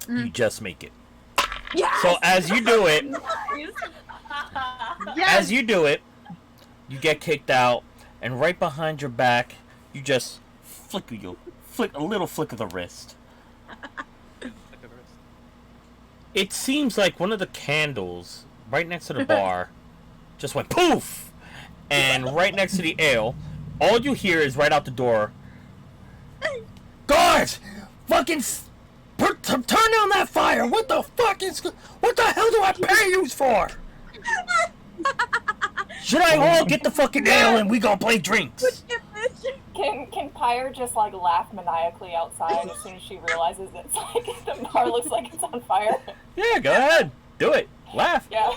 You Mm. just make it. Yes! So as you do it, Yes! as you do it, you get kicked out, and right behind your back, you just flick a little flick of the wrist. Look at the rest. It seems like one of the candles right next to the bar just went poof, and right next to the ale, all you hear is right out the door, guards, fucking turn down that fire. What the hell do I pay you for? Should I all get the fucking ale and we gonna play drinks? Can Pyre just like laugh maniacally outside as soon as she realizes it's like the bar looks like it's on fire? Yeah, go ahead, do it, laugh. Yeah.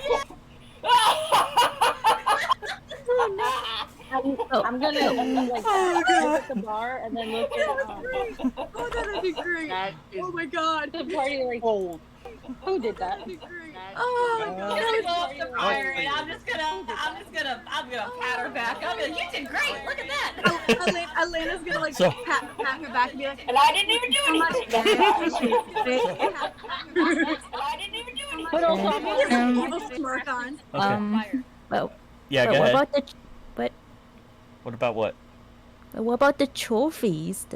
I'm gonna like look at the bar and then look at Oh, that'd be great. That is Oh my god. the party like, oh, who did that? That'd be great. that Oh my I'm god. gonna go up to Pyre and I'm gonna pat her back. I'm gonna, you did great. Look at that. Elena's gonna like So- pat her back and be like, And I didn't even do anything. anything. And I didn't even do anything. But also, I'm He has gonna an evil smirk on. Okay. Well, Yeah, but go what ahead. about the What about what? what about the trophies?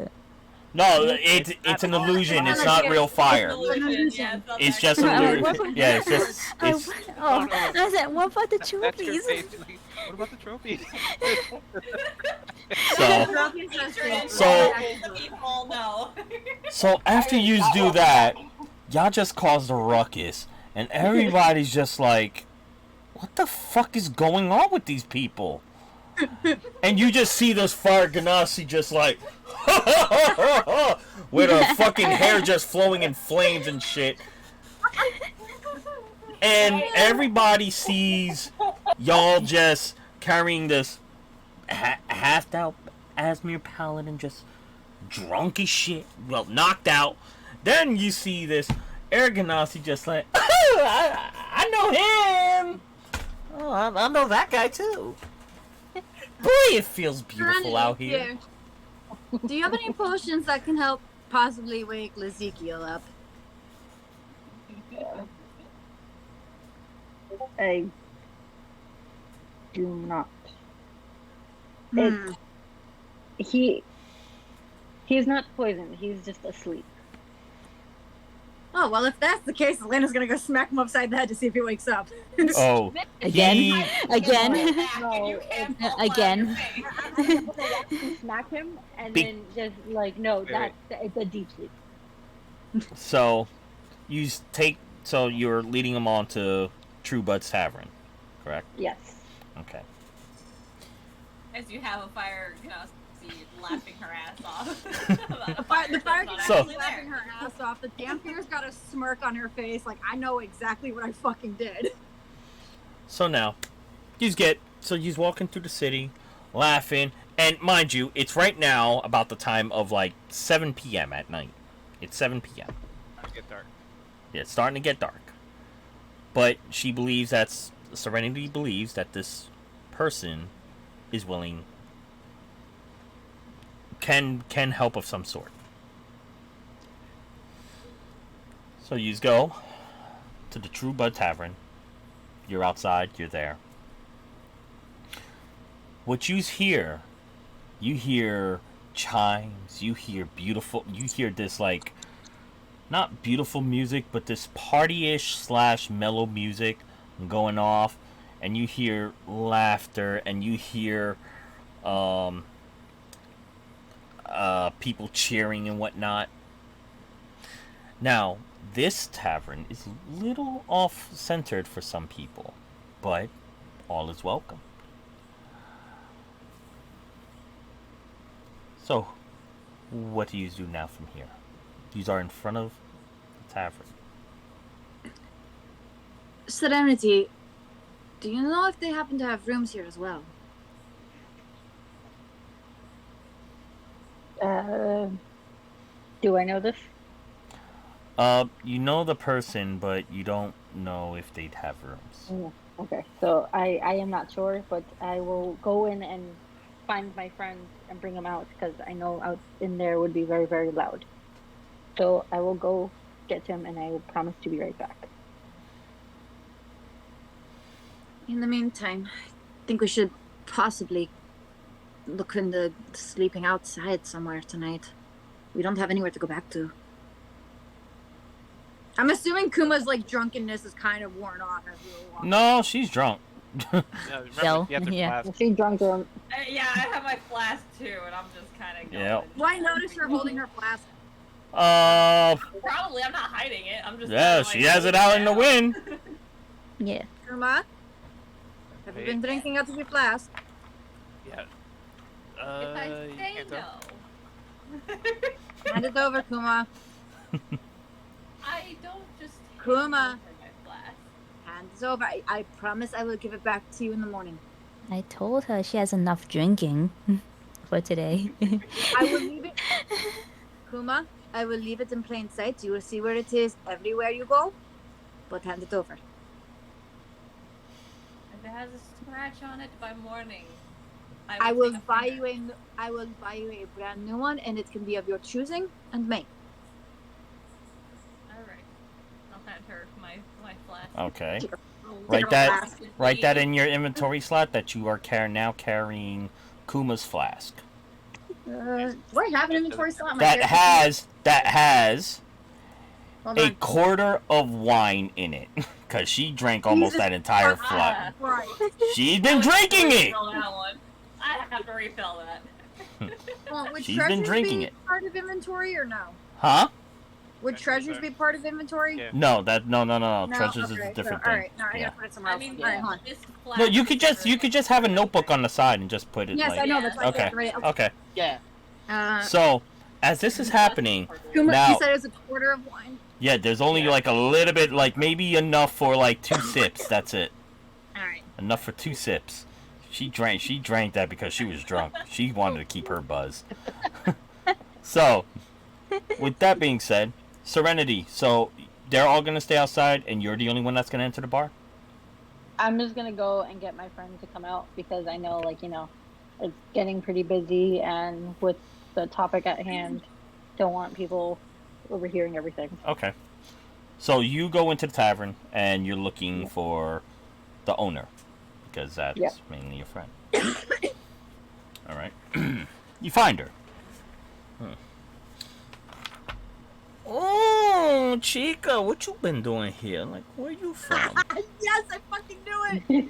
No, it's an illusion. It's not real fire. It's just an illusion. Yeah, it's just. It's, I said, what about the That's your trophies? face. What about the trophies? So People know. so after you do that, y'all just caused a ruckus, and everybody's just like, "What the fuck is going on with these people?" And you just see this Fire Ganassi just like, with her fucking hair just flowing in flames and shit. And everybody sees y'all just carrying this half out Asmir Paladin just drunk as shit, well, knocked out. Then you see this Air Ganassi just like, I know him! Oh, I know that guy too. Boy, it feels beautiful out here. Do you have any potions that can help possibly wake Ezekiel up? I do not. Hmm. He's not poisoned. He's just asleep. Oh, well, if that's the case, Elena's gonna go smack him upside the head to see if he wakes up. Oh, Again? he- Again? Again? I'm gonna actually smack him and Be- then just like, no, it's a deep sleep. So, so you're leading him on to True Bud's Tavern, correct? Yes. Okay. As you have a fire, laughing her ass off. The fire So- is laughing her ass off. The Dampier's got a smirk on her face, like, I know exactly what I fucking did. So now, you walking through the city, laughing, and mind you, it's right now about the time of like 7 p.m. at night. It's 7 p.m. It get dark. Yeah, it's starting to get dark. But Serenity believes that this person is willing, can help of some sort. So you go to the True Bud Tavern. You're outside, you're there. What you hear chimes, you hear this like, not beautiful music, but this party-ish / mellow music going off, and you hear laughter, and you hear people cheering and whatnot. Now, this tavern is a little off-centered for some people, but all is welcome. So, what do you do now from here? You are in front of the tavern. Serenity, do you know if they happen to have rooms here as well? Do I know this? You know the person, but you don't know if they'd have rooms. Okay, so I am not sure, but I will go in and find my friend and bring him out because I know out in there would be very, very loud. So I will go get him and I will promise to be right back. In the meantime, I think we should possibly look into sleeping outside somewhere tonight. We don't have anywhere to go back to. I'm assuming Kuma's like drunkenness is kind of worn off as we were walking. No, she's drunk. No, remember, Still, you have to yeah. flask. She drunk her. Yeah, I have my flask too, and I'm just kind of going. Yeah. Well, I noticed her holding her flask. Probably, I'm not hiding it. I'm just. Yeah, kinda, she like, has it out in the holding wind. Yeah. Kuma, have you been drinking out of your flask? Yeah. If I you say can't tell. no, Hand it over, Kuma. I don't just. Kuma. hand over my flask. Hand it over. I promise I will give it back to you in the morning. I told her she has enough drinking for today. I will leave it. Kuma, I will leave it in plain sight. You will see where it is everywhere you go. But hand it over. If it has a scratch on it by morning, I will take a buy finger. you a brand new one, and it can be of your choosing and make. Alright. I'll hand her my flask. Okay. Write Write that in your inventory slot that you are carrying Kuma's flask. Do I have an inventory slot? That has Hold a on. quarter of wine in it. Cause she drank almost that entire flat. Right. She's been drinking it. Refill that one. I have to refill that. Well, would She's been treasures drinking be it. part of inventory or no? Huh? Would Treasures treasures are- be part of inventory? Yeah. No, no. No, Treasures is okay, a different so, thing. Alright, no, I Yeah. gotta put it somewhere I else. mean, Alright, hold on. this flask No, you is could just have a notebook on the side and just put it Yes, like. I know. That's why I Okay. said right. Okay. Yeah. So, as this is happening, Kuma, now- you said it was a quarter of wine. yeah, there's only like a little bit, like maybe enough for like 2 sips. That's it. Alright. Enough for 2 sips. She drank that because she was drunk. She wanted to keep her buzz. So, with that being said, Serenity. So they're all gonna stay outside, and you're the only one that's gonna enter the bar. I'm just gonna go and get my friend to come out because I know, like, it's getting pretty busy, and with the topic at hand, don't want people overhearing everything. Okay. So you go into the tavern, and you're looking for the owner, because that's Yep. mainly your friend. All right. You find her. Oh, Chica, what you been doing here? Like, where you from? Yes, I fucking knew it.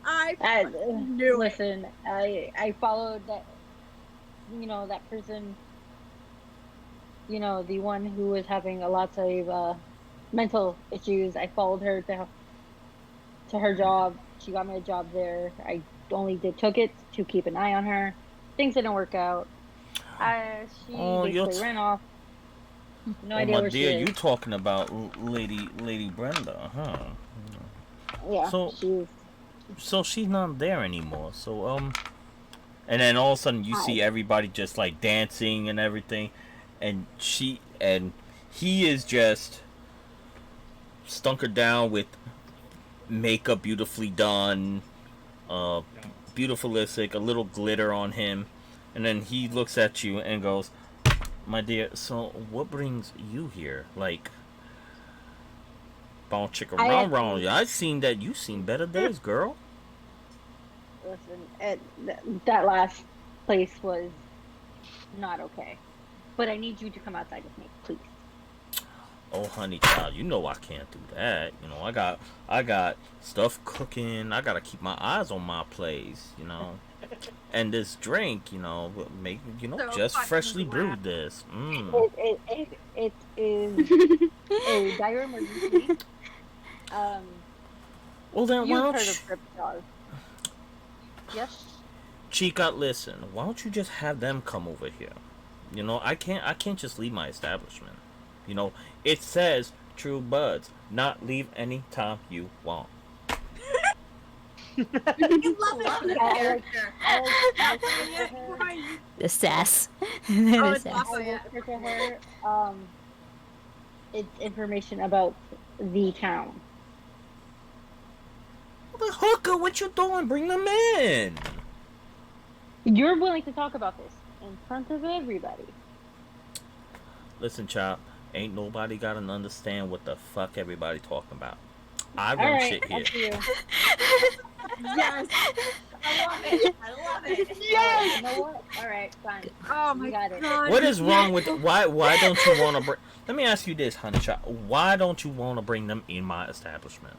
I fucking knew it. Listen, I followed that, that person, the one who was having a lot of mental issues. I followed her to her job. She got me a job there. I only took it to keep an eye on her. Things didn't work out. She basically ran off. No idea my where she dear, is. you talking about Lady Brenda, huh? Yeah, So- she's So she's not there anymore. So and then all of a sudden you see everybody just like dancing and everything, and he is just stunkered down with makeup beautifully done, beautiful lipstick, a little glitter on him, and then he looks at you and goes, "My dear, so what brings you here? Like, bon chicka round round. I've seen that. You've seen better days, girl." Listen, that last place was not okay. But I need you to come outside with me, please. Oh, honey child, you know I can't do that. You know, I got stuff cooking. I gotta keep my eyes on my plays. You know, and this drink, make So just fucking freshly glad. brewed this. It is a dire emergency. Well then, why You've don't heard of Cryptog. Yes? Chica, listen? Why don't you just have them come over here? I can't just leave my establishment. It says True Buds, not leave any time you want. You love it. The sass. Oh, The it's sass. awesome. I will to her. It's information about the town. The hooker, what you doing? Bring them in. You're willing to talk about this in front of everybody. Listen, child, ain't nobody gotta understand what the fuck everybody talking about. I All run right, shit here. up to you. Yes. I love it. I love it. Yes. You know what? All right, fine. Oh You my got it. god. What is wrong with why don't you want to bring? Let me ask you this, Honeyshot. Why don't you want to bring them in my establishment?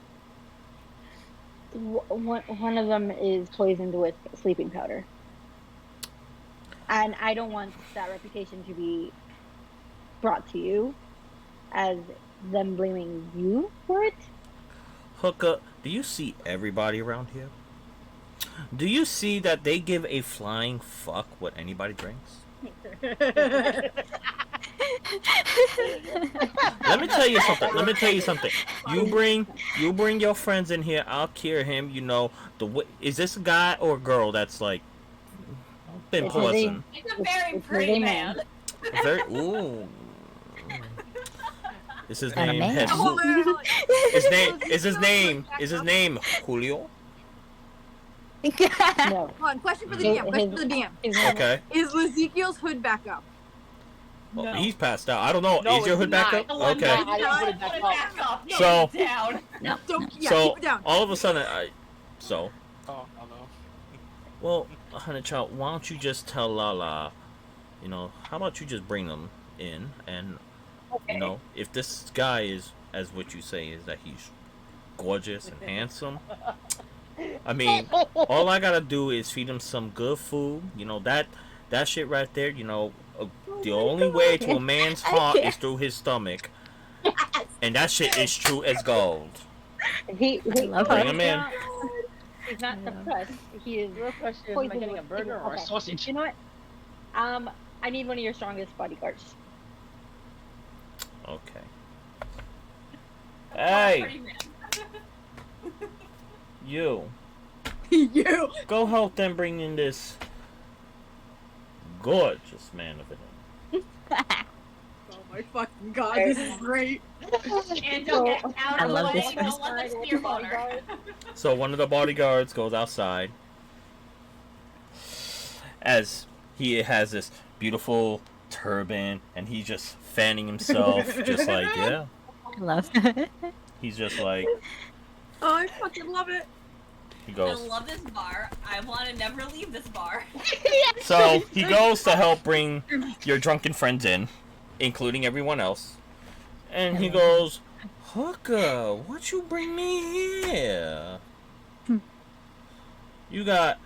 One of them is poisoned with sleeping powder, and I don't want that reputation to be brought to you as them blaming you for it. Hooker, do you see everybody around here? Do you see that they give a flying fuck what anybody drinks? Let me tell you something. You bring your friends in here. I'll cure him. You know is this a guy or a girl that's like been It's poisoned? It's a very It's pretty a man. Very ooh. Is his And a name man. Jesus? Is his name Julio? No. Hold on, question for the DM. Question for the DM. His name Okay. Is Ezekiel's hood back up? Well, No. he's passed out. I don't know. No, Is your it's hood back not. up? The one Okay. guy- I didn't put it back Put it up. back up. No, So- it's down. No. Don't. Yeah, So keep it down. all of a sudden, Oh, no. well, honey child, why don't you just tell Lala, how about you just bring them in and, Okay. if this guy is, as what you say, is that he's gorgeous and handsome, I mean, all I gotta do is feed him some good food, that shit right there, the only way to a man's heart is through his stomach, and that shit is true as gold. He love Bring it. him in. He's not suppressed. He is Real question is, am I poisoned getting a with- burger or a okay. sausage? You know what? I need one of your strongest bodyguards. Okay. Pretty Hey, man. you. You. Go help them bring in this gorgeous man over there. Oh my fucking god, this is great. And don't get out I of the love way. this Don't let them see your boner. So one of the bodyguards goes outside as he has this beautiful turban and he's just fanning himself, just like, yeah. I love it. He's just like, Oh, I fucking love it. he I goes. love this bar. I want to never leave this bar. So he goes to help bring your drunken friends in, including everyone else. And he goes, Hooker, what you bring me here? You got...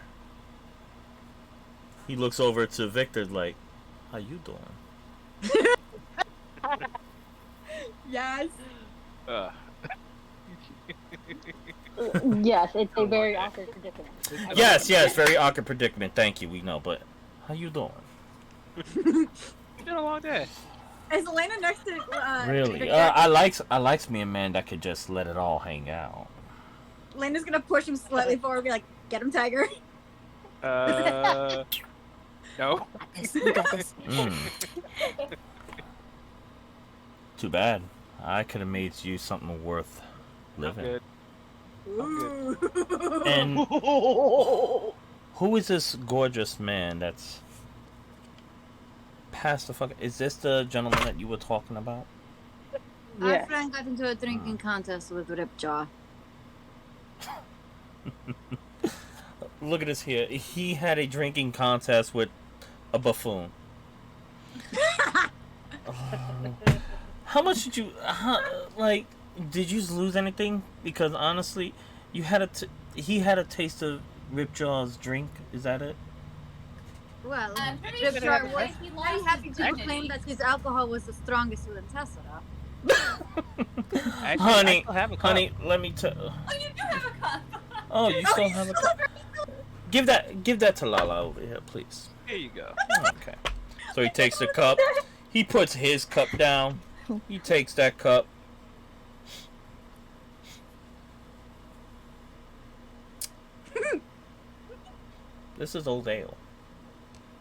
He looks over to Victor like, how you doing? Yes. Yes, it's a very awkward predicament. Yes, very awkward predicament. Thank you, we know, but how you doing? It's been a long day. Is Elena next to Really? Victor? I likes me a man that could just let it all hang out. Elena's gonna push him slightly forward and be like, get him, Tiger. No. You got this. Too bad. I could have made you something worth I'm living. good. Ooh. And who is this gorgeous man that's past the fuck? Is this the gentleman that you were talking about? Our Yeah. friend got into a drinking contest with Ripjaw. Look at this here. He had a drinking contest with a buffoon. How much did you did you lose anything? Because honestly, he had a taste of Ripjaw's drink. Is that it? Well, I'm pretty Ripjaw sure was he very lost happy his to virginity. proclaim that his alcohol was the strongest within Tessera. I Honey, still have a cup. honey, let me tell. Oh, you do have a cup. Oh, you still have a cup. Give that to Lala over here, please. Here you go. Okay. So he takes the cup. He puts his cup down. He takes that cup. This is old ale.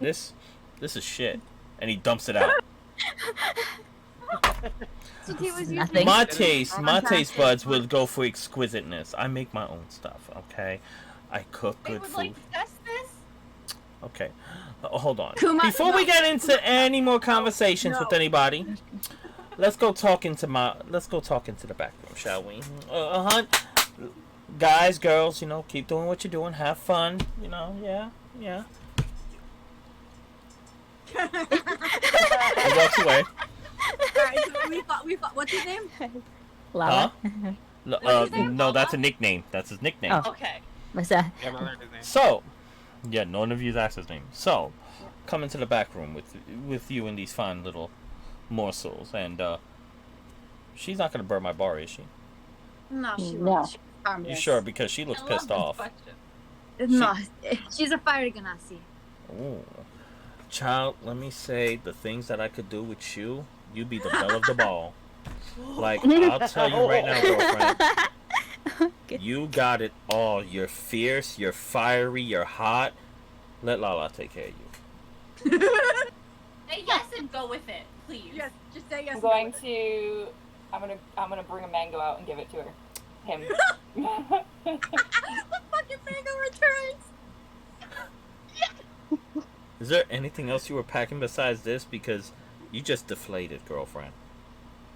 This is shit. And he dumps it out. So he was using Nothing. My taste buds would go for exquisiteness. I make my own stuff, okay? I cook They good would food. like to test this. Okay. Hold on. Kuma- Before we no. get into any more conversations No. with anybody, let's go talk into the back room, shall we? Hun, guys, girls, keep doing what you're doing. Have fun. Yeah. He walks away. Alright, so we thought, what's his name? Lala. What's his name? No, that's a nickname. That's his nickname. Oh. Okay. What's that? Yeah, I learned his name. So, yeah, none of you's asked his name. So, come into the back room with you and these fine little morsels, and she's not gonna burn my bar, is she? No, she No. won't. She's You harmless. sure? Because she looks I love pissed this off. question. No, she's a fire ganassi. Ooh. Child, let me say the things that I could do with you. You be the belle of the ball. Like, I'll tell you right now, girlfriend. You got it all. You're fierce, you're fiery, you're hot. Let Lala take care of you. Say yes and go with it, please. Yes, just say yes. I'm going to. I'm gonna bring a mango out and give it to her. Him. The fucking mango returns. Is there anything else you were packing besides this? Because you just deflated, girlfriend.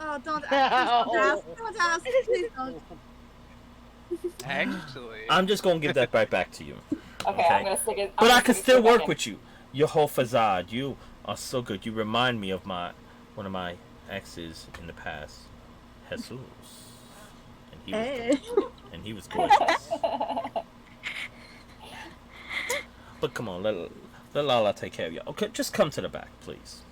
Oh, don't ask. Don't ask. Please don't. Actually, I'm just gonna give that right back to you. Okay, I'm gonna stick it. But I can still work with you. Your whole facade. You are so good. You remind me of one of my exes in the past, Jesus. And he was gorgeous. But come on, let Lala take care of you. Okay, just come to the back, please.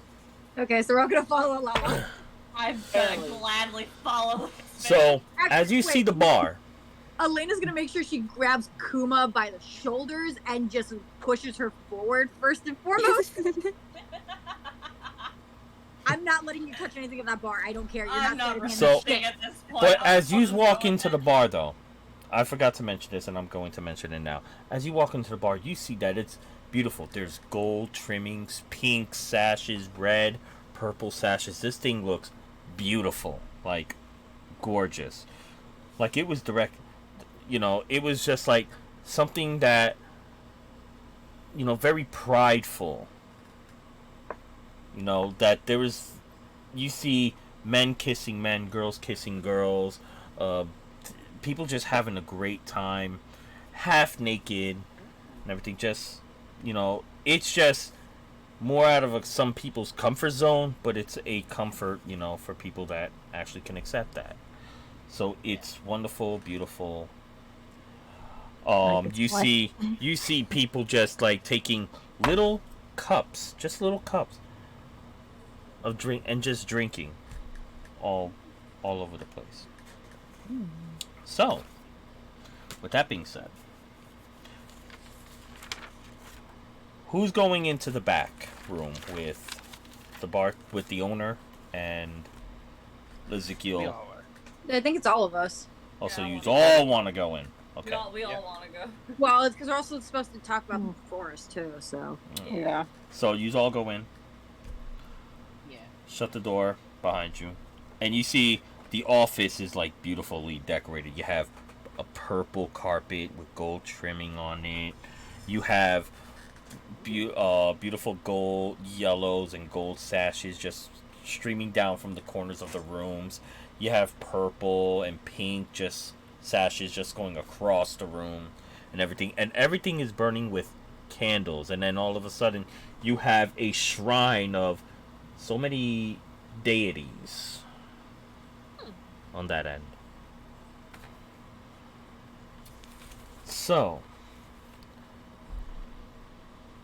Okay, so we're all gonna follow Lala. I'm gonna gladly follow. So, as you see the bar, Elena's gonna make sure she grabs Kuma by the shoulders and just pushes her forward first and foremost. I'm not letting you touch anything at that bar. I don't care. You're I'm not not So- resisting at this point. but I'm as you fucking walk going into the in. bar, though, I forgot to mention this, and I'm going to mention it now. As you walk into the bar, you see that it's beautiful. There's gold trimmings, pink sashes, red, purple sashes. This thing looks beautiful, like gorgeous. Like it was direct, it was just like something that, very prideful. That there was, you see men kissing men, girls kissing girls, people just having a great time, half naked and everything. Just, it's just more out of some people's comfort zone, but it's a comfort, for people that actually can accept that. So it's wonderful, beautiful. You see people just like taking little cups of drink and just drinking all over the place. So, with that being said, who's going into the back room with the owner and Ezekiel? we all are. I think it's all of us. Also, Yeah, you well, all want to go in. Okay. We all Yeah. want to go. Well, it's because we're also supposed to talk about the forest too. So Yeah. So you all go in. Yeah. Shut the door behind you, and you see the office is like beautifully decorated. You have a purple carpet with gold trimming on it. You have beautiful gold yellows and gold sashes just streaming down from the corners of the rooms. You have purple and pink sashes just going across the room and everything is burning with candles. And then all of a sudden you have a shrine of so many deities on that end. So,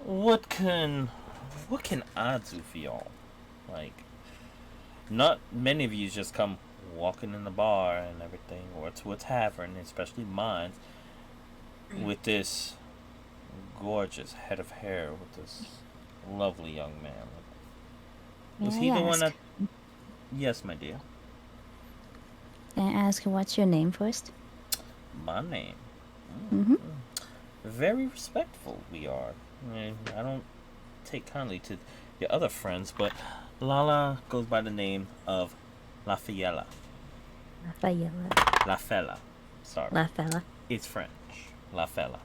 what can I do for y'all? Like, not many of you just come walking in the bar and everything, or to a tavern, especially mine, with this gorgeous head of hair with this lovely young man. Was he the one that? Yes, my dear. Can I ask what's your name first? My name. Mm-hmm. Very respectful we are. I don't take kindly to your other friends, but Lala goes by the name of La Fiella. Rafaela. La Fella. Sorry. La Fella. It's French. La Fella.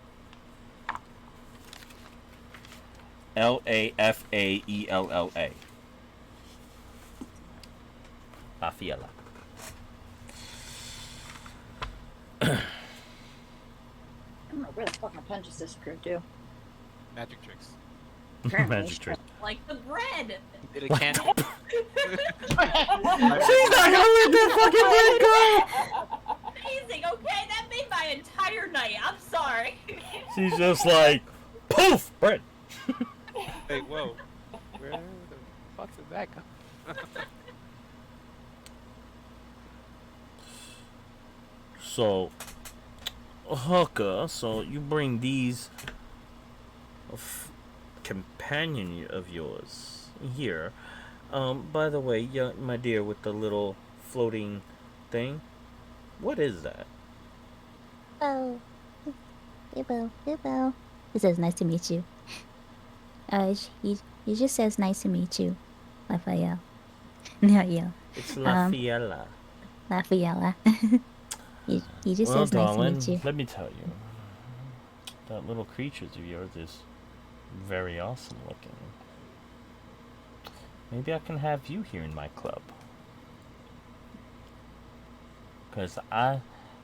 Lafaella. La Fiala. I don't know where the fuck my pen just disappeared to. Magic tricks. Apparently. Magic trick. Like the bread. Did a candle. She's not gonna let that fucking bread go! Amazing, okay? That made my entire night. I'm sorry. She's just like, poof! Bread! Hey, whoa. Where the fuck did that go? So, Hooker, so you bring these companion of yours here. By the way, my dear, with the little floating thing, what is that? Oh, Bilbo. He says, "Nice to meet you." He just says, "Nice to meet you," Raphael. No, yeah, It's La Fiala. Raphaela. he just Well, says, darling, "Nice to meet you." let me tell you, that little creatures of yours is very awesome looking. Maybe I can have you here in my club. Because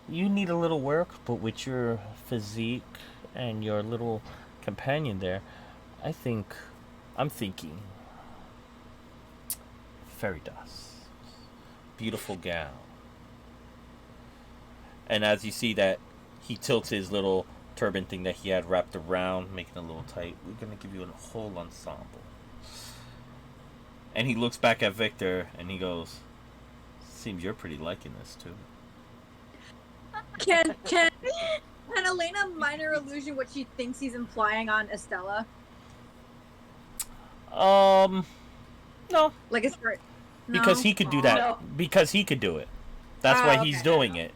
you need a little work, but with your physique and your little companion there, I'm thinking fairy dust. Beautiful gown. And as you see that, he tilts his little turban thing that he had wrapped around, making it a little tight. We're going to give you a whole ensemble. And he looks back at Victor and he goes, "Seems you're pretty liking this too." Can Elena minor illusion what she thinks he's implying on Estella? No. Like it's for, no? Because he could do that. No. Because he could do it. That's Oh, why he's okay. doing it.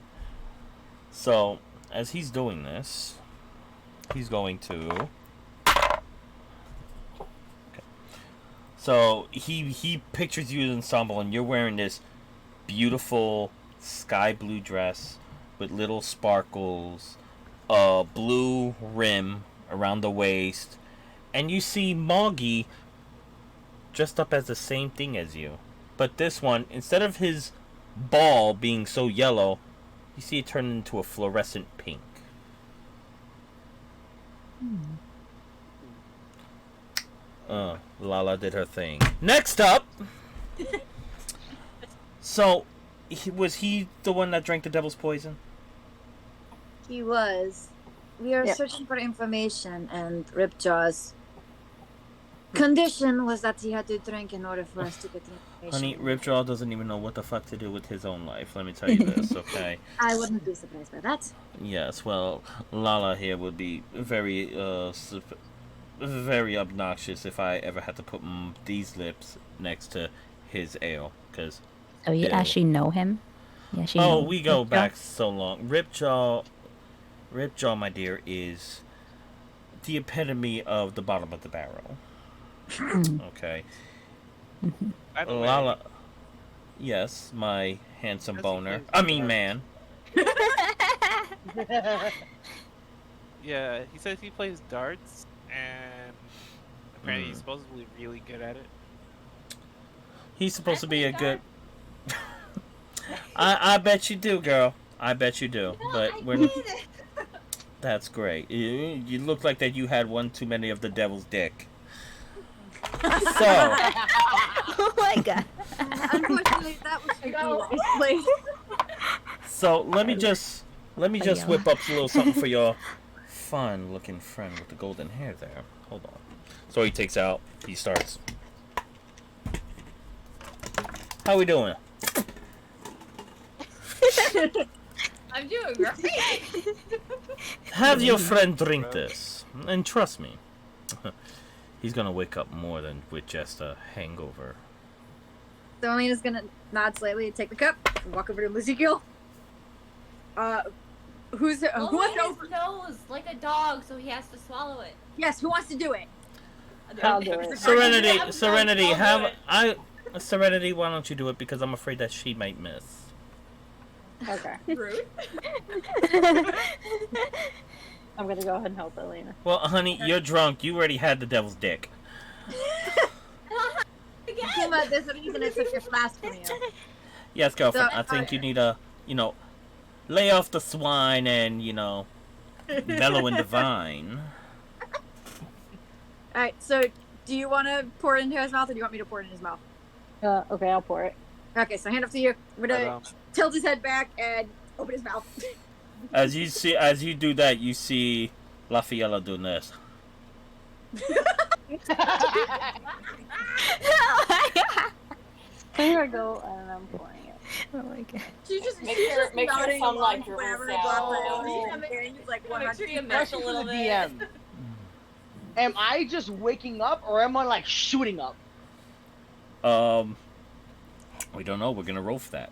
So, as he's doing this, he's going to... Okay. So, he pictures you as an ensemble, and you're wearing this beautiful sky blue dress with little sparkles, a blue rim around the waist, and you see Moggy dressed up as the same thing as you. But this one, instead of his ball being so yellow, you see it turn into a fluorescent pink. Lala did her thing. Next up! So, was he the one that drank the devil's poison? He was. We are Yep. searching for information, and Ripjaw's condition was that he had to drink in order for us to get the Honey, information. Ripjaw doesn't even know what the fuck to do with his own life. Let me tell you this, okay? I wouldn't be surprised by that. Yes, well, Lala here would be very, very obnoxious if I ever had to put these lips next to his ale, because... Oh, you Ew. actually know him? You actually Oh, know we go Ripjaw? back so long. Ripjaw, my dear, is the epitome of the bottom of the barrel. Okay. By the way, Lala, yes, my handsome Does he boner. play I mean, darts? man. yeah, he says he plays darts, and apparently he's supposedly really good at it. He's supposed to be a good. I bet you do, girl. I bet you do. But we're. That's great. You look like that you had one too many of the devil's dick. So, Oh my god. Unfortunately, that was the last place. so let me just whip up a little something for your fun looking friend with the golden hair there. Hold on. So he takes out. He starts. How we doing? I'm doing great. Have your friend drink this, and trust me, he's gonna wake up more than with just a hangover. So Elena's gonna nod slightly, take the cup, and walk over to Ezekiel. Who's who Hold wants to his open? nose like a dog, so he has to swallow it. Yes, who wants to do it? I'll do it. Serenity, I'll do it. Serenity, why don't you do it? Because I'm afraid that she might miss. Okay. Rude. I'm gonna go ahead and help Elena. Well, honey, you're drunk. You already had the devil's dick. Again. Kuma, there's a reason I took your flask from you. Yes, girlfriend. So, I think you need to, lay off the swine and, mellow in the vine. Alright, so do you want to pour it into his mouth or do you want me to pour it in his mouth? Okay, I'll pour it. Okay, so hand up to you. I'm But, gonna tilt his head back and open his mouth. As you do that, you see Lafiella doing this. Here I go, and I'm pouring it. Oh my god. She's just Make she's sure- just make sure nodding some, like, along to dribbles whatever the down. glass Oh. is. And he's like Make sure you 100%. mesh a Question little to the bit. DM. Am I just waking up or am I like shooting up? We don't know. We're gonna roll for that.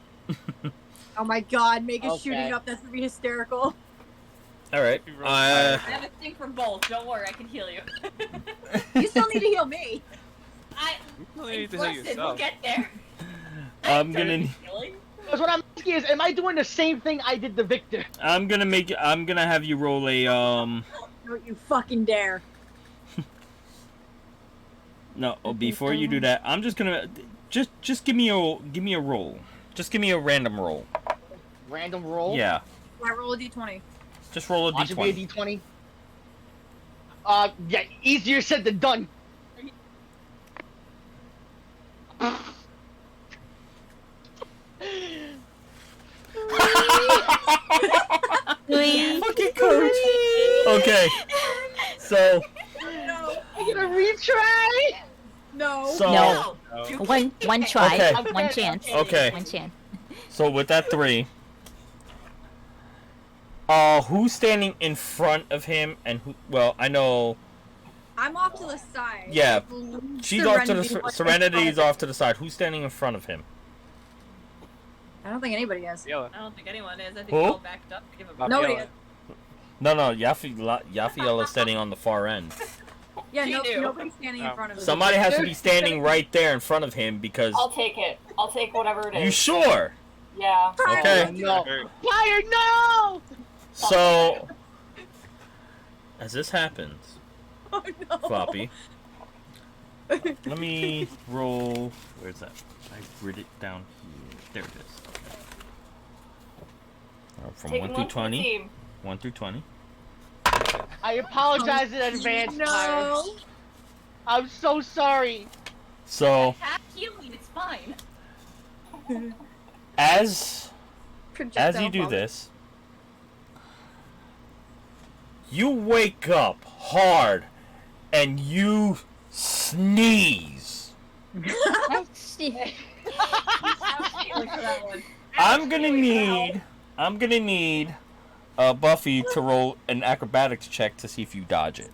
Oh my god, make it Okay. shooting up. That's gonna be hysterical. All right. You roll I have a thing for both. Don't worry, I can heal you. You still need to heal me. You still need to heal Listen, we'll yourself. get there. I'm gonna Healing. Because what I'm asking is, am I doing the same thing I did to Victor? I'm gonna have you roll a Don't you fucking dare. No, before you do that, I'm just gonna just give me a roll. Just give me a random roll. Random roll? Yeah, I roll a d20. just roll a Watch it be a d20. D20. Yeah, easier said than done. Fucking coach. Okay, so No. I get a retry? No. so No. No. One try, Okay. one chance. Okay. One chance. so with that 3, who's standing in front of him and who? Well, I know I'm off to the side. Yeah, she's off to the Serenity, Serenity's off to the side. Who's standing in front of him? I don't think anybody is. Yellow. I don't think anyone is. I think Who? we're all backed up to give a Nobody Yellow. is. No, Yafiella's standing on the far end. Yeah, She no, knew. nobody's standing in Oh. front of him. Somebody has to be standing right there in front of him because. I'll take it. I'll take whatever it is. You sure? Yeah. Okay. No. Hurt. Fire, no! So, as this happens, Oh no. Floppy, let me roll. Where's that? I wrote it down here. There it is. From Taking 1 through one for the 20. team. 1 through 20. I apologize in advance, Fire. No. I'm so sorry. So, Half healing, it's fine. as Projectile you do vomit. this, you wake up hard and you sneeze. Healing for that one. I'm gonna need Buffy to roll an acrobatics check to see if you dodge it.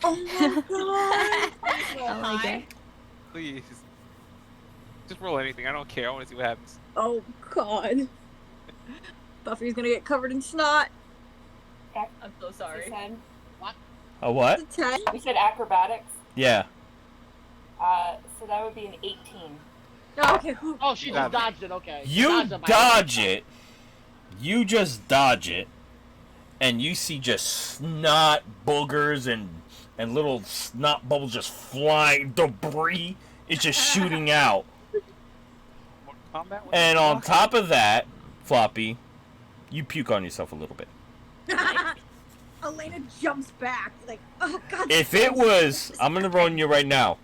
Oh my god. Oh my god. Please. Just roll anything. I don't care. I want to see what happens. Oh god. Buffy's gonna get covered in snot. I'm so You sorry. said, A what? It's a 10. you said acrobatics. Yeah. So that would be an 18. Oh, okay, who? Oh, she just Dodge it. dodged it, okay. You Dodged it by- dodge it. You just dodge it, and you see just snot boogers and little snot bubbles just flying. Debris is just shooting out. Mortal Kombat? What And the on fuck? top of that, Floppy, you puke on yourself a little bit. Elena jumps back, like, oh god. If it was, I'm gonna roll you right now.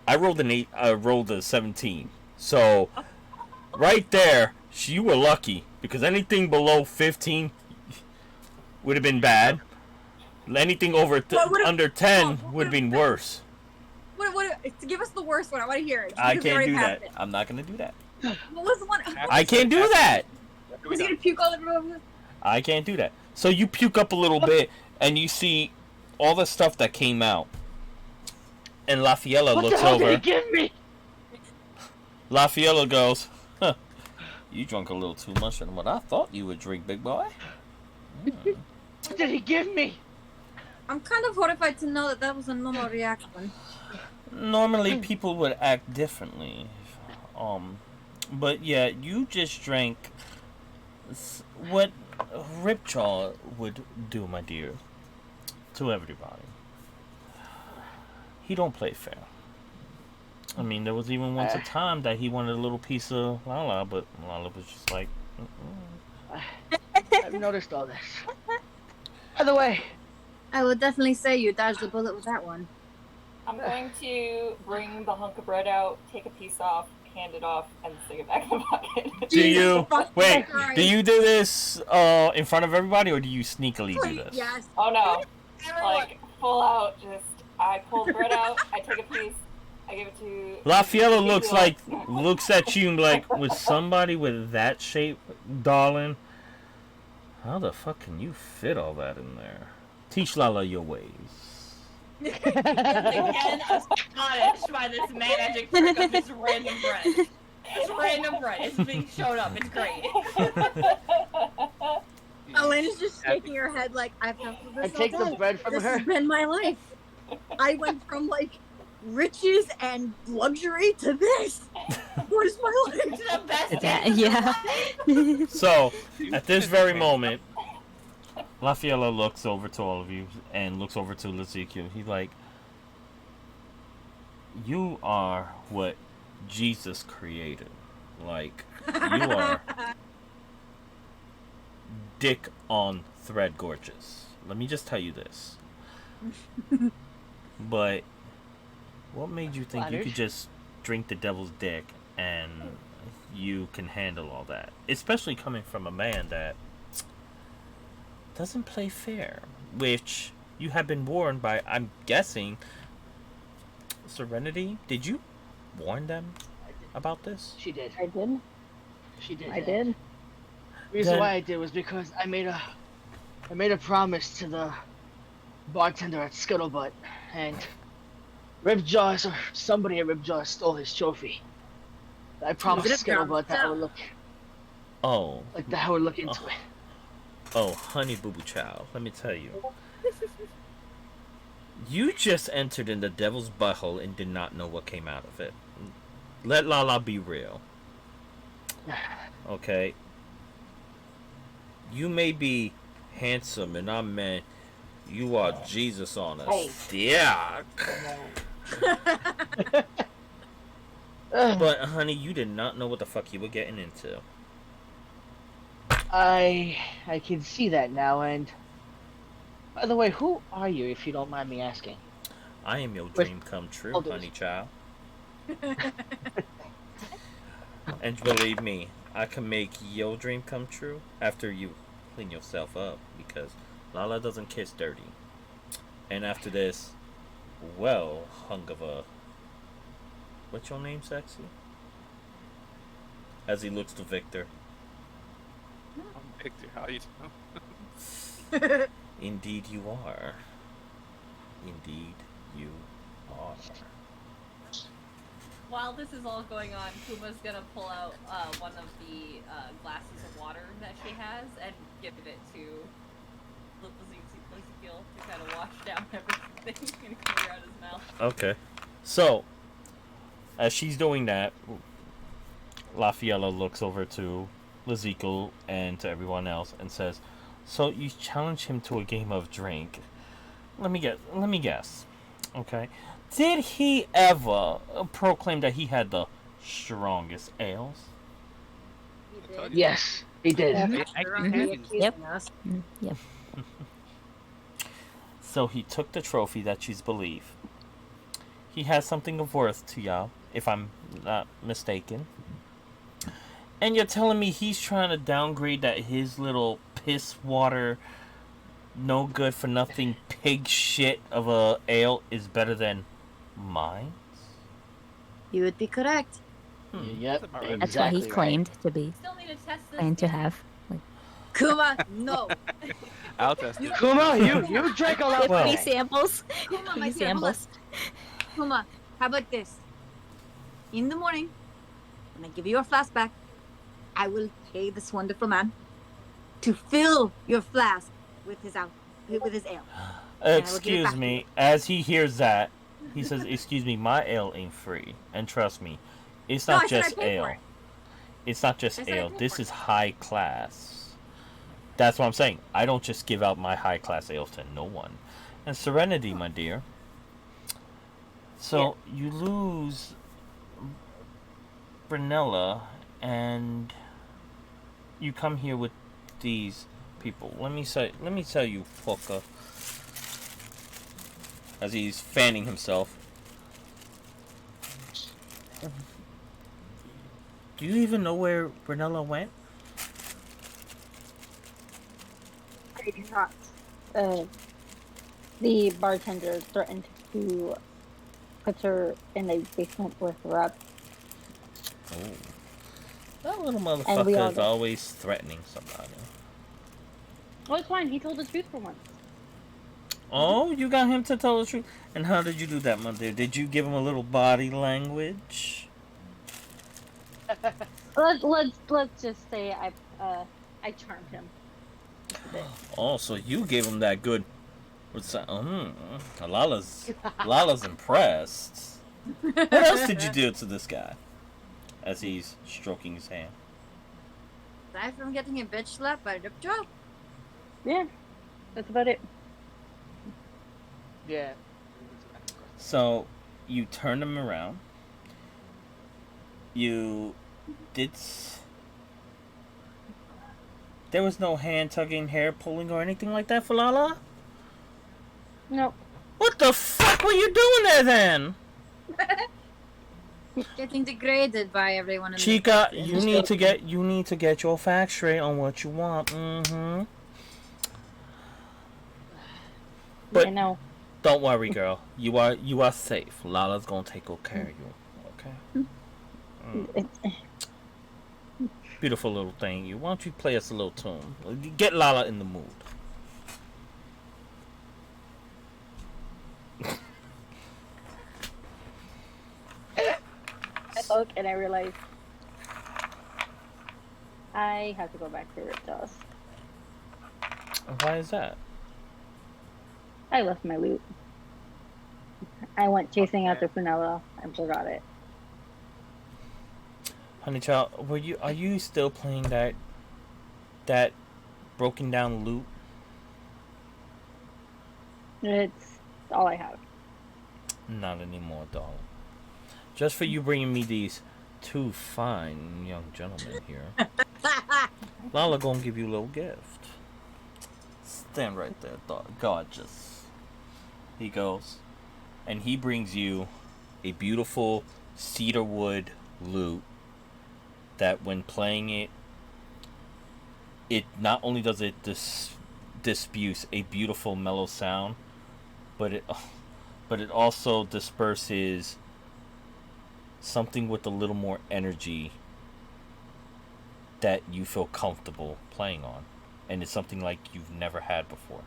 I rolled an 8. I rolled a 17. So, right there, you were lucky because anything below 15 would have been bad. Anything over What would've- under 10 would have been worse. What, give us the worst one. I want to hear it. I Because we can't already do passed that. it. I'm not gonna do that. What was the one? I can't do that. Was he gonna puke all over the I can't do that. So you puke up a little bit, and you see all the stuff that came out. And Lafiella What the looks hell did over. he give me? Lafiella goes, huh, you drunk a little too much than what I thought you would drink, big boy. What did he give me? I'm kind of horrified to know that that was a normal reaction. Normally people would act differently. But yeah, you just drank what Ripjaw would do, my dear, to everybody. He don't play fair. I mean, there was even once a time that he wanted a little piece of Lala, but Lala was just like, I've noticed all this. By the way, I would definitely say you dodged the bullet with that one. I'm going to bring the hunk of bread out, take a piece off, hand it off, and stick it back in the pocket. Do you wait? Christ. Do you do this in front of everybody, or do you sneakily do this? Yes. Oh no. Everyone. Like, full out, just, I pull the bread out, I take a piece, I give it to... Lafiella looks at you like, with somebody with that shape, darling, how the fuck can you fit all that in there? Teach Lala your ways. Again, astonished by this magic trick of this random bread. This random bread is being shown up. It's great. Elena's just shaking her head like, I've done this I take all the day. bread from This her. has been my life. I went from like riches and luxury to this. What is my life? It's the best Yeah, day yeah. So, at this very moment, Lafiella looks over to all of you and looks over to Ezekiel. He's like, you are what Jesus created. Like, you are dick on thread gorgeous. Let me just tell you this. But what made you think you Flattered. could just drink the devil's dick and you can handle all that? Especially coming from a man that doesn't play fair, which you have been warned by, I'm guessing, Serenity. Did you warn them about this? She did. I did. She did. I did. The reason Then- why I did was because I made a promise to the bartender at Scuttlebutt, and Ribjaws or somebody at Ribjaws stole his trophy. I promised Ribjaws, Scuttlebutt that I would look Oh, I would look into it. oh, honey boo boo child, let me tell you. You just entered in the devil's butthole and did not know what came out of it. Let Lala be real. Okay? You may be handsome, and I meant you are Jesus on a stick. But, honey, you did not know what the fuck you were getting into. I can see that now, and by the way, who are you, if you don't mind me asking? I am your Wait, dream come true, hold on. honey child. And believe me, I can make your dream come true after you clean yourself up, because Lala doesn't kiss dirty. And after this, well, hung of a... What's your name, sexy? As he looks to Victor. Victor, how you doing? Indeed you are. Indeed you are. While this is all going on, Kuma's gonna pull out one of the glasses of water that she has and give it to Ezekiel to kind of wash down everything and clear out his mouth. Okay. So, as she's doing that, Lafiella looks over to Ezekiel and to everyone else and says, so you challenge him to a game of drink. Let me guess. Okay. Did he ever proclaim that he had the strongest ales? He did. Yes, he did. Yeah. Yep. Us. Yep. So he took the trophy that she's believed. He has something of worth to y'all, if I'm not mistaken. And you're telling me he's trying to downgrade that his little piss water, no good for nothing pig shit of a ale is better than mine? You would be correct. Yep, That's about right. That's what he exactly claimed to be, Still need to test this. claimed to again. have. Kuma, no. I'll test it. Right. Kuma, you drank a lot. Well- Free samples. Kuma, Free my dear, hold on. samples. Kuma, how about this? In the morning, when I give you your flask back, I will pay this wonderful man to fill your flask with his ale. Excuse me. As he hears that, he says, excuse me, my ale ain't free. And trust me, it's No, not I said I just paid for ale. it. It's not just I said I ale. paid This for is high class. That's what I'm saying. I don't just give out my high class ales to no one. And Serenity, my dear. So you lose Brunella, and you come here with these people. Let me tell you, Polka, as he's fanning himself. Do you even know where Brunella went? I do not. The bartender threatened to put her in a basement with Rob. Oh. That little And we all motherfucker is did. always threatening somebody. Well, it's fine. He told the truth for once. Oh, you got him to tell the truth? And how did you do that, my dear? Did you give him a little body language? Let's just say I charmed him. Just a bit. Oh, so you gave him that good... What's that? Lala's impressed. What else did you do to this guy? As he's stroking his hand. Aside from getting a bitch slapped by Ripjaw, Yeah, that's about it. Yeah. So, you turned him around. You did... There was no hand tugging, hair pulling, or anything like that for Lala? No. What the fuck were you doing there then? getting degraded by everyone in Chica, the you need to get your facts straight on what you want. Mm-hmm. But- Yeah, no. Don't worry, girl. You are safe. Lala's gonna take good care of you. Okay? Beautiful little thing. Why don't you play us a little tune? Get Lala in the mood. I look and I realize I have to go back to Ripjaws. Why is that? I left my loot. I went chasing after Prunella and forgot it. Honey child, are you still playing that broken down loop? It's all I have. Not anymore, darling. Just for you bringing me these two fine young gentlemen here. Lala gonna give you a little gift. Stand right there, gorgeous. He goes, and he brings you a beautiful cedarwood lute that when playing it, it not only does it disputes a beautiful mellow sound, but it also disperses something with a little more energy that you feel comfortable playing on, and it's something like you've never had before.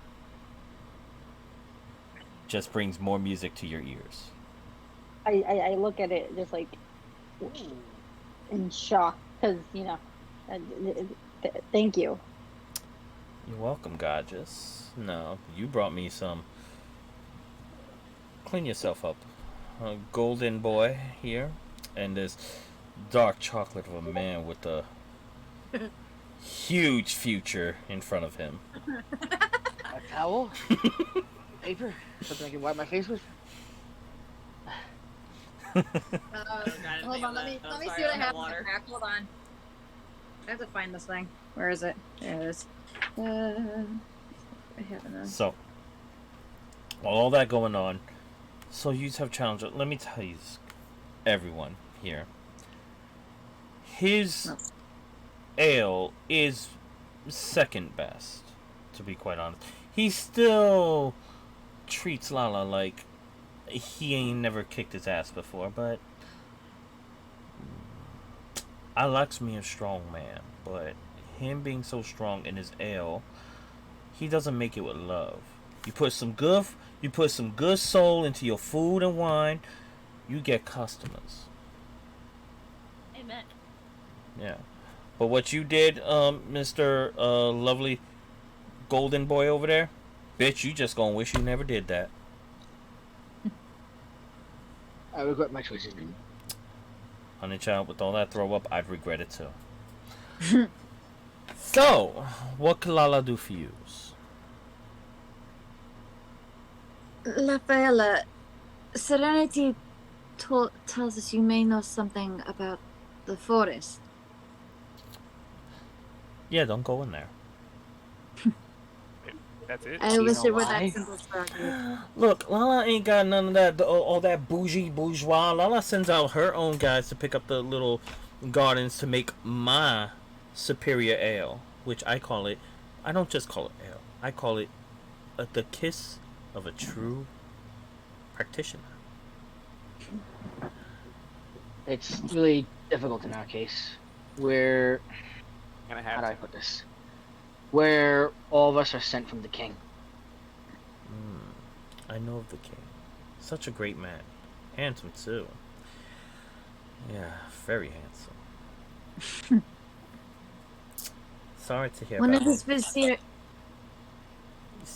Just brings more music to your ears. I look at it just like in shock because thank you. You're welcome, gorgeous. No, you brought me some. Clean yourself up. Golden boy here, and this dark chocolate of a man with a huge future in front of him. A towel? Paper? Something I can wipe my face with? Hold on, let me see what I have in the crack. Hold on. I have to find this thing. Where is it? There it is. I have enough. So, while all that going on, so you have challenged. Let me tell you, everyone here, his ale is second best, to be quite honest. He still treats Lala like he ain't never kicked his ass before, but I likes me a strong man, but him being so strong in his ale, he doesn't make it with love. You put some good soul into your food and wine, you get customers. Amen. Yeah. But what you did, Mr. Lovely Golden Boy over there, bitch, you just gonna wish you never did that. I regret my choices. Honey child, with all that throw up, I'd regret it too. So, what can Lala do for you? Rafaela, Serenity tells us you may know something about The forest. Yeah, don't go in there. That's it. I You wish know it were why? that simple structure. Look, Lala ain't got none of that, all that bougie bourgeois. Lala sends out her own guys to pick up the little gardens to make my superior ale, which I call it. I don't just call it ale. I call it the kiss of a true practitioner. It's really difficult in our case. Where Gonna how have do I to. put this? Where all of us are sent from the king. I know of the king. Such a great man. Handsome, too. Yeah, very handsome. Sorry to hear One about of his him.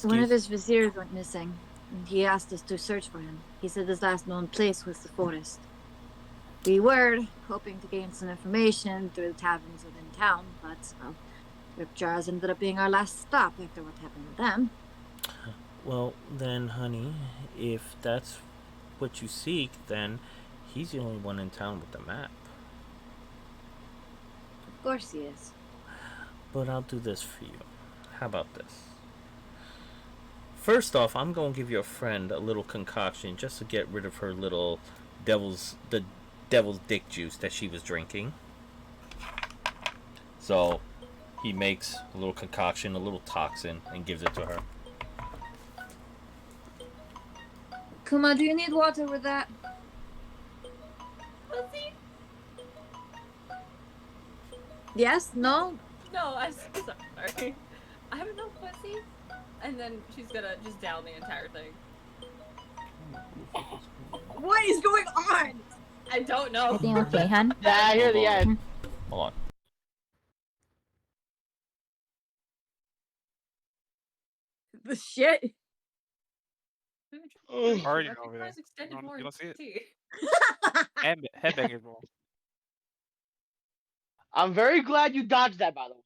One of his viziers went missing, and he asked us to search for him. He said his last known place was the forest. We were hoping to gain some information through the taverns within town, but Ripjars ended up being our last stop after what happened with them. Well, then, honey, if that's what you seek, then he's the only one in town with the map. Of course he is. But I'll do this for you. How about this? First off, I'm gonna give your friend a little concoction just to get rid of her little devil's dick juice that she was drinking. So he makes a little concoction, a little toxin, and gives it to her. Kuma, do you need water with that? Pussy? Yes? No? No, I'm sorry. I have no pussy. And then she's gonna just down the entire thing. What is going on? I don't know. Everything okay, hun? Yeah, I hear the end. Hold on. The shit. Already Recognize over there. extended You don't see it? warranty. Headbangers roll. I'm very glad you dodged that, by the way.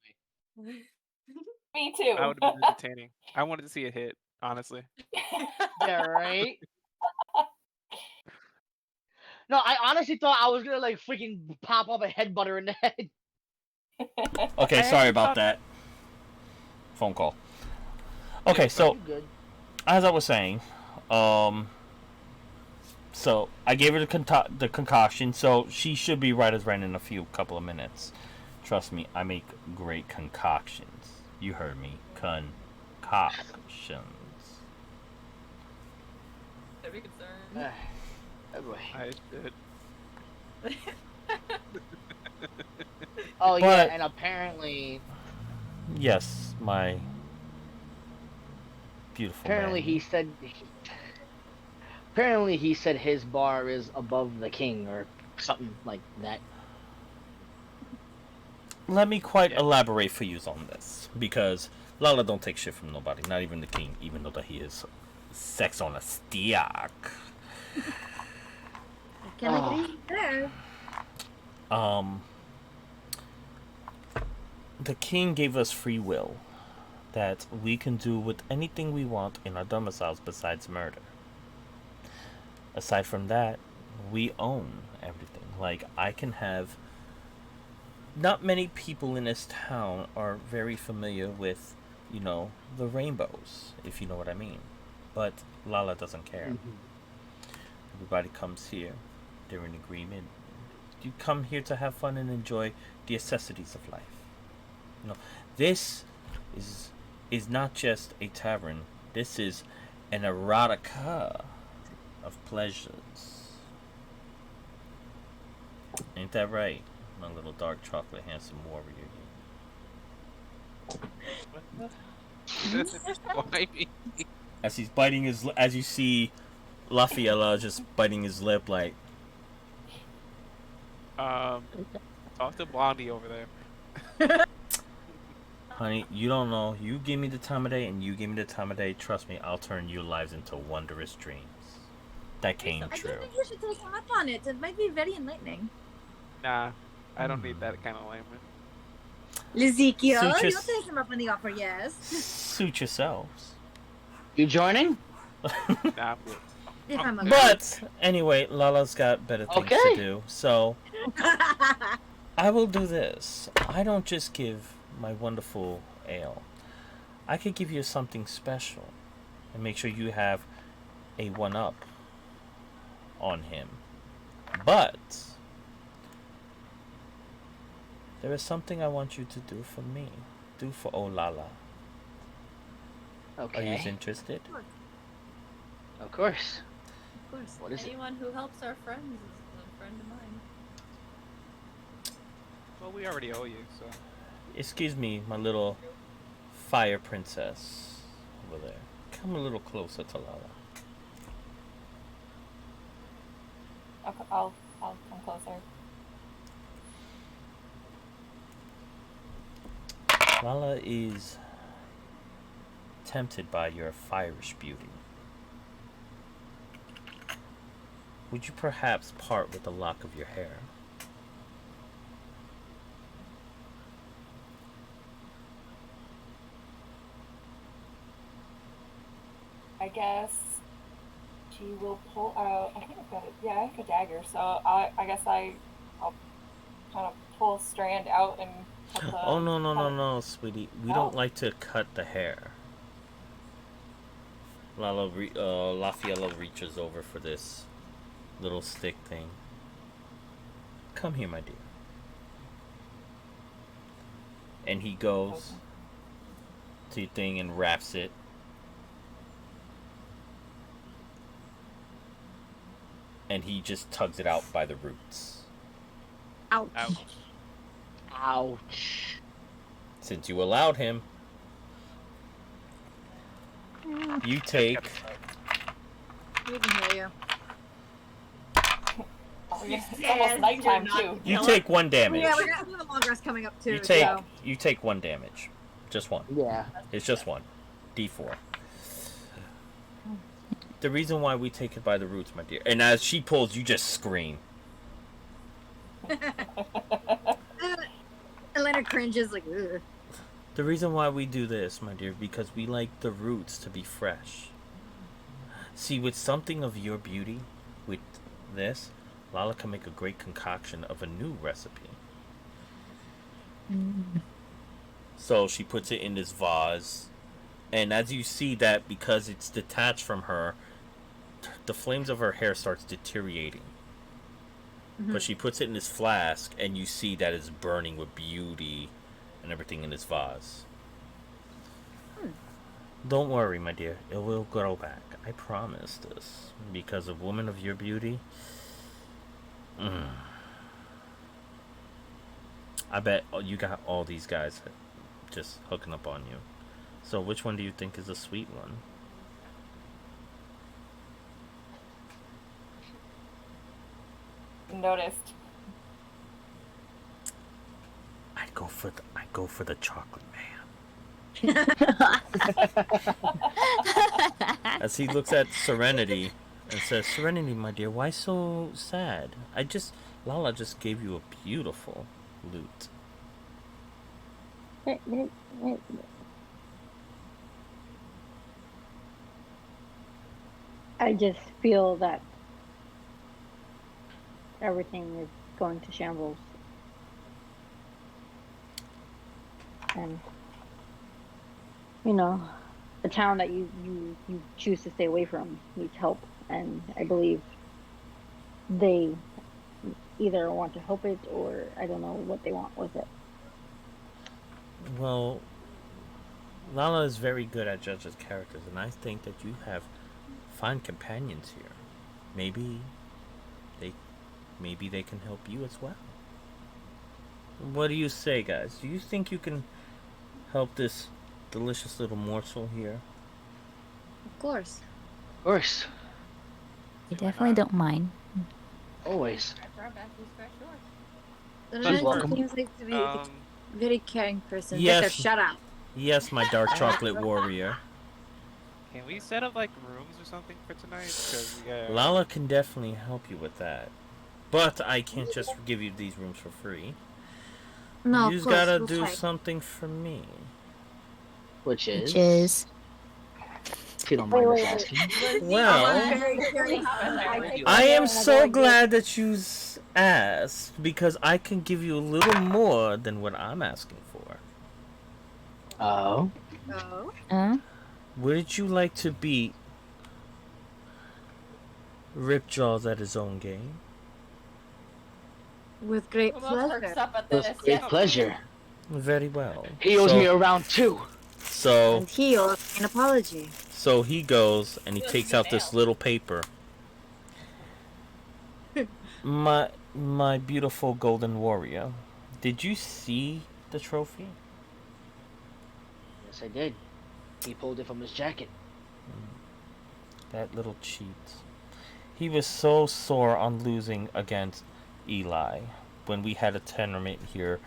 Me too. That would have been entertaining. I wanted to see it hit, honestly. Yeah, right? No, I honestly thought I was gonna like freaking pop up a head butter in the head. Okay, sorry about that. Phone call. Okay, so You good. as I was saying, so I gave her the concoction, so she should be right as rain in a couple of minutes. Trust me, I make great concoctions. You heard me, concoctions. Don't be concerned. Oh boy. I did. Oh yeah, But- and apparently Yes, my beautiful. apparently man. he said his bar is above the king or something like that. Let me quite Yeah. elaborate for you on this, because Lala don't take shit from nobody, not even the king, even though that he is sex on a stick. Can agree there. The king gave us free will that we can do with anything we want in our domiciles besides murder. Aside from that, we own everything. Like, I can have. Not many people in this town are very familiar with, the rainbows, if you know what I mean. But Lala doesn't care. Everybody comes here. They're in agreement. You come here to have fun and enjoy the necessities of life. This is not just a tavern. This is an erotica of pleasures. Ain't that right, my little dark chocolate handsome warrior? Why me? As he's biting his, as you see, Lafiella just biting his lip like. Talk to Blondie over there. Honey, you don't know. You give me the time of day, and you give me the time of day. Trust me, I'll turn your lives into wondrous dreams. That came I true. think you should take him up on it. It might be very enlightening. Nah, I don't need that kind of alignment. Ezekiel, Suit you'll your- take him up on the offer, yes. Suit yourselves. You joining? Nah, I'm good. If I'm a But anyway, Lala's got better things Okay. to do. So I will do this. I don't just give my wonderful ale. I could give you something special and make sure you have a one-up on him. But there is something I want you to do for me. Do for Olala. Are you Okay. interested? Of course. Of course. What is it? Anyone who helps our friends is a friend of mine. Well, we already owe you, so. Excuse me, my little fire princess over there. Come a little closer to Lala. I'll come closer. Lala is tempted by your fireish beauty. Would you perhaps part with a lock of your hair? I guess she will pull out. I think I've got it. Yeah, I have a dagger, so I guess I'll kind of pull a strand out and. Cut the, Oh no cut it. no, sweetie. We Oh. don't like to cut the hair. Lafiella reaches over for this little stick thing. Come here, my dear. And he goes to your thing and wraps it. And he just tugs it out by the roots. Ouch. Ouch. Ouch. Since you allowed him, you take We can hear you. Oh, yeah, it's Yeah, almost you're nighttime not- too. you take 1 damage. Yeah, we have a long rest coming up too. You take 1 damage. Just 1. Yeah. It's just 1. D4. The reason why we take it by the roots, my dear. And as she pulls, you just scream. Elena cringes like, ugh. The reason why we do this, my dear, because we like the roots to be fresh. See, with something of your beauty, with this, Lala can make a great concoction of a new recipe. So she puts it in this vase, and as you see that, because it's detached from her, the flames of her hair starts deteriorating. But she puts it in this flask, and you see that it's burning with beauty and everything in this vase. Don't worry, my dear. It will grow back. I promise this. Because of woman of your beauty. I bet you got all these guys just hooking up on you. So which one do you think is the sweet one? Noticed. I'd go for the chocolate man. As he looks at Serenity and says, Serenity, my dear, why so sad? Lala just gave you a beautiful lute. I just feel that everything is going to shambles. And, you know, the town that you choose to stay away from needs help. And I believe they either want to help it or I don't know what they want with it. Well, Lala is very good at judging characters, and I think that you have fine companions here. Maybe they can help you as well. What do you say, guys? Do you think you can help this delicious little morsel here? Of course. Of course. I definitely don't mind. Always. I brought back these fresh doors. The She's welcome. seems like to be a Um, very caring person. Yes. Victor, shut up. Yes, my dark chocolate warrior. can we set up like rooms or something for tonight? Because Lala can definitely help you with that. But I can't just give you these rooms for free. No, You of just course, gotta we'll do try. something for me. Which is? Which is If you don't mind us Wait. asking. Well, Very, very I I am so glad that you just asked because I can give you a little more than what I'm asking for. Oh. Oh. Would you like to beat Ripjaws at his own game? With great Well, perks pleasure. up at With this. great Yes, pleasure. Very well. He owes me a round 2. So And he owes an apology. So he goes and he Feels takes good out this now. little paper. My beautiful golden warrior, did you see the trophy? Yes, I did. He pulled it from his jacket. That little cheat. He was so sore on losing against Eli when we had a tournament here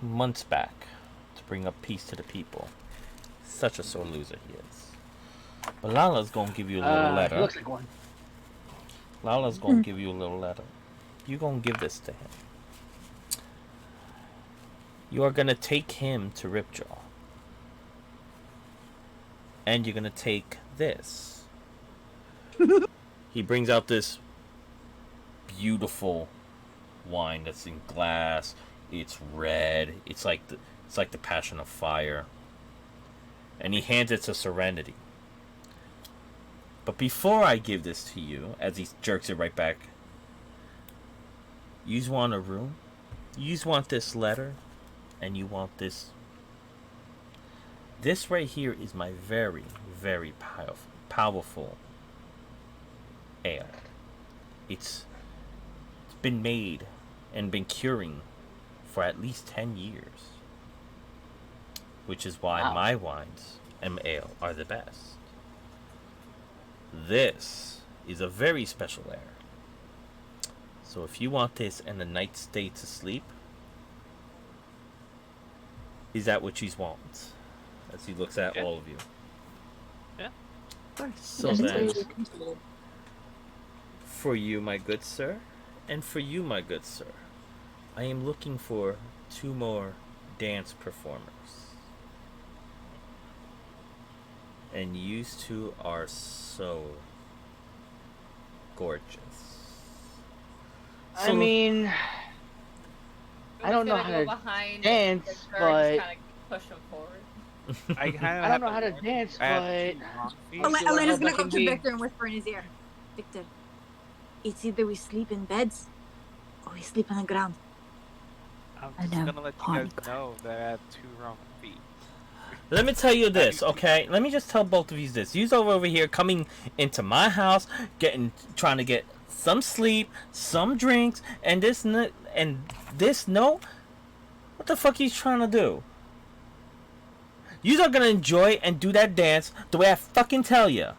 months back to bring up peace to the people. Such a sore loser he is. But Lala's gonna give you a little letter. He looks like one. Lala's gonna give you a little letter. You gonna give this to him. You are gonna take him to Ripjaw. And you're gonna take this. He brings out this beautiful wine that's in glass. It's red. It's like the passion of fire. And he hands it to Serenity. But before I give this to you, as he jerks it right back, you want a room? You want this letter? And you want this? This right here is my very, very powerful ale. It's been made and been curing for at least 10 years. Which is why Wow. my wines and ale are the best. This is a very special air. So if you want this and the night stay to sleep, is that what you want? As he looks at Yeah. all of you. Yeah. So Yes, then, please. for you, my good sir, and for you, my good sir, I am looking for 2 more dance performers. And you two are so gorgeous. I mean, I don't know Gonna how go to behind dance, the but kind of push him forward. I kind of I don't know how to dance, but Elena's gonna I go can to be. Victor and whisper in his ear. Victor, it's either we sleep in beds or we sleep on the ground. I'm I just know. gonna let you guys know that I have 2 wrong feet. Let me tell you this, okay? Let me just tell both of you this. You's over here coming into my house, trying to get some sleep, some drinks, and this no. What the fuck he's trying to do? You's are gonna enjoy and do that dance the way I fucking tell you.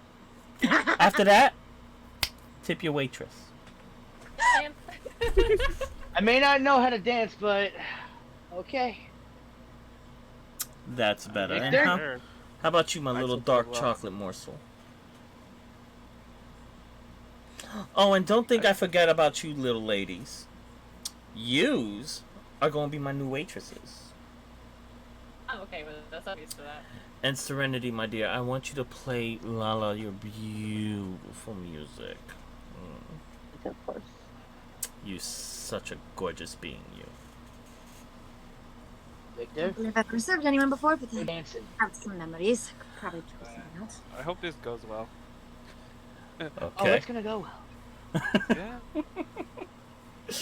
After that, tip your waitress. I may not know how to dance, but okay. That's better. And Victor? how about you, my Might little as dark well. chocolate morsel? Oh, and don't think I forget about you, little ladies. Yous are gonna be my new waitresses. I'm okay with it. That's I'm used to that. And Serenity, my dear, I want you to play Lala your beautiful music. Of course. You such a gorgeous being, you. I Victor, don't believe I've ever served anyone before, but we're I dancing. have some memories. Probably kill someone else. I hope this goes well. Oh, Okay. it's gonna go well. Yeah. Yeah.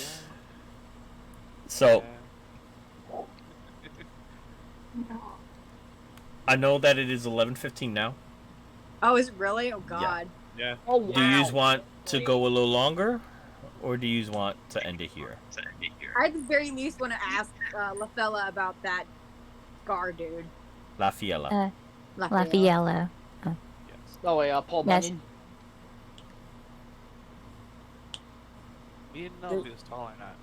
So yeah. I know that it is 11:15 now. Oh, is it really? Oh God. Yeah. Oh wow. Do you want to go a little longer, or do you want to end it here? I at the very least want to ask Lafella about that Scar dude. La Fiella. Lafayette. Yes. Oh wait, Paul Yes. Bunyan. We didn't know if he was tall or not.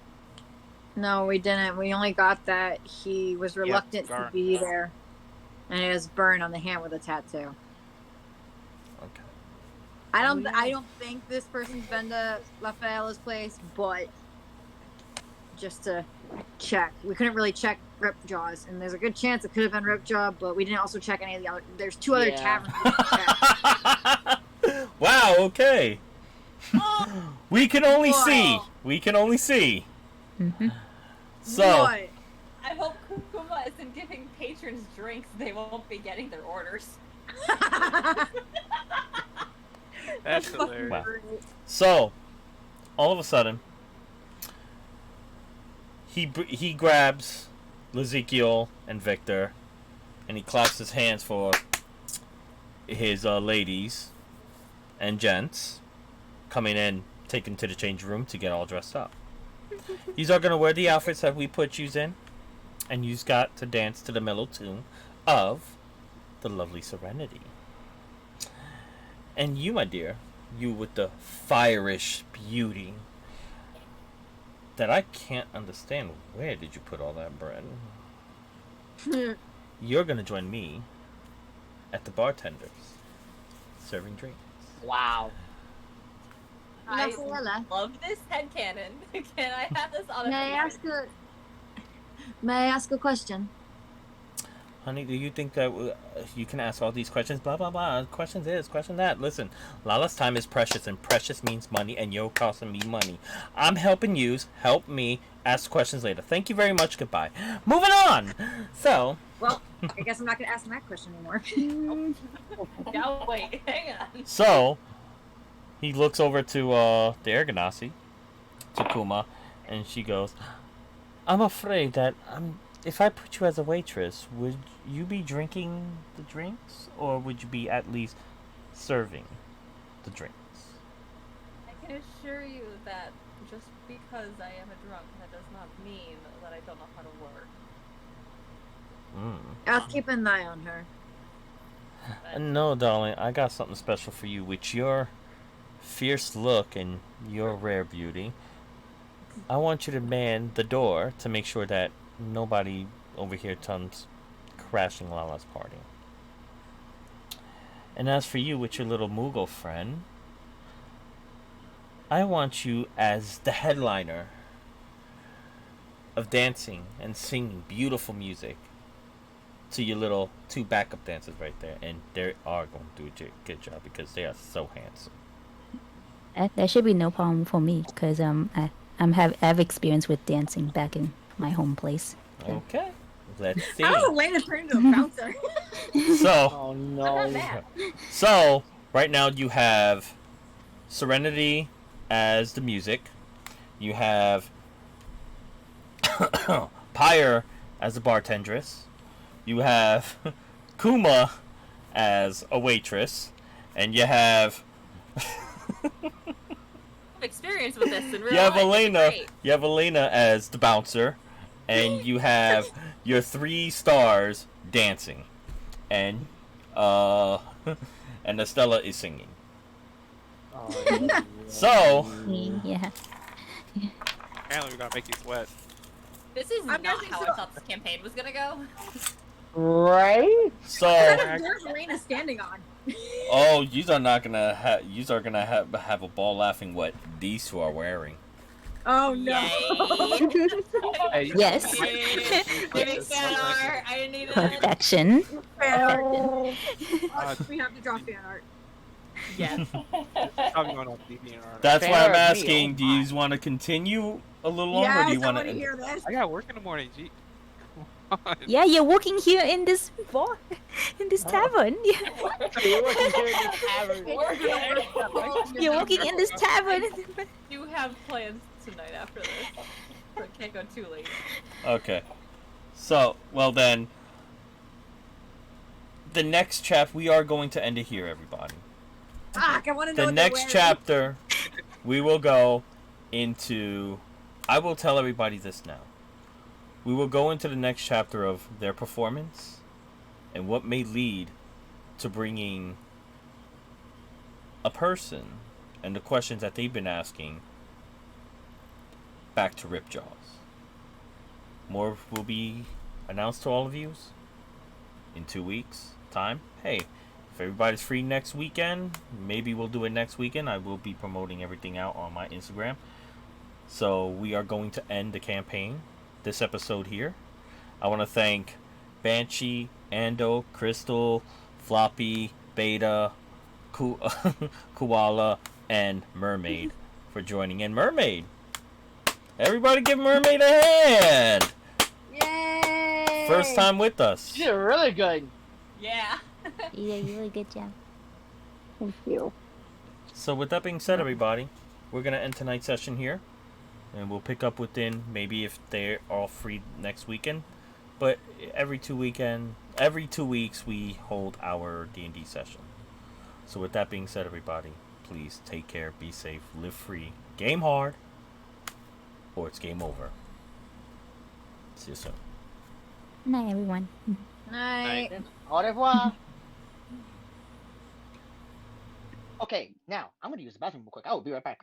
No, we didn't. We only got that he was reluctant to scar. be there, and he was burned on the hand with a tattoo. Okay. I don't think this person's been to Lafayella's place, but just to check, we couldn't really check Ripjaw's, and there's a good chance it could have been Ripjaw, but we didn't also check any of the other. There's 2 other Yeah. taverns we didn't check. Wow, okay. We can only see. Wow. We can only see. Mm-hmm. So, What? I hope Kuma isn't giving patrons drinks. They won't be getting their orders. That's hilarious. Wow. So, all of a sudden, he grabs Ezekiel and Victor, and he claps his hands for his ladies and gents coming in, taken to the change room to get all dressed up. Yous are gonna wear the outfits that we put yous in, and yous got to dance to the mellow tune of the lovely Serenity. And you, my dear, you with the fire-ish beauty that I can't understand. Where did you put all that bread? You're gonna join me at the bartenders, serving drinks. Wow. I Raffaella, love this headcanon. Can I have this on a may I ask a question? Honey, do you think that you can ask all these questions? Blah, blah, blah. Question this, question that. Listen, Lala's time is precious, and precious means money, and you're costing me money. I'm helping you. Help me ask questions later. Thank you very much. Goodbye. Moving on. So. Well, I guess I'm not gonna ask that question anymore. No, wait, hang on. So, he looks over to the Ergonasi, to Kuma, and she goes, I'm afraid that if I put you as a waitress, would you be drinking the drinks, or would you be at least serving the drinks? I can assure you that just because I am a drunk, that does not mean that I don't know how to work. I'll keep an eye on her. No, darling, I got something special for you. With your fierce look and your rare beauty, I want you to man the door to make sure that nobody over here comes crashing Lala's party. And as for you with your little Moogle friend, I want you as the headliner of dancing and singing beautiful music to your little two backup dancers right there. And they are going to do a good job because they are so handsome. That should be no problem for me because I have experience with dancing back in my home place. Okay, let's see. How does Elena turn into a bouncer? So, Oh I'm not no. mad. so right now you have Serenity as the music. You have Pyre as the bartendress. You have Kuma as a waitress, and you have Experience with this in real you have life. It's Elena. great. You have Elena as the bouncer, and you have your 3 stars dancing, and and Estella is singing. Oh, So Yeah. Apparently, we're gonna make you sweat. This is I'm not guessing how so. I thought this campaign was gonna go. right? so What kind of door's Elena standing on? oh, you are not gonna have a ball laughing what these 2 are wearing. Oh no! Hey, Yes. Giving fan art. I need it. Perfection. Fan art. Uh, We have to draw fan art. Yes. Probably going on TV and art. That's why Fair I'm of me, asking. oh Do you my. want to continue a little longer? Or Yes, do you I want want to hear this. I got work in the morning. Gee. Come on. Yeah, you're working here in this bar, in this tavern. Yeah. You're working here in this tavern. You're working in this tavern. Do have plans tonight after this. So it can't go too late. Okay. So, well then, the next chapter, we are going to end it here, everybody. Fuck, I want to know The what they're next wearing. chapter, we will go into. I will tell everybody this now. We will go into the next chapter of their performance and what may lead to bringing a person and the questions that they've been asking back to Ripjaws. More will be announced to all of you in 2 weeks' time. Hey, if everybody's free next weekend, maybe we'll do it next weekend. I will be promoting everything out on my Instagram. So we are going to end the campaign, this episode here. I want to thank Banshee, Ando, Crystal, Floppy, Beta, Koala, and Mermaid for joining in. Mermaid. Everybody give Mermaid a hand. Yay! First time with us. You did really good. Yeah. You did a really good job. Thank you. So with that being said, everybody, we're going to end tonight's session here. And we'll pick up within, maybe if they're all free next weekend. But every 2 weeks we hold our D&D session. So with that being said, everybody, please take care, be safe, live free, game hard, or it's game over. See you soon. Good night, everyone. Night. Au revoir. Okay, now I'm gonna use the bathroom real quick. I will be right back.